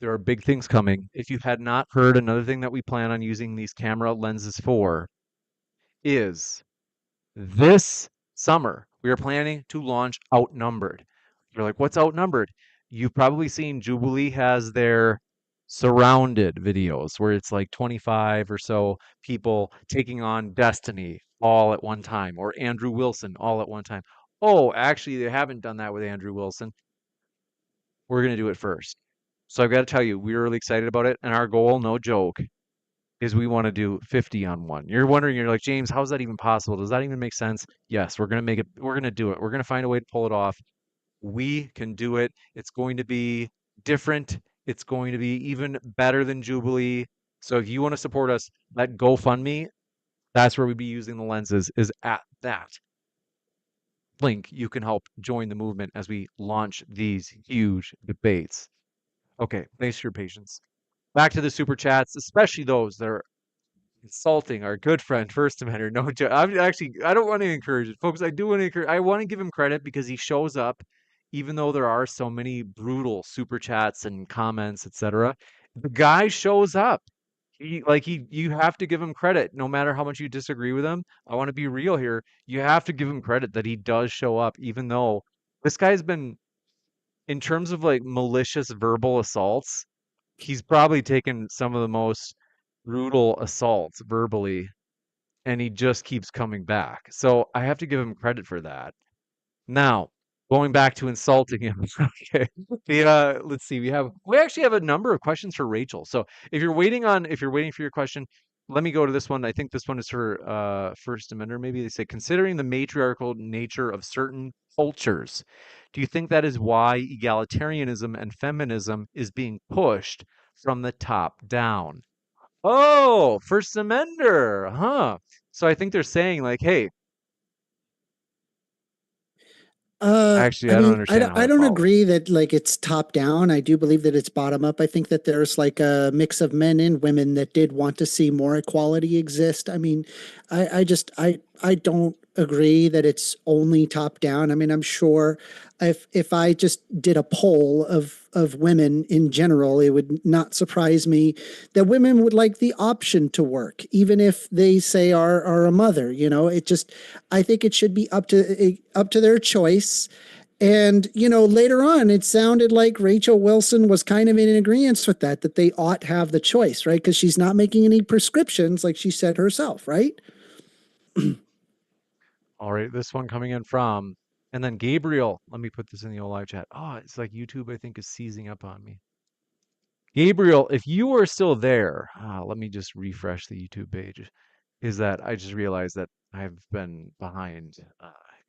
There are big things coming. If you had not heard, another thing that we plan on using these camera lenses for is this summer, we are planning to launch Outnumbered. You're like, what's Outnumbered? You've probably seen Jubilee has their surrounded videos where it's like 25 or so people taking on Destiny all at one time, or Andrew Wilson all at one time. Oh, actually, they haven't done that with Andrew Wilson. We're going to do it first. So I've got to tell you, we're really excited about it. And our goal, no joke, is we want to do 50 on one. You're wondering, you're like, James, how is that even possible? Does that even make sense? Yes, we're going to make it, we're going to do it. We're going to find a way to pull it off. We can do it. It's going to be different. It's going to be even better than Jubilee. So if you want to support us, that GoFundMe, that's where we'd be using the lenses, is at that link. You can help join the movement as we launch these huge debates. Okay, thanks for your patience. Back to the super chats, especially those that are insulting our good friend 1stAmender. No joke. I don't want to encourage it, folks. I do want to encourage. I want to give him credit because he shows up, even though there are so many brutal super chats and comments, etc. The guy shows up. You have to give him credit, no matter how much you disagree with him. I want to be real here. You have to give him credit that he does show up, even though this guy's been, in terms of like malicious verbal assaults, he's probably taken some of the most brutal assaults verbally, and he just keeps coming back. So I have to give him credit for that. Now, going back to insulting him. Okay. Let's see. We actually have a number of questions for Rachel. So if you're waiting for your question, let me go to this one. I think this one is for 1stAmender. Maybe they say, considering the matriarchal nature of certain cultures, do you think that is why egalitarianism and feminism is being pushed from the top down? Oh, 1stAmender, huh? So I think they're saying like, hey, actually,
I
I don't
mean,
understand how
I
that
don't
follows.
agree that like it's top down. I do believe that it's bottom up. I think that there's like a mix of men and women that did want to see more equality exist. I mean, I don't agree that it's only top down. I mean, I'm sure if I just did a poll of women in general, it would not surprise me that women would like the option to work, even if they say are a mother. You know, it just I think it should be up to their choice. And, you know, later on, it sounded like Rachel Wilson was kind of in agreement with that they ought to have the choice, right? Because she's not making any prescriptions, like she said herself, right?
All right, this one coming in from, and then Gabriel. Let me put this in the old live chat. Oh, it's like YouTube, I think, is seizing up on me. Gabriel, if you are still there, let me just refresh the YouTube page. Is that I just realized that I've been behind.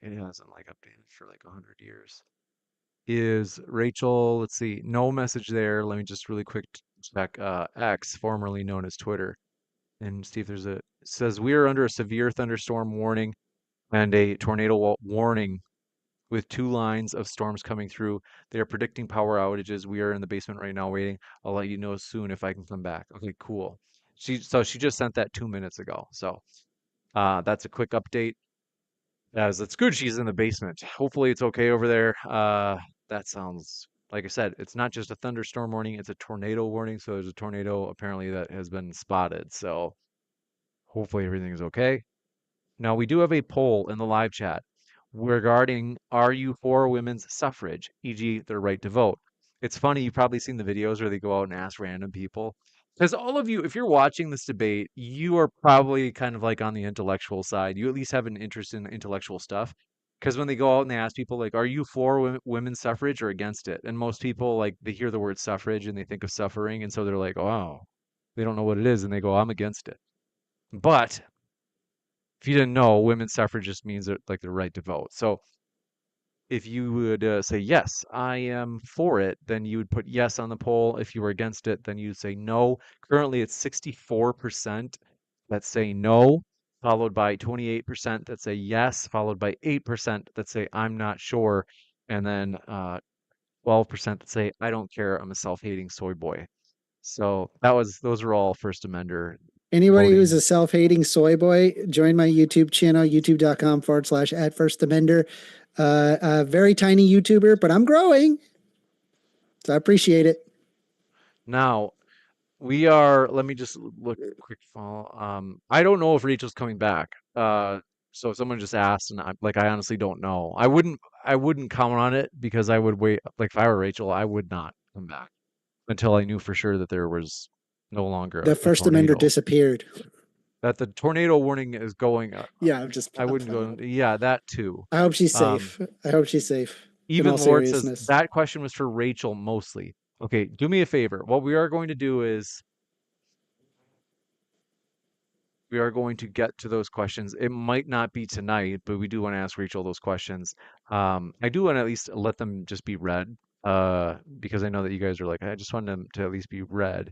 It hasn't like updated for like 100 years. Is Rachel? Let's see, no message there. Let me just really quick check X, formerly known as Twitter, and see if there's a. It says we are under a severe thunderstorm warning and a tornado warning with two lines of storms coming through. They are predicting power outages. We are in the basement right now waiting. I'll let you know soon if I can come back. Okay, cool. She just sent that 2 minutes ago. So that's a quick update. As it's good she's in the basement. Hopefully it's okay over there. That sounds like I said, it's not just a thunderstorm warning, it's a tornado warning. So there's a tornado apparently that has been spotted. So hopefully everything is okay. Now we do have a poll in the live chat. regarding are you for women's suffrage, e.g., their right to vote. It's funny, you've probably seen the videos where they go out and ask random people. Because all of you, if you're watching this debate, you are probably kind of like on the intellectual side. You at least have an interest in intellectual stuff. Because when they go out and they ask people, like, are you for women's suffrage or against it? And most people, like, they hear the word suffrage and they think of suffering. And so they're like, oh, they don't know what it is. And they go, I'm against it. But if you didn't know, women's suffrage just means that, like, the right to vote. So if you would say, yes, I am for it, then you would put yes on the poll. If you were against it, then you'd say no. Currently, it's 64% that say no, followed by 28% that say yes, followed by 8% that say I'm not sure, and then 12% that say I don't care, I'm a self-hating soy boy. So those are all First Amender
Anybody who's
voting.
a self-hating soy boy, join my YouTube channel, youtube.com/@firstamender. A very tiny YouTuber, but I'm growing. So I appreciate it.
Now, let me just look quick follow. I don't know if Rachel's coming back. So someone just asked and I honestly don't know. I wouldn't count on it because I would wait, like if I were Rachel, I would not come back until I knew for sure that there was no longer
The
a
First Amender
tornado.
disappeared.
That the tornado warning is going,
Yeah, I'm just.
I wouldn't go, yeah, that too.
I hope she's
Um,
safe. I hope she's safe. In all
Even Lord says
seriousness.
that question was for Rachel mostly. Okay, do me a favor. What we are going to do is we are going to get to those questions. It might not be tonight, but we do want to ask Rachel those questions. I do want to at least let them just be read, because I know that you guys are like, I just want them to at least be read.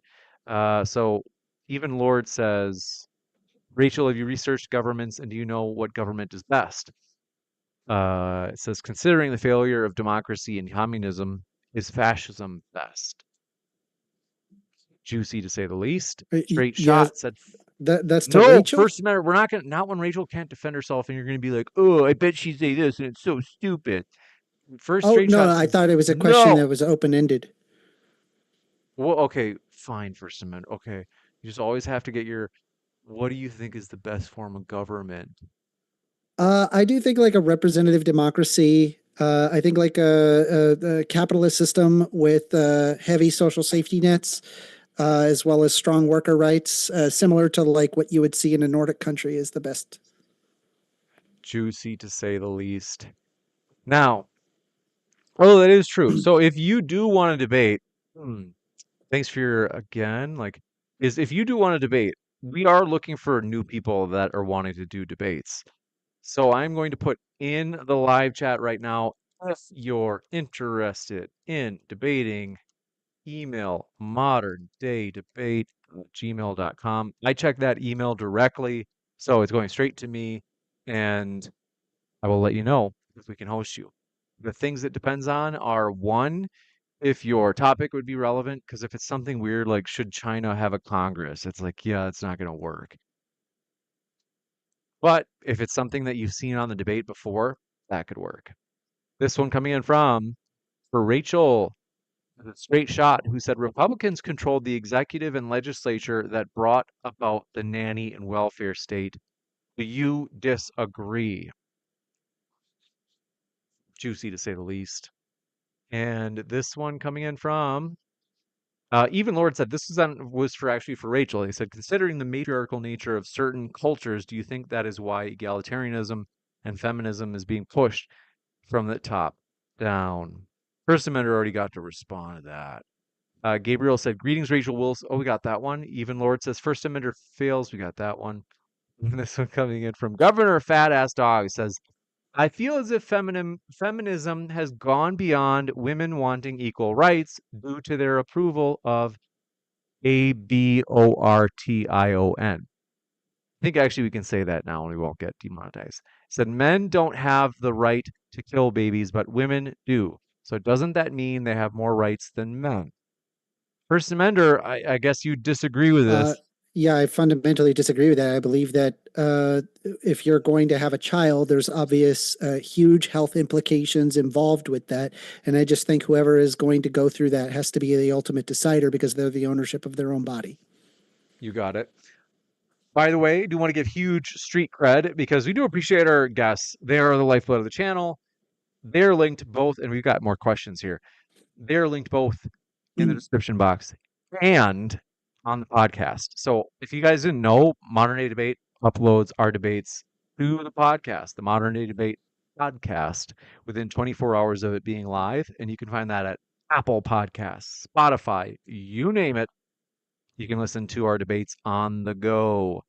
So even Lord says, Rachel, have you researched governments and do you know what government is best? It says, considering the failure of democracy and communism, is fascism best? Juicy to say the least. Straight
Yes,
shot said,
that's to
no,
Rachel.
First Amendment. We're not gonna, not when Rachel can't defend herself, and you're gonna be like, "Oh, I bet she'd say this, and it's so stupid." First
Oh
straight
no,
shot
I
says
thought it was a question
no.
that was open-ended.
Well, okay, fine, First Amendment. Okay, you just always have to get your. What do you think is the best form of government?
I do think like a representative democracy. I think like a capitalist system with heavy social safety nets, as well as strong worker rights, similar to like what you would see in a Nordic country, is the best.
Juicy to say the least. Now, oh, that is true. So if you do want to debate, thanks for your again. Like, is if you do want to debate, we are looking for new people that are wanting to do debates. So I'm going to put in the live chat right now. If you're interested in debating, email moderndaydebate@gmail.com. I check that email directly, so it's going straight to me, and I will let you know if we can host you. The things it depends on are one, if your topic would be relevant, because if it's something weird like should China have a Congress, it's like, yeah, it's not going to work. But if it's something that you've seen on the debate before, that could work. This one coming in from for Rachel, the straight shot, who said Republicans controlled the executive and legislature that brought about the nanny and welfare state. Do you disagree? Juicy to say the least. And this one coming in from even Lord said this was for actually for Rachel. He said, considering the matriarchal nature of certain cultures, do you think that is why egalitarianism and feminism is being pushed from the top down? First Amendment already got to respond to that. Gabriel said, greetings, Rachel Wilson. Oh, we got that one. Even Lord says, First Amendment fails. We got that one. And this one coming in from Governor Fat Ass Dog says, I feel as if feminism has gone beyond women wanting equal rights due to their approval of abortion. I think actually we can say that now and we won't get demonetized. It said men don't have the right to kill babies, but women do. So doesn't that mean they have more rights than men? First Amender, I guess you disagree with
Uh,
this.
yeah, I fundamentally disagree with that. I believe that if you're going to have a child, there's obvious huge health implications involved with that. And I just think whoever is going to go through that has to be the ultimate decider because they're the ownership of their own body.
You got it. By the way, do want to give huge street cred because we do appreciate our guests. They are the lifeblood of the channel. They're linked both, and we've got more questions here. They're linked both in the description box and on the podcast. So if you guys didn't know, Modern Day Debate uploads our debates to the podcast, the Modern Day Debate podcast, within 24 hours of it being live. And you can find that at Apple Podcasts, Spotify, you name it. You can listen to our debates on the go.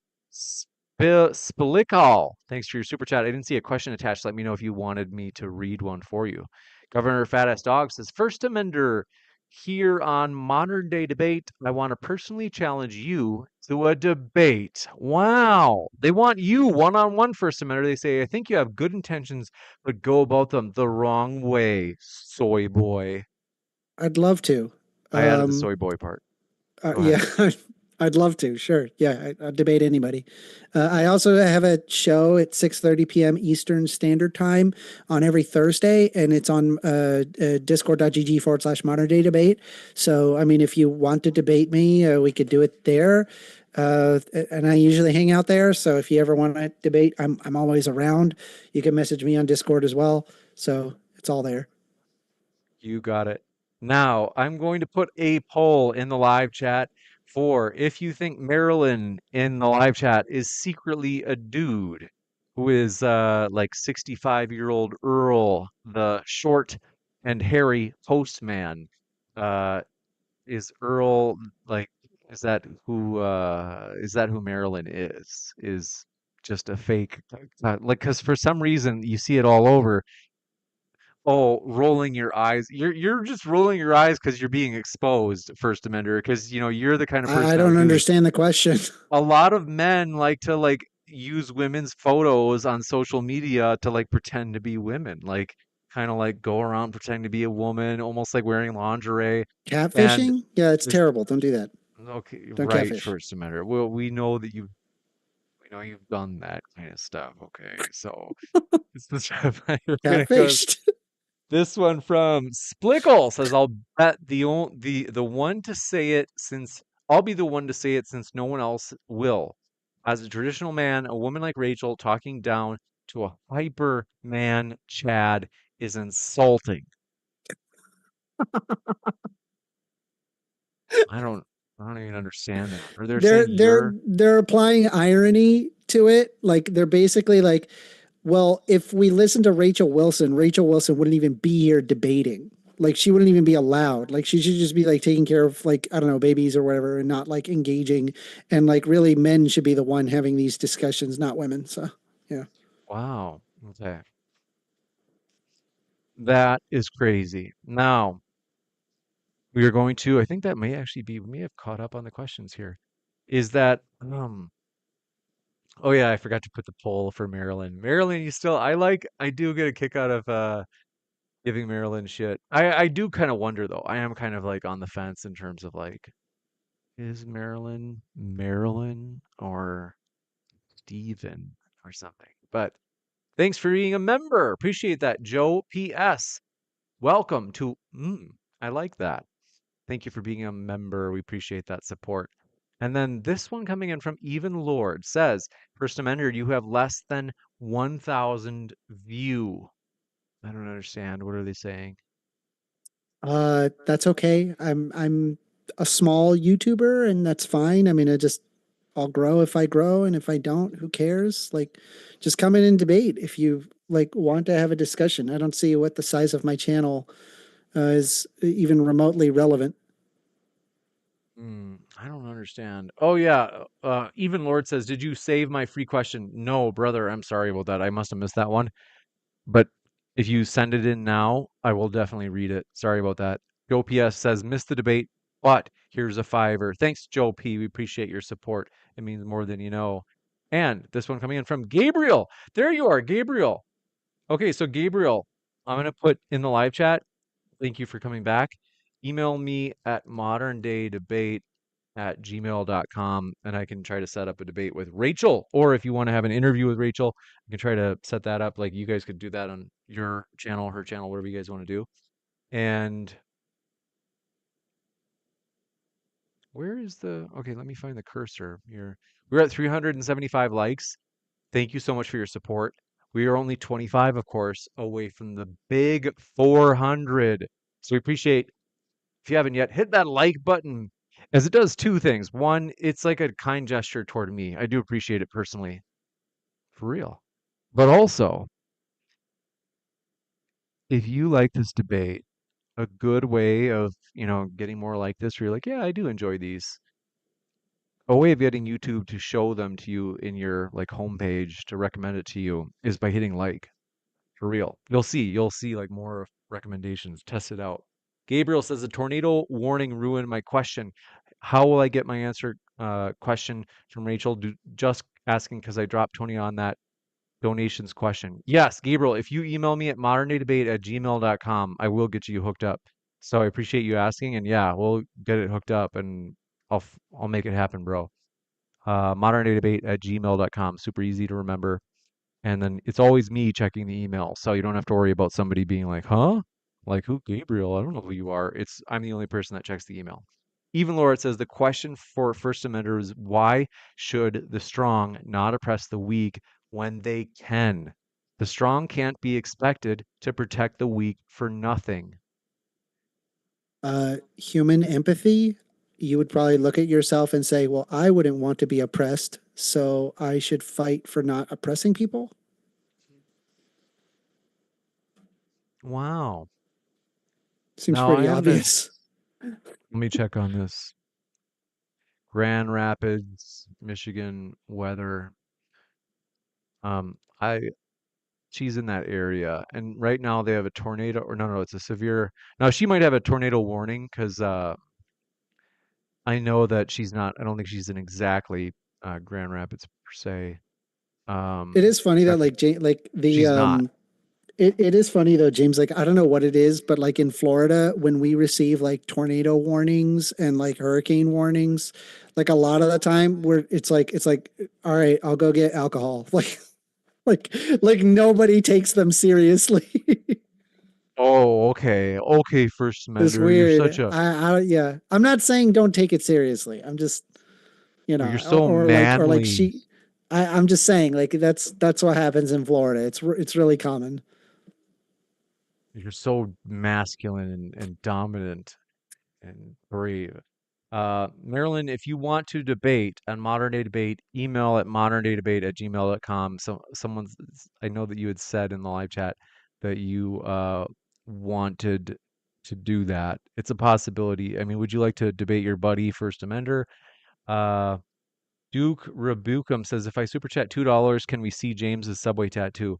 Spilikal, thanks for your super chat. I didn't see a question attached. Let me know if you wanted me to read one for you. Governor Fat Ass Dog says, First Amender, here on Modern Day Debate, I want to personally challenge you to a debate. Wow. They want you one-on-one, First Amender. They say, I think you have good intentions, but go about them the wrong way, soy boy.
I'd love to.
I added the
Um,
soy boy part. Go ahead.
yeah, I'd love to. Sure. Yeah, I'd debate anybody. I also have a show at 6:30 p.m. Eastern Standard Time on every Thursday, and it's on discord.gg/ modern day debate. So, I mean, if you want to debate me, we could do it there. And I usually hang out there. So if you ever want to debate, I'm always around. You can message me on Discord as well. So it's all there.
You got it. Now, I'm going to put a poll in the live chat for if you think Marilyn in the live chat is secretly a dude who is like 65-year-old Earl, the short and hairy postman. Uh, is Earl like is that who Marilyn is? Is just a fake like because for some reason you see it all over. Oh, rolling your eyes. You're just rolling your eyes because you're being exposed, First Amender, because you know you're the kind of
I
person that would
don't
do this.
understand the question.
A lot of men like to like use women's photos on social media to like pretend to be women, like kind of like go around pretending to be a woman, almost like wearing lingerie. And
Catfishing? Yeah, it's
there's
terrible. Don't do that.
okay,
Don't
right,
catfish.
First Amender. Well, we know you've done that kind of stuff. Okay, so this is when it goes.
Catfished.
This one from Splickle says, "I'll bet the one to say it since I'll be the one to say it since no one else will. As a traditional man, a woman like Rachel talking down to a hyper man Chad is insulting. I don't I don't even understand that. Or they're
they're
saying
they're
you're
they're applying irony to it. Like they're basically like, well, if we listen to Rachel Wilson wouldn't even be here debating. Like she wouldn't even be allowed. Like she should just be like taking care of like I don't know babies or whatever, and not like engaging. And like really, men should be the one having these discussions, not women. So yeah,
wow. Okay. That is crazy. Now, we are going to I think that may actually be we may have caught up on the questions here. Is that oh yeah, I forgot to put the poll for Maryland. Maryland, you still I do get a kick out of giving Maryland shit. I do kind of wonder though. I am kind of like on the fence in terms of like is Maryland or Steven or something. But thanks for being a member. Appreciate that, Joe. PS. Welcome to I like that. Thank you for being a member. We appreciate that support. And then this one coming in from Even Lord says, First Amender, you have less than 1,000 view. I don't understand. What are they saying?
that's okay. I'm a small YouTuber, and that's fine. I mean, I'll grow if I grow, and if I don't, who cares? Like, just come in and debate if you like want to have a discussion. I don't see what the size of my channel is even remotely relevant.
I don't understand. Oh yeah, Even Lord says, "Did you save my free question?" No, brother. I'm sorry about that. I must have missed that one. But if you send it in now, I will definitely read it. Sorry about that. Joe PS says, missed the debate, but here's a fiver. Thanks, Joe P. We appreciate your support. It means more than you know. And this one coming in from Gabriel. There you are, Gabriel. Okay, so Gabriel, I'm going to put in the live chat. Thank you for coming back. Email me at moderndaydebate@gmail.com and I can try to set up a debate with Rachel. Or if you want to have an interview with Rachel, I can try to set that up. Like you guys could do that on your channel, her channel, whatever you guys want to do. And where is the okay, let me find the cursor here. We're at 375 likes. Thank you so much for your support. We are only 25, of course, away from the big 400. So we appreciate, if you haven't yet, hit that like button, as it does two things. One, it's like a kind gesture toward me. I do appreciate it personally, for real. But also, if you like this debate, a good way of, getting more like this, where you're like, yeah, I do enjoy these. A way of getting YouTube to show them to you in your like homepage to recommend it to you is by hitting like. For real. You'll see like more recommendations. Test it out. Gabriel says a tornado warning ruined my question. How will I get my answer question from Rachel? Just asking because I dropped 20 on that donations question. Yes, Gabriel, if you email me at moderndaydebate@gmail.com, I will get you hooked up. So I appreciate you asking, and yeah, we'll get it hooked up, and I'll make it happen, bro. Moderndaydebate@gmail.com. Super easy to remember. And then it's always me checking the email. So you don't have to worry about somebody being like, huh? Like who, Gabriel? I don't know who you are. I'm the only person that checks the email. Even Laura says the question for First Amendment is why should the strong not oppress the weak when they can? The strong can't be expected to protect the weak for nothing.
Human empathy, you would probably look at yourself and say, well, I wouldn't want to be oppressed, so I should fight for not oppressing people.
Wow.
Seems
Now I
pretty
have this.
obvious.
Let me check on this. Grand Rapids, Michigan weather. I she's in that area, and right now they have a tornado, or no, no, it's a severe. Now she might have a tornado warning because I know that she's not. I don't think she's in exactly Grand Rapids per se.
It is funny that
Correct me.
like like the
She's not.
it is funny though, James. Like I don't know what it is, but like in Florida, when we receive like tornado warnings and like hurricane warnings, like a lot of the time where it's like, all right, I'll go get alcohol. Like nobody takes them seriously.
Oh, okay, okay, First
It's
Amender,
weird. Yeah. I'm not saying don't take it seriously. I'm just,
you're so
or like
manly.
she, I'm just saying like that's what happens in Florida. It's really common.
You're so masculine and dominant and brave. Marilyn, if you want to debate on Modern Day Debate, email at moderndaydebate@gmail.com. I know that you had said in the live chat that you wanted to do that. It's a possibility. I mean, would you like to debate your buddy, First Amender? Uh, Duke Rebukum says, if I super chat $2, can we see James's subway tattoo?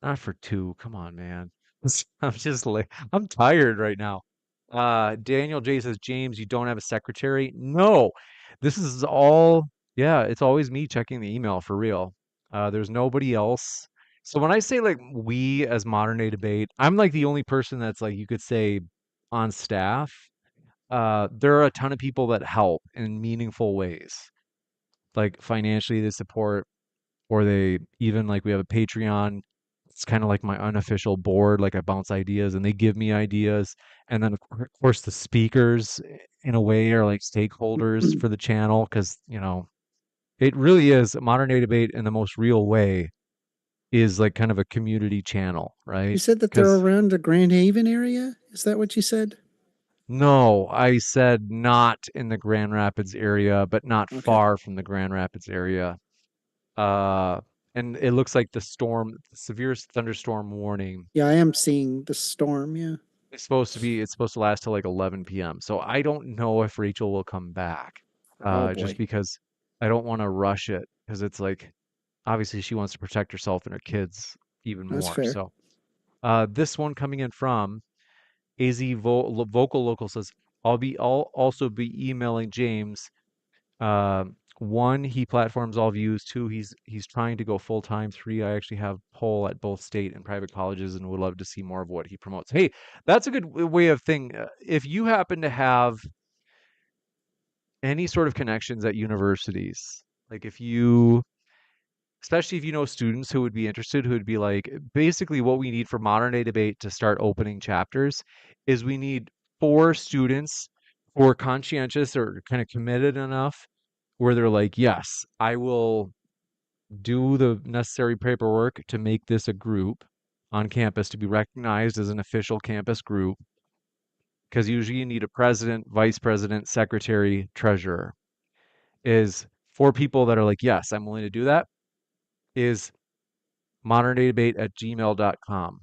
Not for two. Come on, man. I'm just like I'm tired right now. Daniel J says, James, you don't have a secretary? No. This is all, yeah, it's always me checking the email for real. There's nobody else. So when I say like we as modern day debate, I'm like the only person that's like you could say on staff. There are a ton of people that help in meaningful ways. Like financially they support, or they even like we have a Patreon. It's kind of like my unofficial board. Like I bounce ideas and they give me ideas. And then of course the speakers in a way are like stakeholders for the channel because, it really is a modern day debate in the most real way is like kind of a community channel,
You
right?
said that they're
Because
around the Grand Haven area. Is that what you said?
no, I said not in the Grand Rapids area, but not
Okay.
far from the Grand Rapids area. Uh, and it looks like the severe thunderstorm warning
Yeah, I am seeing the storm. Yeah.
it's supposed to last till like 11 p.m. So I don't know if Rachel will come back.
Oh
Just
boy.
because I don't want to rush it because it's like obviously she wants to protect herself and her kids even
That's
more.
fair.
So this one coming in from Vocal Local says, I'll also be emailing James. One, he platforms all views. Two, he's trying to go full time. Three, I actually have poll at both state and private colleges and would love to see more of what he promotes. Hey, that's a good way of thing. If you happen to have any sort of connections at universities, like if you, especially if you know students who would be interested, who would be like, basically what we need for modern day debate to start opening chapters is we need 4 students who are conscientious or kind of committed enough where they're like, yes, I will do the necessary paperwork to make this a group on campus to be recognized as an official campus group, because usually you need a president, vice president, secretary, treasurer. Is for people that are like, yes, I'm willing to do that, is moderndaydebate@gmail.com.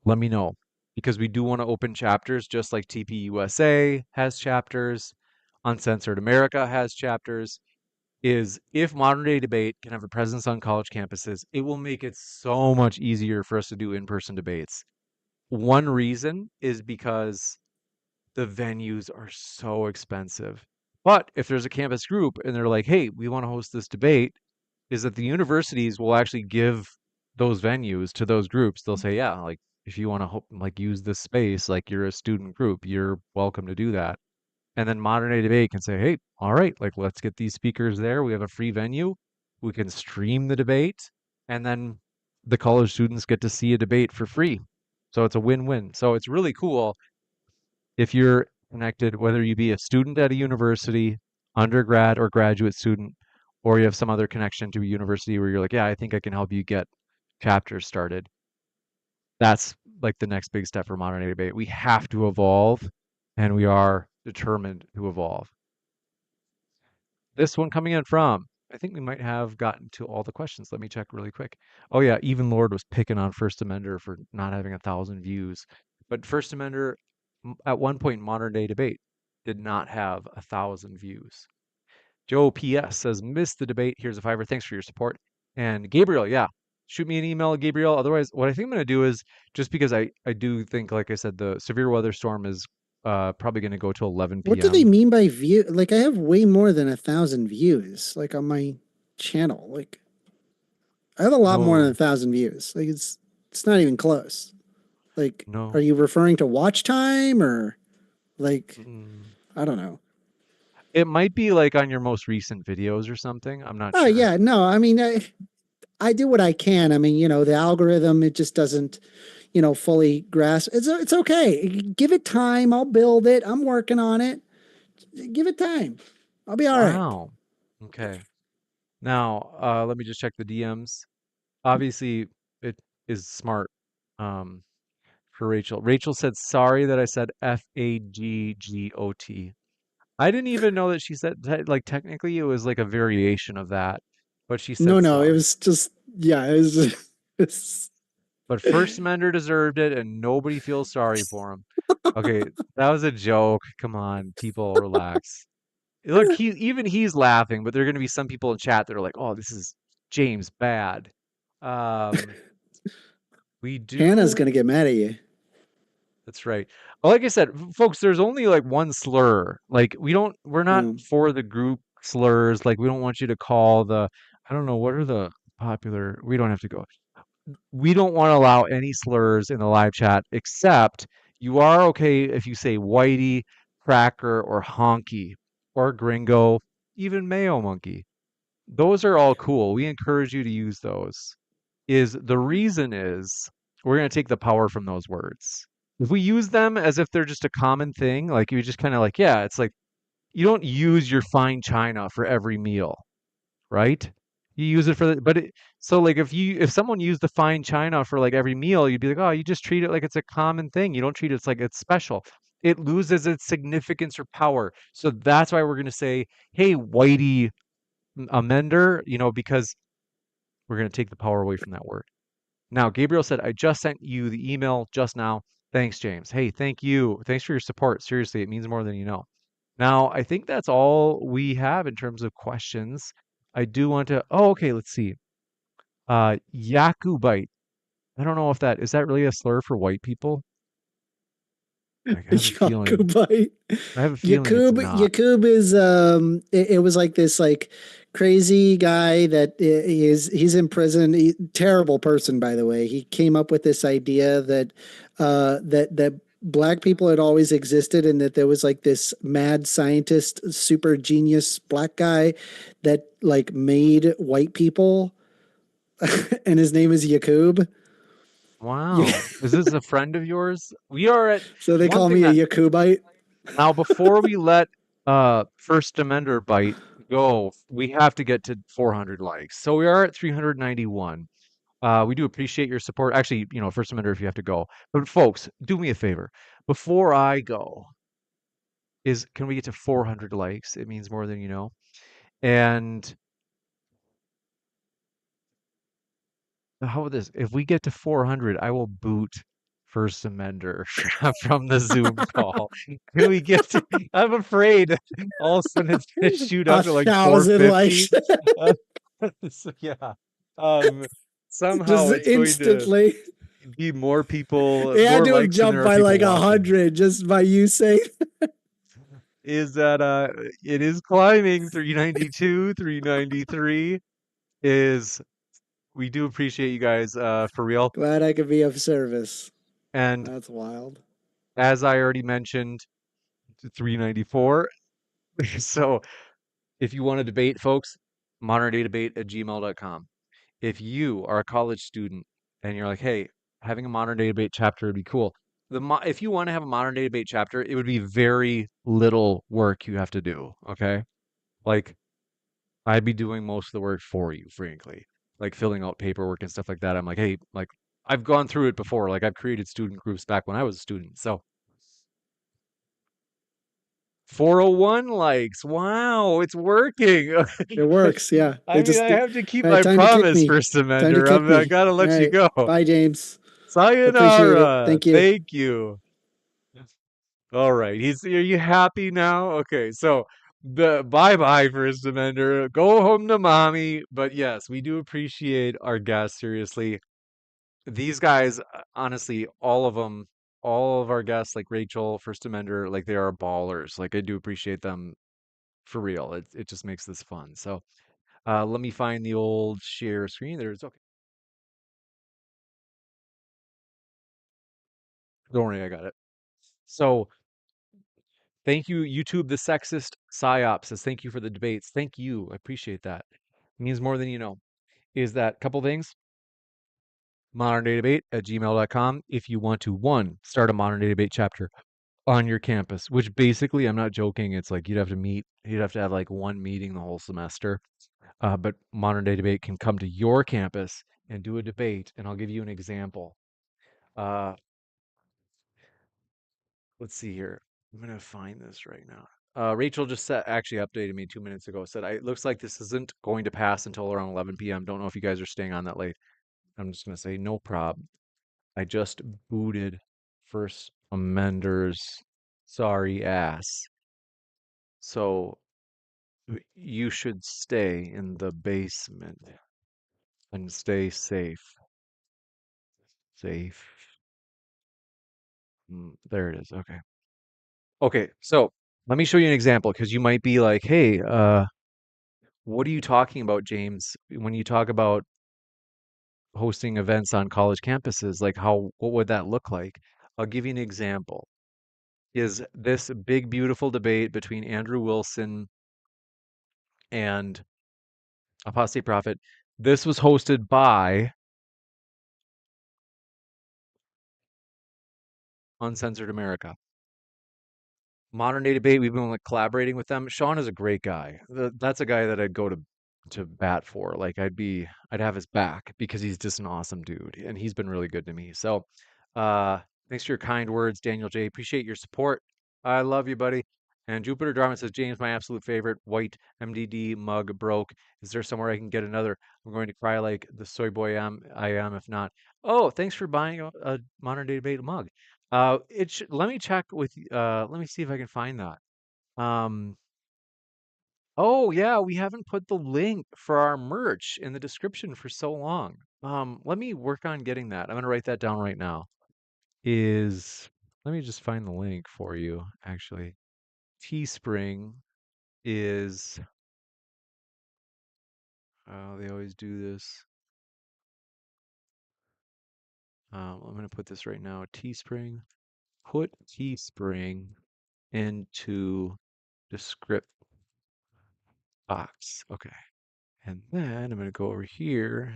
Let me know, because we do want to open chapters just like TPUSA has chapters, Uncensored America has chapters. Is if modern day debate can have a presence on college campuses, it will make it so much easier for us to do in-person debates. One reason is because the venues are so expensive. But if there's a campus group and they're like, hey, we want to host this debate, is that the universities will actually give those venues to those groups. They'll say, yeah, like if you want to like use this space, like you're a student group, you're welcome to do that. And then modern day debate can say, hey, all right, like let's get these speakers there. We have a free venue. We can stream the debate, and then the college students get to see a debate for free. So it's a win-win. So it's really cool if you're connected, whether you be a student at a university, undergrad or graduate student, or you have some other connection to a university where you're like, yeah, I think I can help you get chapters started. That's like the next big step for modern day debate. We have to evolve, and we are determined to evolve. This one coming in from, I think we might have gotten to all the questions. Let me check really quick. Oh yeah, even Lord was picking on 1stAmender for not having 1,000 views. But 1stAmender, at one point in modern day debate, did not have 1,000 views. Joe PS says, missed the debate. Here's a fiver. Thanks for your support. And Gabriel, yeah, shoot me an email, Gabriel. Otherwise, what I think I'm going to do is, just because I do think, like I said, the severe weather storm is probably going to go to 11
What do they
p.m.
mean by view? Like, I have way more than 1,000 views, like on my channel. Like, I have a lot more than
No,
1,000 views. Like, it's not even close. Like, are
no.
you referring to watch time or like,
Mm.
I don't know.
It might be like on your most recent videos or something. I'm not
Oh
sure.
yeah, no, I mean, I do what I can. I mean, the algorithm, it just doesn't, fully grasp. It's okay. Give it time. I'll build it. I'm working on it. Give it time. I'll be all right.
Wow. Okay. Now, let me just check the DMs. Obviously, it is smart um, for Rachel. Rachel said, sorry that I said Faggot. I didn't even know that she said, like, technically it was like a variation of that, but she
No,
said
no, it
sorry.
was just yeah, it was just, it's,
But First Mender deserved it, and nobody feels sorry for him. Okay, that was a joke. Come on, people, relax. Look, he's laughing, but there are going to be some people in chat that are like, "Oh, this is James bad." Um, we
Hannah's
do.
gonna get mad at you.
That's right. Well, like I said, folks, there's only like one slur. Like we're not
Um,
for the group slurs. Like we don't want you to call the, I don't know, what are the popular. We don't have to go. We don't want to allow any slurs in the live chat, except you are okay if you say whitey, cracker, or honky, or gringo, even mayo monkey. Those are all cool. We encourage you to use those. Is the reason is we're going to take the power from those words. If we use them as if they're just a common thing, like you just kind of like, yeah, it's like you don't use your fine china for every meal, right? You use it for the, but it, so like if someone used the fine china for like every meal, you'd be like, oh, you just treat it like it's a common thing. You don't treat it it's like it's special. It loses its significance or power. So that's why we're going to say, hey, whitey amender, because we're going to take the power away from that word. Now, Gabriel said, I just sent you the email just now. Thanks, James. Hey, thank you. Thanks for your support. Seriously, it means more than you know. Now, I think that's all we have in terms of questions. I do want to, oh, okay, let's see. Yakubite. I don't know if that, is that really a slur for white people? I have a feeling,
Yakubite.
I have a feeling it's
Yakub
not.
Yakub is it was like this like crazy guy that he's in prison. Terrible person, by the way. He came up with this idea that that black people had always existed and that there was like this mad scientist, super genius black guy that like made white people, and his name is Yakub.
Wow. Is this a friend of yours? We are at
So they
one
call
thing
me
that
a Yakubite.
now before we let First Amender bite. Go. We have to get to 400 likes. So we are at 391. We do appreciate your support. Actually, First Amender if you have to go. But folks, do me a favor. Before I go, can we get to 400 likes? It means more than you know. And how about this? If we get to 400, I will boot First Amender from the Zoom call. Can we get to, I'm afraid all of a sudden it's going to shoot up to like
1,000
450.
likes.
Uh, so yeah. Um, Somehow
Just
it's going to
instantly.
be more people,
It had
more
to have
likes than
jumped
there are
by
people
like
watching.
100 just by you saying.
Is that it is climbing 392, 393 is we do appreciate you guys for real.
Glad I could be of service.
And
That's wild.
as I already mentioned, 394. So if you want to debate, folks, moderndaydebate@gmail.com. If you are a college student and you're like, hey, having a modern day debate chapter would be cool. If you want to have a modern day debate chapter, it would be very little work you have to do. Okay. Like I'd be doing most of the work for you, frankly, like filling out paperwork and stuff like that. I'm like, hey, like I've gone through it before. Like I've created student groups back when I was a student. So 401 likes. Wow, it's working.
It works. Yeah.
I
It
mean,
just,
I
all
have to keep
right,
my
time to kick
promise,
me.
First
Time to
Amender.
kick
I
me.
gotta
All
let you
right.
go.
Bye, James. Appreciate it.
Sayonara.
Thank you.
Thank you. All right. Are you happy now? Okay, so the bye-bye, First Amender. Go home to mommy. But yes, we do appreciate our guests, seriously. These guys, honestly, all of them, all of our guests, like Rachel, First Amender, like they are ballers. Like I do appreciate them for real. It just makes this fun. So let me find the old share screen. There's okay. Don't worry, I got it. So thank you, YouTube, the sexist psyop says thank you for the debates. Thank you. I appreciate that. It means more than you know. Is that couple things? moderndaydebate@gmail.com if you want to one, start a modern day debate chapter on your campus, which basically I'm not joking, it's like you'd have to have like one meeting the whole semester. But modern day debate can come to your campus and do a debate, and I'll give you an example. Uh, let's see here. I'm gonna find this right now. Rachel just said, actually updated me 2 minutes ago. Said, it looks like this isn't going to pass until around 11 p.m. Don't know if you guys are staying on that late. I'm just gonna say no prob. I just booted First Amender's sorry ass. So you should stay in the basement and stay safe. Safe. There it is. Okay. Okay, so let me show you an example because you might be like, hey, what are you talking about, James, when you talk about hosting events on college campuses? Like, what would that look like? I'll give you an example. Is this big, beautiful debate between Andrew Wilson and Apostate Prophet? This was hosted by Uncensored America. Modern Day Debate, we've been like collaborating with them. Sean is a great guy. That's a guy that I'd go to bat for. Like I'd have his back because he's just an awesome dude and he's been really good to me. So, thanks for your kind words, Daniel J. Appreciate your support. I love you, buddy. And Jupiter Drama says, James, my absolute favorite white MDD mug broke. Is there somewhere I can get another? I'm going to cry like the soy boy I am if not. Oh, thanks for buying a Modern Day Debate mug. Let me check with let me see if I can find that. Um, oh yeah, we haven't put the link for our merch in the description for so long. Let me work on getting that. I'm gonna write that down right now. Let me just find the link for you, actually. Teespring is they always do this. I'm gonna put this right now. Teespring. Put Teespring into descript box. Okay. And then I'm going to go over here.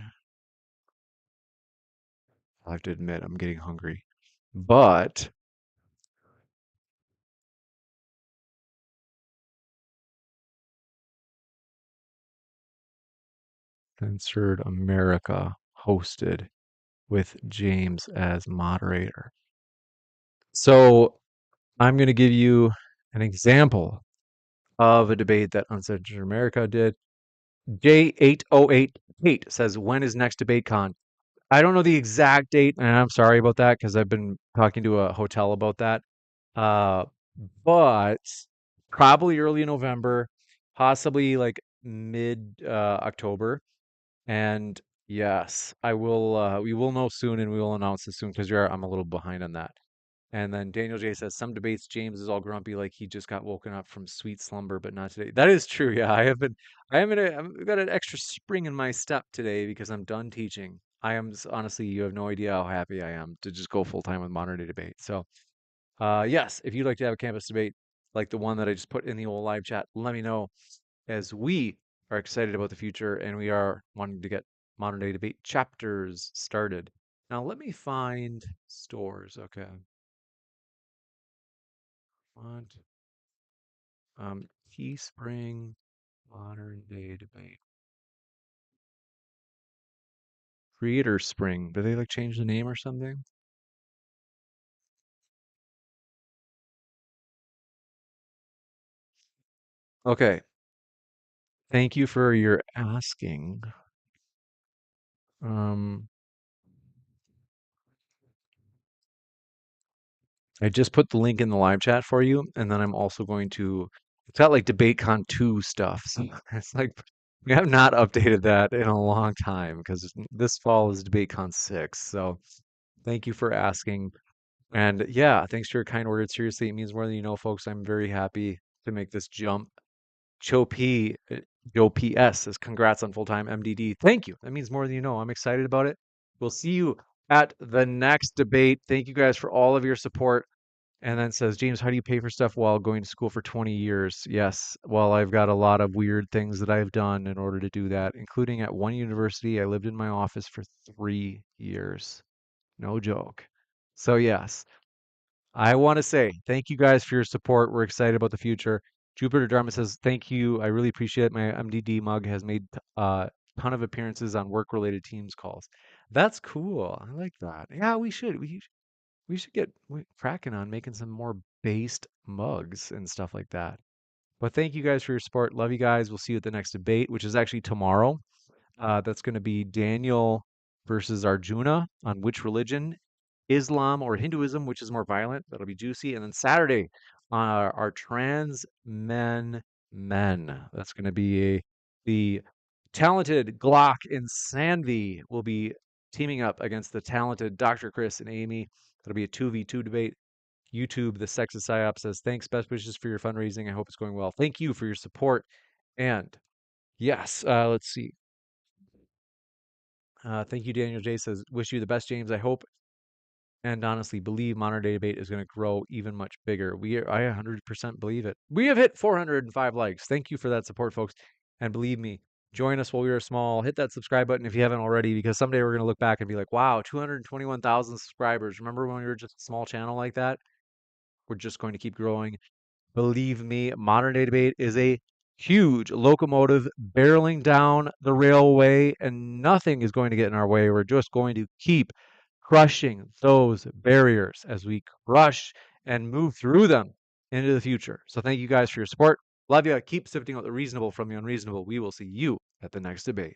I have to admit, I'm getting hungry. But Censored America hosted with James as moderator. So I'm going to give you an example of a debate that Uncensored America did. J808 Kate says, when is next debate con? I don't know the exact date, and I'm sorry about that because I've been talking to a hotel about that. Uh, but probably early November, possibly like mid October. And yes, I will. We will know soon, and we will announce it soon because I'm a little behind on that. And then Daniel J says some debates James is all grumpy like he just got woken up from sweet slumber, but not today. That is true. Yeah, I have been. I've got an extra spring in my step today because I'm done teaching. Honestly, you have no idea how happy I am to just go full time with modern day debate. So, yes, if you'd like to have a campus debate like the one that I just put in the old live chat, let me know as we are excited about the future and we are wanting to get modern day debate chapters started. Now, let me find stores. Okay. Want Teespring modern day debate. Creator Spring. Did they like change the name or something? Okay. Thank you for your asking. Um, I just put the link in the live chat for you, and then I'm also going to. It's got like DebateCon 2 stuff. So it's like we have not updated that in a long time because this fall is DebateCon 6. So thank you for asking. And yeah, thanks for your kind words. Seriously, it means more than you know, folks. I'm very happy to make this jump. Joe P. Joe PS says, congrats on full time MDD. Thank you. That means more than you know. I'm excited about it. We'll see you at the next debate. Thank you guys for all of your support. And then says, James, how do you pay for stuff while going to school for 20 years? Yes, well, I've got a lot of weird things that I've done in order to do that, including at one university, I lived in my office for 3 years. No joke. So, yes, I want to say thank you guys for your support. We're excited about the future. Jupiter Dharma says, thank you. I really appreciate it. My MDD mug has made a ton of appearances on work-related Teams calls. That's cool. I like that. Yeah, we should. We should get cracking on making some more based mugs and stuff like that. But thank you guys for your support. Love you guys. We'll see you at the next debate, which is actually tomorrow. That's going to be Daniel versus Arjuna on which religion, Islam or Hinduism, which is more violent. That'll be juicy. And then Saturday, our trans men. That's going to be the talented Glock and Sanvi will be teaming up against the talented Dr. Chris and Amy. That'll be a 2v2 debate. YouTube, the Sexist PsyOp says, thanks, best wishes for your fundraising. I hope it's going well. Thank you for your support. And yes, let's see. Thank you, Daniel J says, wish you the best, James. I hope and honestly believe modern day debate is going to grow even much bigger. I 100% believe it. We have hit 405 likes. Thank you for that support, folks. And believe me, join us while we are small. Hit that subscribe button if you haven't already, because someday we're going to look back and be like, wow, 221,000 subscribers. Remember when we were just a small channel like that? We're just going to keep growing. Believe me, modern day debate is a huge locomotive barreling down the railway, and nothing is going to get in our way. We're just going to keep crushing those barriers as we crush and move through them into the future. So thank you guys for your support. Love you. Keep sifting out the reasonable from the unreasonable. We will see you at the next debate.